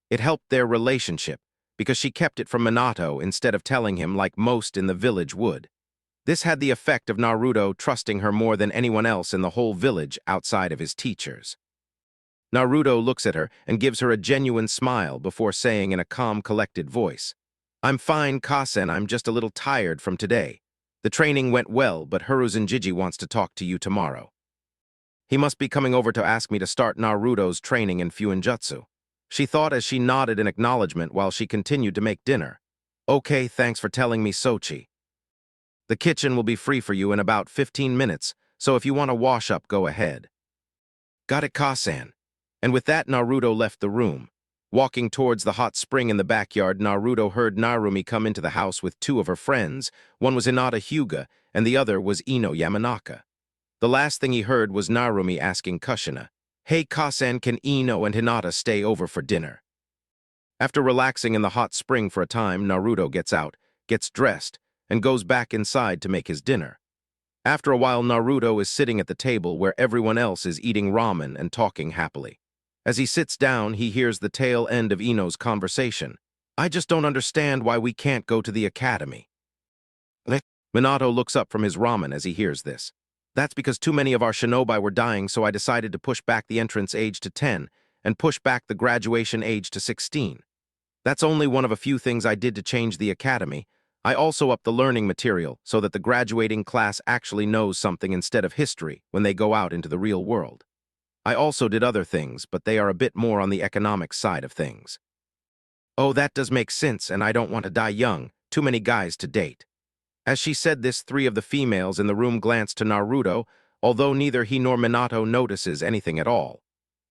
It helped their relationship, because she kept it from Minato instead of telling him like most in the village would. This had the effect of Naruto trusting her more than anyone else in the whole village outside of his teachers. Naruto looks at her and gives her a genuine smile before saying in a calm, collected voice, "I'm fine, Kasen, I'm just a little tired from today. The training went well, but Hiruzen Jiji wants to talk to you tomorrow. He must be coming over to ask me to start Naruto's training in Fuinjutsu." She thought as she nodded in acknowledgement while she continued to make dinner. "Okay, thanks for telling me, Sochi. The kitchen will be free for you in about 15 minutes, so if you want to wash up, go ahead." "Got it, Kasan." And with that, Naruto left the room. Walking towards the hot spring in the backyard, Naruto heard Narumi come into the house with two of her friends. One was Hinata Hyuga, and the other was Ino Yamanaka. The last thing he heard was Narumi asking Kushina, "Hey, Kasan, can Ino and Hinata stay over for dinner?" After relaxing in the hot spring for a time, Naruto gets out, gets dressed, and goes back inside to make his dinner. After a while, Naruto is sitting at the table where everyone else is eating ramen and talking happily. As he sits down, he hears the tail end of Ino's conversation. "I just don't understand why we can't go to the academy." Minato looks up from his ramen as he hears this. "That's because too many of our shinobi were dying, so I decided to push back the entrance age to 10, and push back the graduation age to 16. That's only one of a few things I did to change the academy. I also upped the learning material so that the graduating class actually knows something instead of history when they go out into the real world. I also did other things, but they are a bit more on the economic side of things. Oh, that does make sense, and I don't want to die young. Too many guys to date. As she said this, three of the females in the room glanced to Naruto, although neither he nor Minato notices anything at all.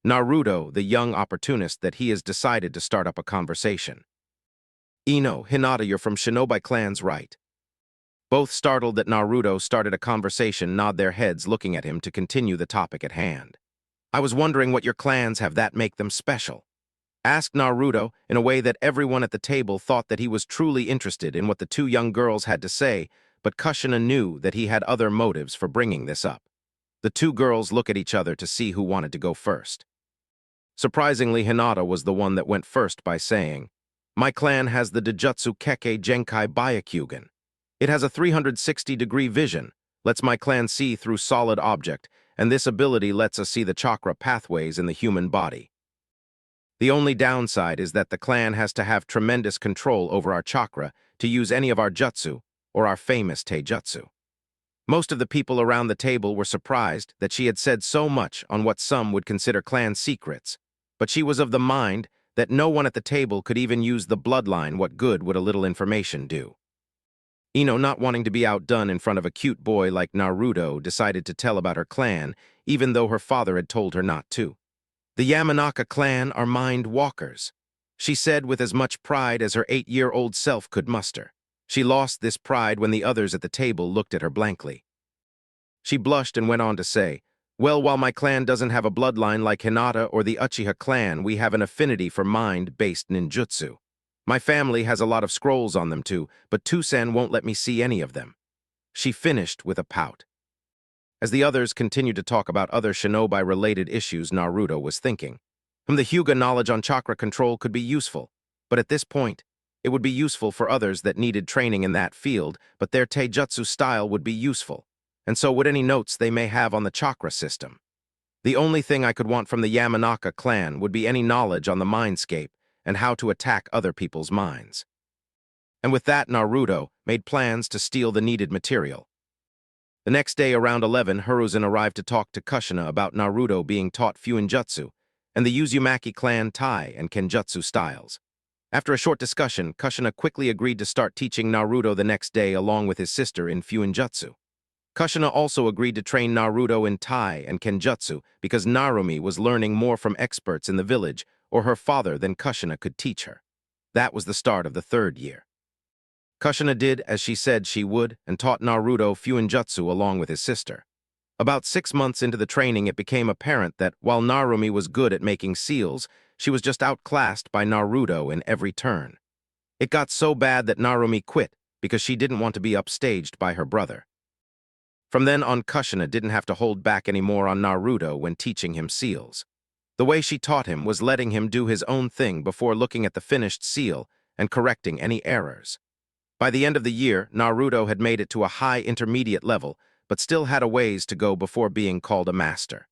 Naruto, the young opportunist that he has decided to start up a conversation. Ino, Hinata, you're from Shinobi clan's, right? Both startled that Naruto started a conversation nod their heads looking at him to continue the topic at hand. I was wondering what your clans have that make them special. Asked Naruto in a way that everyone at the table thought that he was truly interested in what the two young girls had to say, but Kushina knew that he had other motives for bringing this up. The two girls look at each other to see who wanted to go first. Surprisingly, Hinata was the one that went first by saying, "My clan has the Dojutsu Kekkei Genkai Byakugan. It has a 360-degree vision, lets my clan see through solid object, and this ability lets us see the chakra pathways in the human body. The only downside is that the clan has to have tremendous control over our chakra to use any of our jutsu, or our famous taijutsu." Most of the people around the table were surprised that she had said so much on what some would consider clan secrets, but she was of the mind that no one at the table could even use the bloodline. What good would a little information do? Ino, not wanting to be outdone in front of a cute boy like Naruto, decided to tell about her clan, even though her father had told her not to. The Yamanaka clan are mind walkers, she said with as much pride as her 8-year-old self could muster. She lost this pride when the others at the table looked at her blankly. She blushed and went on to say, "Well, while my clan doesn't have a bloodline like Hinata or the Uchiha clan, we have an affinity for mind-based ninjutsu. My family has a lot of scrolls on them too, but Tusen won't let me see any of them." She finished with a pout. As the others continued to talk about other shinobi-related issues, Naruto was thinking, the Hyuga knowledge on chakra control could be useful, but at this point, it would be useful for others that needed training in that field, but their taijutsu style would be useful, and so would any notes they may have on the chakra system. The only thing I could want from the Yamanaka clan would be any knowledge on the mindscape and how to attack other people's minds. And with that, Naruto made plans to steal the needed material. The next day around 11, Hiruzen arrived to talk to Kushina about Naruto being taught Fuinjutsu and the Uzumaki clan Tai and Kenjutsu styles. After a short discussion, Kushina quickly agreed to start teaching Naruto the next day along with his sister in Fuinjutsu. Kushina also agreed to train Naruto in Tai and Kenjutsu because Narumi was learning more from experts in the village or her father than Kushina could teach her. That was the start of the 3rd year. Kushina did as she said she would and taught Naruto Fuinjutsu along with his sister. About 6 months into the training, it became apparent that while Narumi was good at making seals, she was just outclassed by Naruto in every turn. It got so bad that Narumi quit because she didn't want to be upstaged by her brother. From then on, Kushina didn't have to hold back anymore on Naruto when teaching him seals. The way she taught him was letting him do his own thing before looking at the finished seal and correcting any errors. By the end of the year, Naruto had made it to a high intermediate level, but still had a ways to go before being called a master.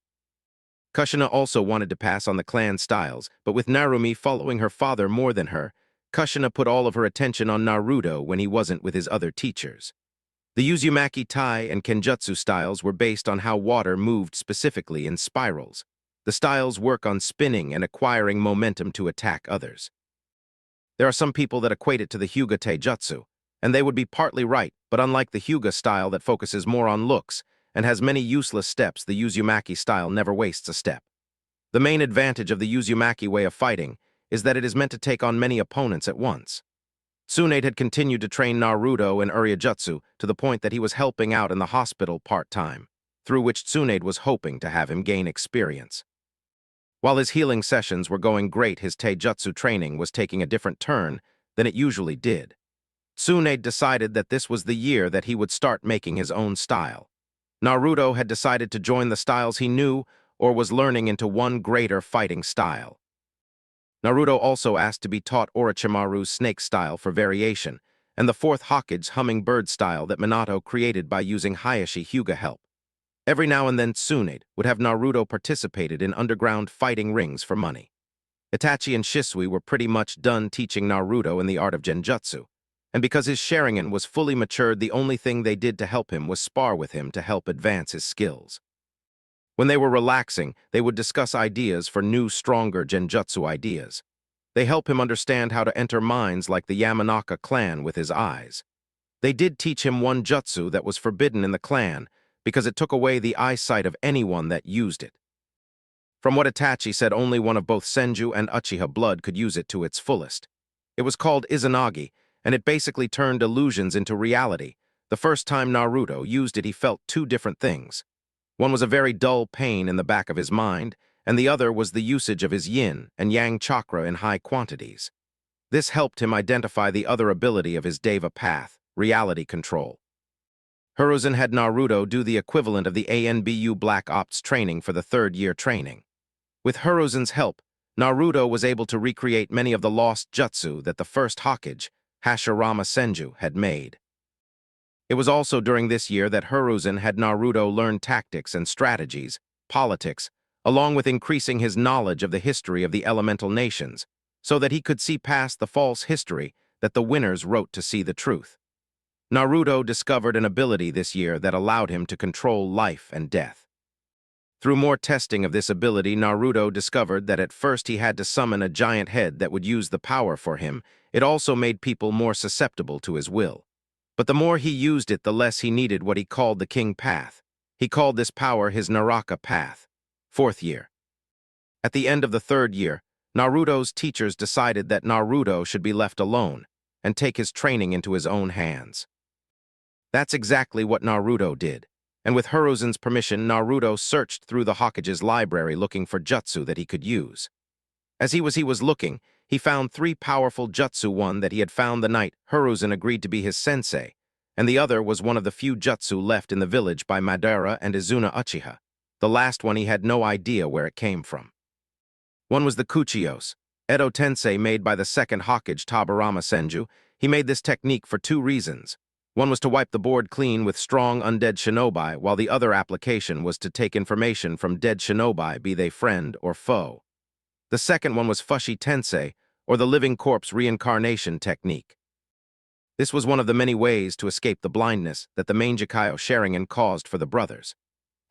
Kushina also wanted to pass on the clan styles, but with Narumi following her father more than her, Kushina put all of her attention on Naruto when he wasn't with his other teachers. The Uzumaki Tai and Kenjutsu styles were based on how water moved specifically in spirals. The styles work on spinning and acquiring momentum to attack others. There are some people that equate it to the Hyuga Taijutsu, and they would be partly right, but unlike the Hyuga style that focuses more on looks and has many useless steps, the Uzumaki style never wastes a step. The main advantage of the Uzumaki way of fighting is that it is meant to take on many opponents at once. Tsunade had continued to train Naruto in Uryujutsu to the point that he was helping out in the hospital part-time, through which Tsunade was hoping to have him gain experience. While his healing sessions were going great, his taijutsu training was taking a different turn than it usually did. Tsunade decided that this was the year that he would start making his own style. Naruto had decided to join the styles he knew or was learning into one greater fighting style. Naruto also asked to be taught Orochimaru's snake style for variation, and the 4th Hokage's hummingbird style that Minato created by using Hayashi Hyuga help. Every now and then Tsunade would have Naruto participated in underground fighting rings for money. Itachi and Shisui were pretty much done teaching Naruto in the art of genjutsu, and because his Sharingan was fully matured, the only thing they did to help him was spar with him to help advance his skills. When they were relaxing, they would discuss ideas for new, stronger genjutsu ideas. They help him understand how to enter minds like the Yamanaka clan with his eyes. They did teach him one jutsu that was forbidden in the clan because it took away the eyesight of anyone that used it. From what Itachi said, only one of both Senju and Uchiha blood could use it to its fullest. It was called Izanagi, and it basically turned illusions into reality. The first time Naruto used it, he felt two different things. One was a very dull pain in the back of his mind, and the other was the usage of his yin and yang chakra in high quantities. This helped him identify the other ability of his Deva path, reality control. Hiruzen had Naruto do the equivalent of the ANBU Black Ops training for the third-year training. With Hiruzen's help, Naruto was able to recreate many of the lost jutsu that the first Hokage, Hashirama Senju, had made. It was also during this year that Hiruzen had Naruto learn tactics and strategies, politics, along with increasing his knowledge of the history of the elemental nations, so that he could see past the false history that the winners wrote to see the truth. Naruto discovered an ability this year that allowed him to control life and death. Through more testing of this ability, Naruto discovered that at first he had to summon a giant head that would use the power for him. It also made people more susceptible to his will. But the more he used it, the less he needed what he called the King Path. He called this power his Naraka Path. Fourth year. At the end of the third year, Naruto's teachers decided that Naruto should be left alone and take his training into his own hands. That's exactly what Naruto did. And with Hiruzen's permission, Naruto searched through the Hokage's library looking for jutsu that he could use. As he was looking, he found three powerful jutsu, one that he had found the night Hiruzen agreed to be his sensei, and the other was one of the few jutsu left in the village by Madara and Izuna Uchiha. The last one he had no idea where it came from. One was the Kuchiyos, Edo Tensei made by the second Hokage Tobirama Senju. He made this technique for two reasons. One was to wipe the board clean with strong undead shinobi, while the other application was to take information from dead shinobi, be they friend or foe. The second one was Fushi Tensei, or the living corpse reincarnation technique. This was one of the many ways to escape the blindness that the Mangekyo Sharingan caused for the brothers.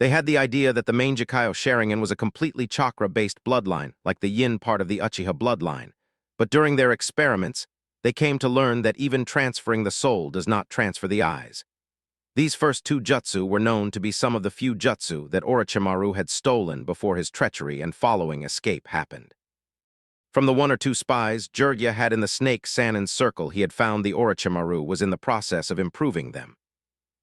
They had the idea that the Mangekyo Sharingan was a completely chakra-based bloodline, like the yin part of the Uchiha bloodline. But during their experiments, they came to learn that even transferring the soul does not transfer the eyes. These first two jutsu were known to be some of the few jutsu that Orochimaru had stolen before his treachery and following escape happened. From the one or two spies Jiraiya had in the Snake Sannin circle, he had found the Orochimaru was in the process of improving them.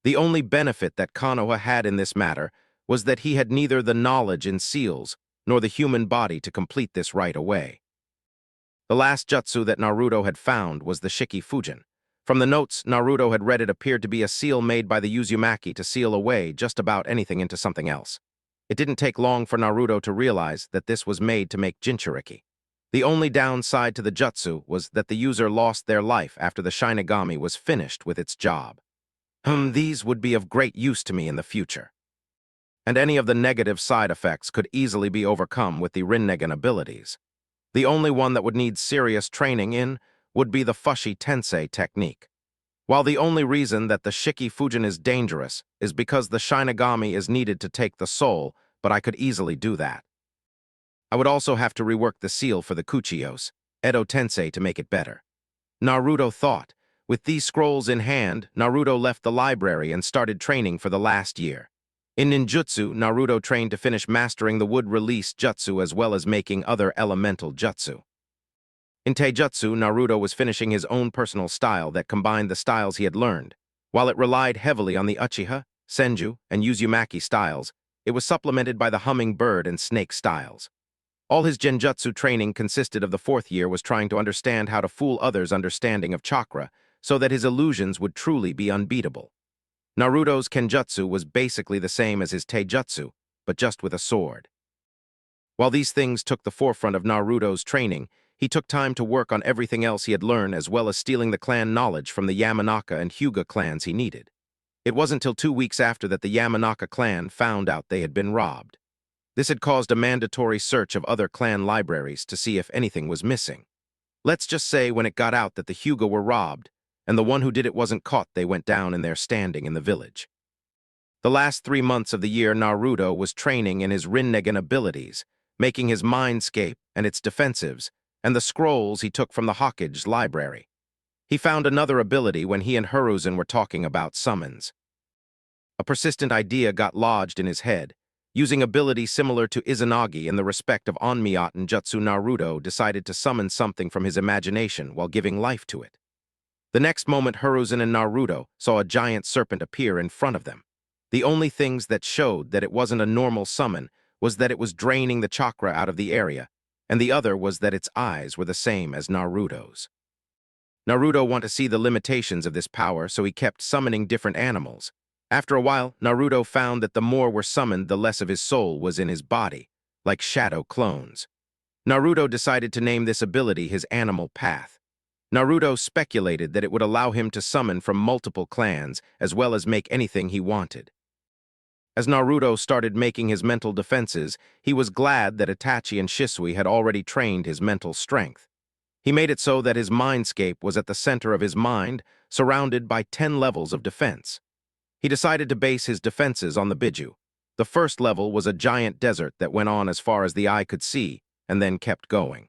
The only benefit that Konoha had in this matter was that he had neither the knowledge in seals nor the human body to complete this right away. The last jutsu that Naruto had found was the Shiki Fujin. From the notes Naruto had read, it appeared to be a seal made by the Uzumaki to seal away just about anything into something else. It didn't take long for Naruto to realize that this was made to make Jinchuriki. The only downside to the jutsu was that the user lost their life after the Shinigami was finished with its job. These would be of great use to me in the future. And any of the negative side effects could easily be overcome with the Rinnegan abilities. The only one that would need serious training in would be the Fushi Tensei technique. While the only reason that the Shiki Fujin is dangerous is because the Shinigami is needed to take the soul, but I could easily do that. I would also have to rework the seal for the Kuchiyos, Edo Tensei, to make it better. Naruto thought. With these scrolls in hand, Naruto left the library and started training for the last year. In ninjutsu, Naruto trained to finish mastering the wood-release jutsu as well as making other elemental jutsu. In taijutsu, Naruto was finishing his own personal style that combined the styles he had learned. While it relied heavily on the Uchiha, Senju, and Uzumaki styles, it was supplemented by the hummingbird and snake styles. All his genjutsu training consisted of the fourth year was trying to understand how to fool others' understanding of chakra so that his illusions would truly be unbeatable. Naruto's kenjutsu was basically the same as his taijutsu, but just with a sword. While these things took the forefront of Naruto's training, he took time to work on everything else he had learned as well as stealing the clan knowledge from the Yamanaka and Hyuga clans he needed. It wasn't till 2 weeks after that the Yamanaka clan found out they had been robbed. This had caused a mandatory search of other clan libraries to see if anything was missing. Let's just say when it got out that the Hyuga were robbed, and the one who did it wasn't caught, they went down in their standing in the village. The last 3 months of the year, Naruto was training in his Rinnegan abilities, making his mindscape and its defensives, and the scrolls he took from the Hokage library. He found another ability when he and Hiruzen were talking about summons. A persistent idea got lodged in his head. Using ability similar to Izanagi in the respect of Onmyot and Jutsu, Naruto decided to summon something from his imagination while giving life to it. The next moment, Hiruzen and Naruto saw a giant serpent appear in front of them. The only things that showed that it wasn't a normal summon was that it was draining the chakra out of the area, and the other was that its eyes were the same as Naruto's. Naruto wanted to see the limitations of this power, so he kept summoning different animals. After a while, Naruto found that the more were summoned, the less of his soul was in his body, like shadow clones. Naruto decided to name this ability his animal path. Naruto speculated that it would allow him to summon from multiple clans, as well as make anything he wanted. As Naruto started making his mental defenses, he was glad that Itachi and Shisui had already trained his mental strength. He made it so that his mindscape was at the center of his mind, surrounded by 10 levels of defense. He decided to base his defenses on the Biju. The first level was a giant desert that went on as far as the eye could see, and then kept going.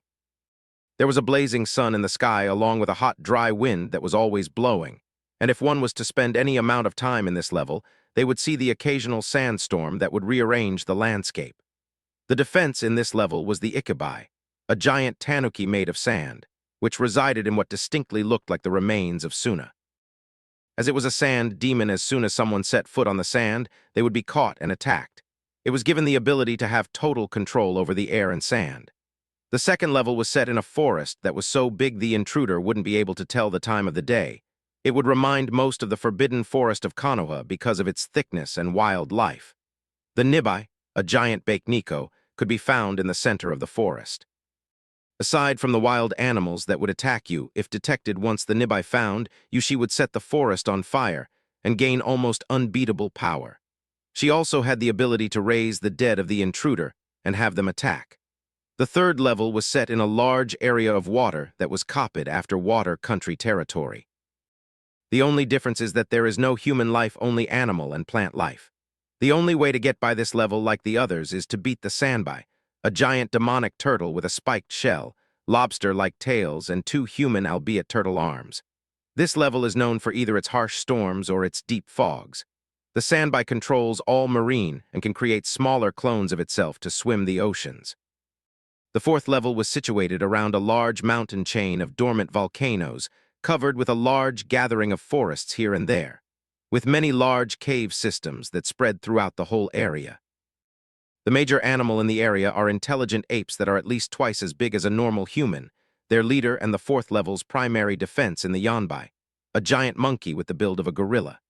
There was a blazing sun in the sky along with a hot, dry wind that was always blowing, and if one was to spend any amount of time in this level, they would see the occasional sandstorm that would rearrange the landscape. The defense in this level was the Ikibai, a giant tanuki made of sand, which resided in what distinctly looked like the remains of Suna. As it was a sand demon, as soon as someone set foot on the sand, they would be caught and attacked. It was given the ability to have total control over the air and sand. The second level was set in a forest that was so big the intruder wouldn't be able to tell the time of the day. It would remind most of the forbidden forest of Konoha because of its thickness and wild life. The Nibai, a giant Bakeniko, could be found in the center of the forest. Aside from the wild animals that would attack you, if detected once the Nibai found you, she would set the forest on fire and gain almost unbeatable power. She also had the ability to raise the dead of the intruder and have them attack. The third level was set in a large area of water that was copied after water country territory. The only difference is that there is no human life, only animal and plant life. The only way to get by this level like the others is to beat the Sanbai, a giant demonic turtle with a spiked shell, lobster-like tails, and 2 human albeit turtle arms. This level is known for either its harsh storms or its deep fogs. The Sanbai controls all marine and can create smaller clones of itself to swim the oceans. The fourth level was situated around a large mountain chain of dormant volcanoes, covered with a large gathering of forests here and there, with many large cave systems that spread throughout the whole area. The major animal in the area are intelligent apes that are at least twice as big as a normal human, their leader and the fourth level's primary defense in the Yonbai, a giant monkey with the build of a gorilla.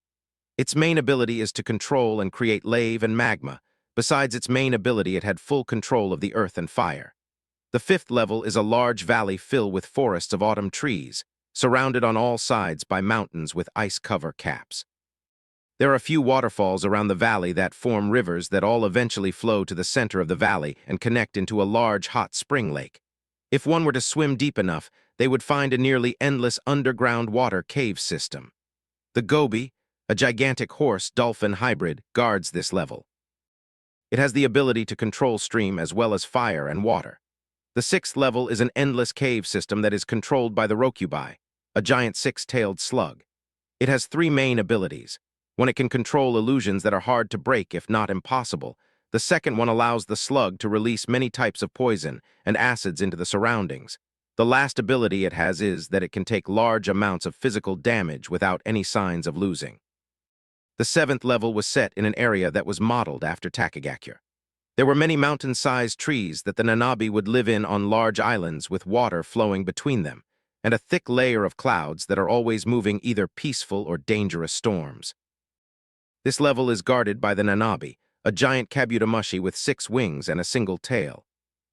Its main ability is to control and create lava and magma. Besides its main ability, it had full control of the earth and fire. The fifth level is a large valley filled with forests of autumn trees, surrounded on all sides by mountains with ice cover caps. There are a few waterfalls around the valley that form rivers that all eventually flow to the center of the valley and connect into a large hot spring lake. If one were to swim deep enough, they would find a nearly endless underground water cave system. The Gobi, a gigantic horse-dolphin hybrid, guards this level. It has the ability to control stream as well as fire and water. The sixth level is an endless cave system that is controlled by the Rokubai, a giant 6-tailed slug. It has 3 main abilities. One, it can control illusions that are hard to break if not impossible. The second one allows the slug to release many types of poison and acids into the surroundings. The last ability it has is that it can take large amounts of physical damage without any signs of losing. The 7th level was set in an area that was modeled after Takagakure. There were many mountain-sized trees that the Nanabi would live in on large islands with water flowing between them, and a thick layer of clouds that are always moving either peaceful or dangerous storms. This level is guarded by the Nanabi, a giant Kabutamushi with 6 wings and a single tail.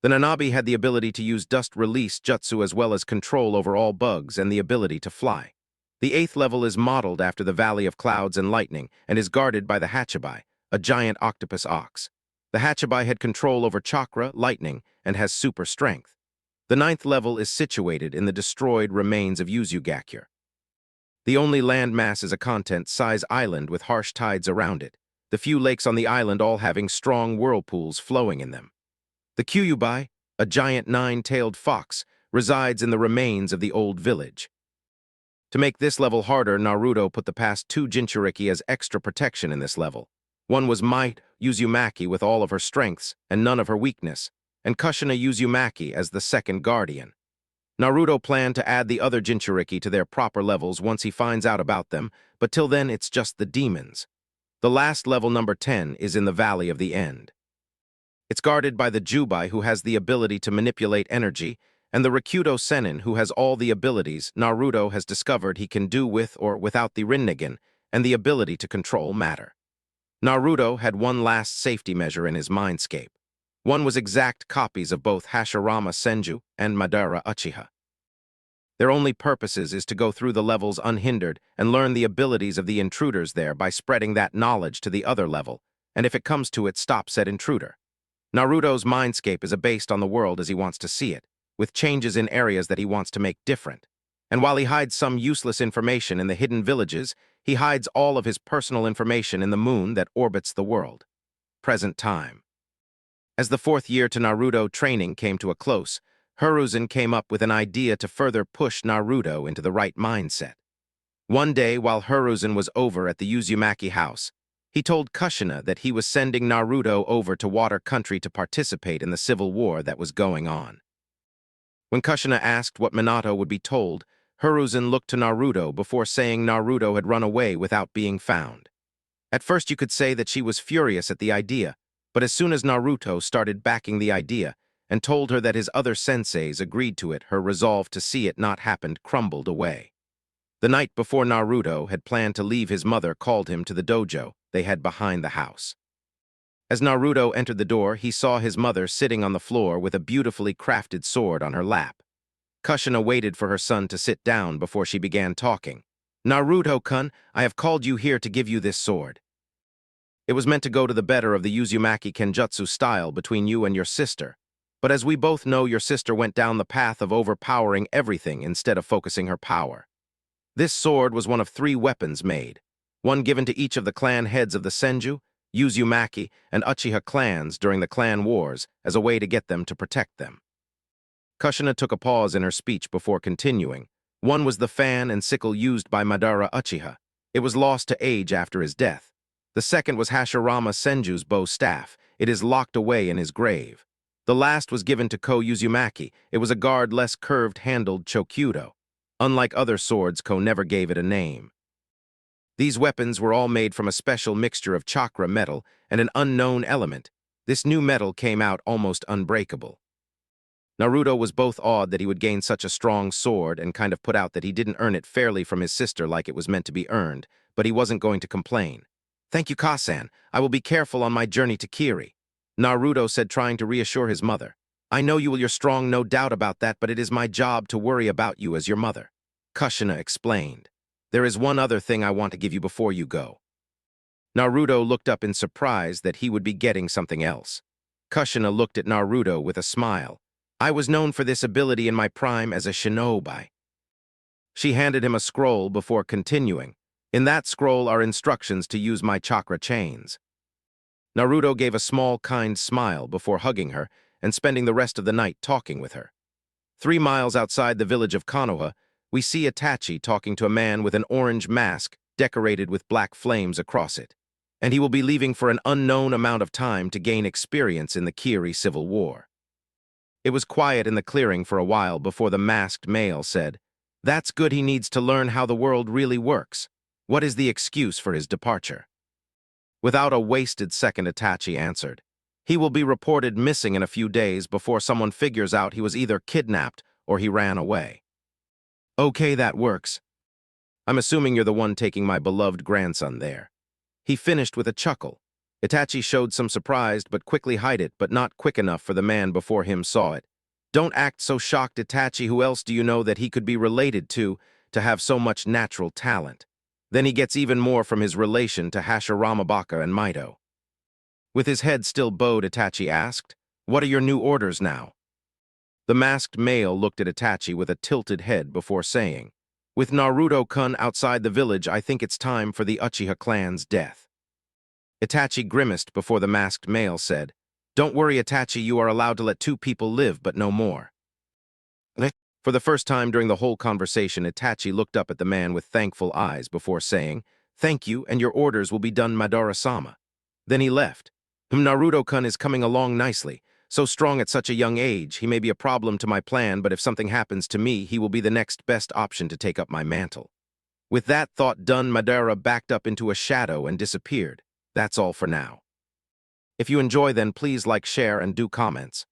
The Nanabi had the ability to use dust release jutsu as well as control over all bugs and the ability to fly. The 8th level is modeled after the Valley of Clouds and Lightning and is guarded by the Hachabai, a giant octopus ox. The Hachabai had control over chakra, lightning, and has super strength. The 9th level is situated in the destroyed remains of Uzugakure. The only landmass is a content-size island with harsh tides around it, the few lakes on the island all having strong whirlpools flowing in them. The Kyuubi, a giant 9-tailed fox, resides in the remains of the old village. To make this level harder, Naruto put the past 2 Jinchuriki as extra protection in this level. One was Might Uzumaki with all of her strengths and none of her weakness, and Kushina Uzumaki as the second guardian. Naruto planned to add the other Jinchuriki to their proper levels once he finds out about them, but till then it's just the demons. The last level, number 10, is in the Valley of the End. It's guarded by the Jubai, who has the ability to manipulate energy, and the Rikudo Sennin, who has all the abilities Naruto has discovered he can do with or without the Rinnegan, and the ability to control matter. Naruto had one last safety measure in his mindscape. One was exact copies of both Hashirama Senju and Madara Uchiha. Their only purposes is to go through the levels unhindered and learn the abilities of the intruders there by spreading that knowledge to the other level, and if it comes to it, stop said intruder. Naruto's mindscape is based on the world as he wants to see it, with changes in areas that he wants to make different. And while he hides some useless information in the hidden villages, he hides all of his personal information in the moon that orbits the world. Present time. As the 4th year to Naruto training came to a close, Hiruzen came up with an idea to further push Naruto into the right mindset. One day, while Hiruzen was over at the Uzumaki house, he told Kushina that he was sending Naruto over to Water Country to participate in the civil war that was going on. When Kushina asked what Minato would be told, Hiruzen looked to Naruto before saying Naruto had run away without being found. At first you could say that she was furious at the idea, but as soon as Naruto started backing the idea and told her that his other senseis agreed to it, her resolve to see it not happened crumbled away. The night before Naruto had planned to leave, his mother called him to the dojo they had behind the house. As Naruto entered the door, he saw his mother sitting on the floor with a beautifully crafted sword on her lap. Kushina waited for her son to sit down before she began talking. Naruto-kun, I have called you here to give you this sword. It was meant to go to the better of the Uzumaki Kenjutsu style between you and your sister. But as we both know, your sister went down the path of overpowering everything instead of focusing her power. This sword was one of 3 weapons made, one given to each of the clan heads of the Senju, Uzumaki, and Uchiha clans during the clan wars as a way to get them to protect them. Kushina took a pause in her speech before continuing. One was the fan and sickle used by Madara Uchiha. It was lost to age after his death. The second was Hashirama Senju's bow staff. It is locked away in his grave. The last was given to Ko Uzumaki. It was a guard-less curved-handled chokyudo. Unlike other swords, Ko never gave it a name. These weapons were all made from a special mixture of chakra metal and an unknown element. This new metal came out almost unbreakable. Naruto was both awed that he would gain such a strong sword and kind of put out that he didn't earn it fairly from his sister like it was meant to be earned, but he wasn't going to complain. Thank you, Kasan. I will be careful on my journey to Kiri, Naruto said, trying to reassure his mother. I know you're strong, no doubt about that, but it is my job to worry about you as your mother. Kushina explained. There is one other thing I want to give you before you go. Naruto looked up in surprise that he would be getting something else. Kushina looked at Naruto with a smile. I was known for this ability in my prime as a shinobi. She handed him a scroll before continuing. In that scroll are instructions to use my chakra chains. Naruto gave a small, kind smile before hugging her and spending the rest of the night talking with her. 3 miles outside the village of Konoha, we see Itachi talking to a man with an orange mask decorated with black flames across it, and he will be leaving for an unknown amount of time to gain experience in the Kiri Civil War. It was quiet in the clearing for a while before the masked male said, That's good, he needs to learn how the world really works. What is the excuse for his departure? Without a wasted second, Itachi answered, He will be reported missing in a few days before someone figures out he was either kidnapped or he ran away. Okay, that works. I'm assuming you're the one taking my beloved grandson there. He finished with a chuckle. Itachi showed some surprise but quickly hid it, but not quick enough for the man before him saw it. Don't act so shocked, Itachi. Who else do you know that he could be related to to have so much natural talent. Then he gets even more from his relation to Hashirama and Mito. With his head still bowed, Itachi asked, "What are your new orders now?" The masked male looked at Itachi with a tilted head before saying, "With Naruto-kun outside the village, I think it's time for the Uchiha clan's death." Itachi grimaced before the masked male said, "Don't worry, Itachi, you are allowed to let 2 people live, but no more." For the first time during the whole conversation, Itachi looked up at the man with thankful eyes before saying, "Thank you, and your orders will be done, Madara-sama." Then he left. Naruto-kun is coming along nicely. So strong at such a young age, he may be a problem to my plan, but if something happens to me, he will be the next best option to take up my mantle. With that thought done, Madara backed up into a shadow and disappeared. That's all for now. If you enjoy, then please like, share, and do comments.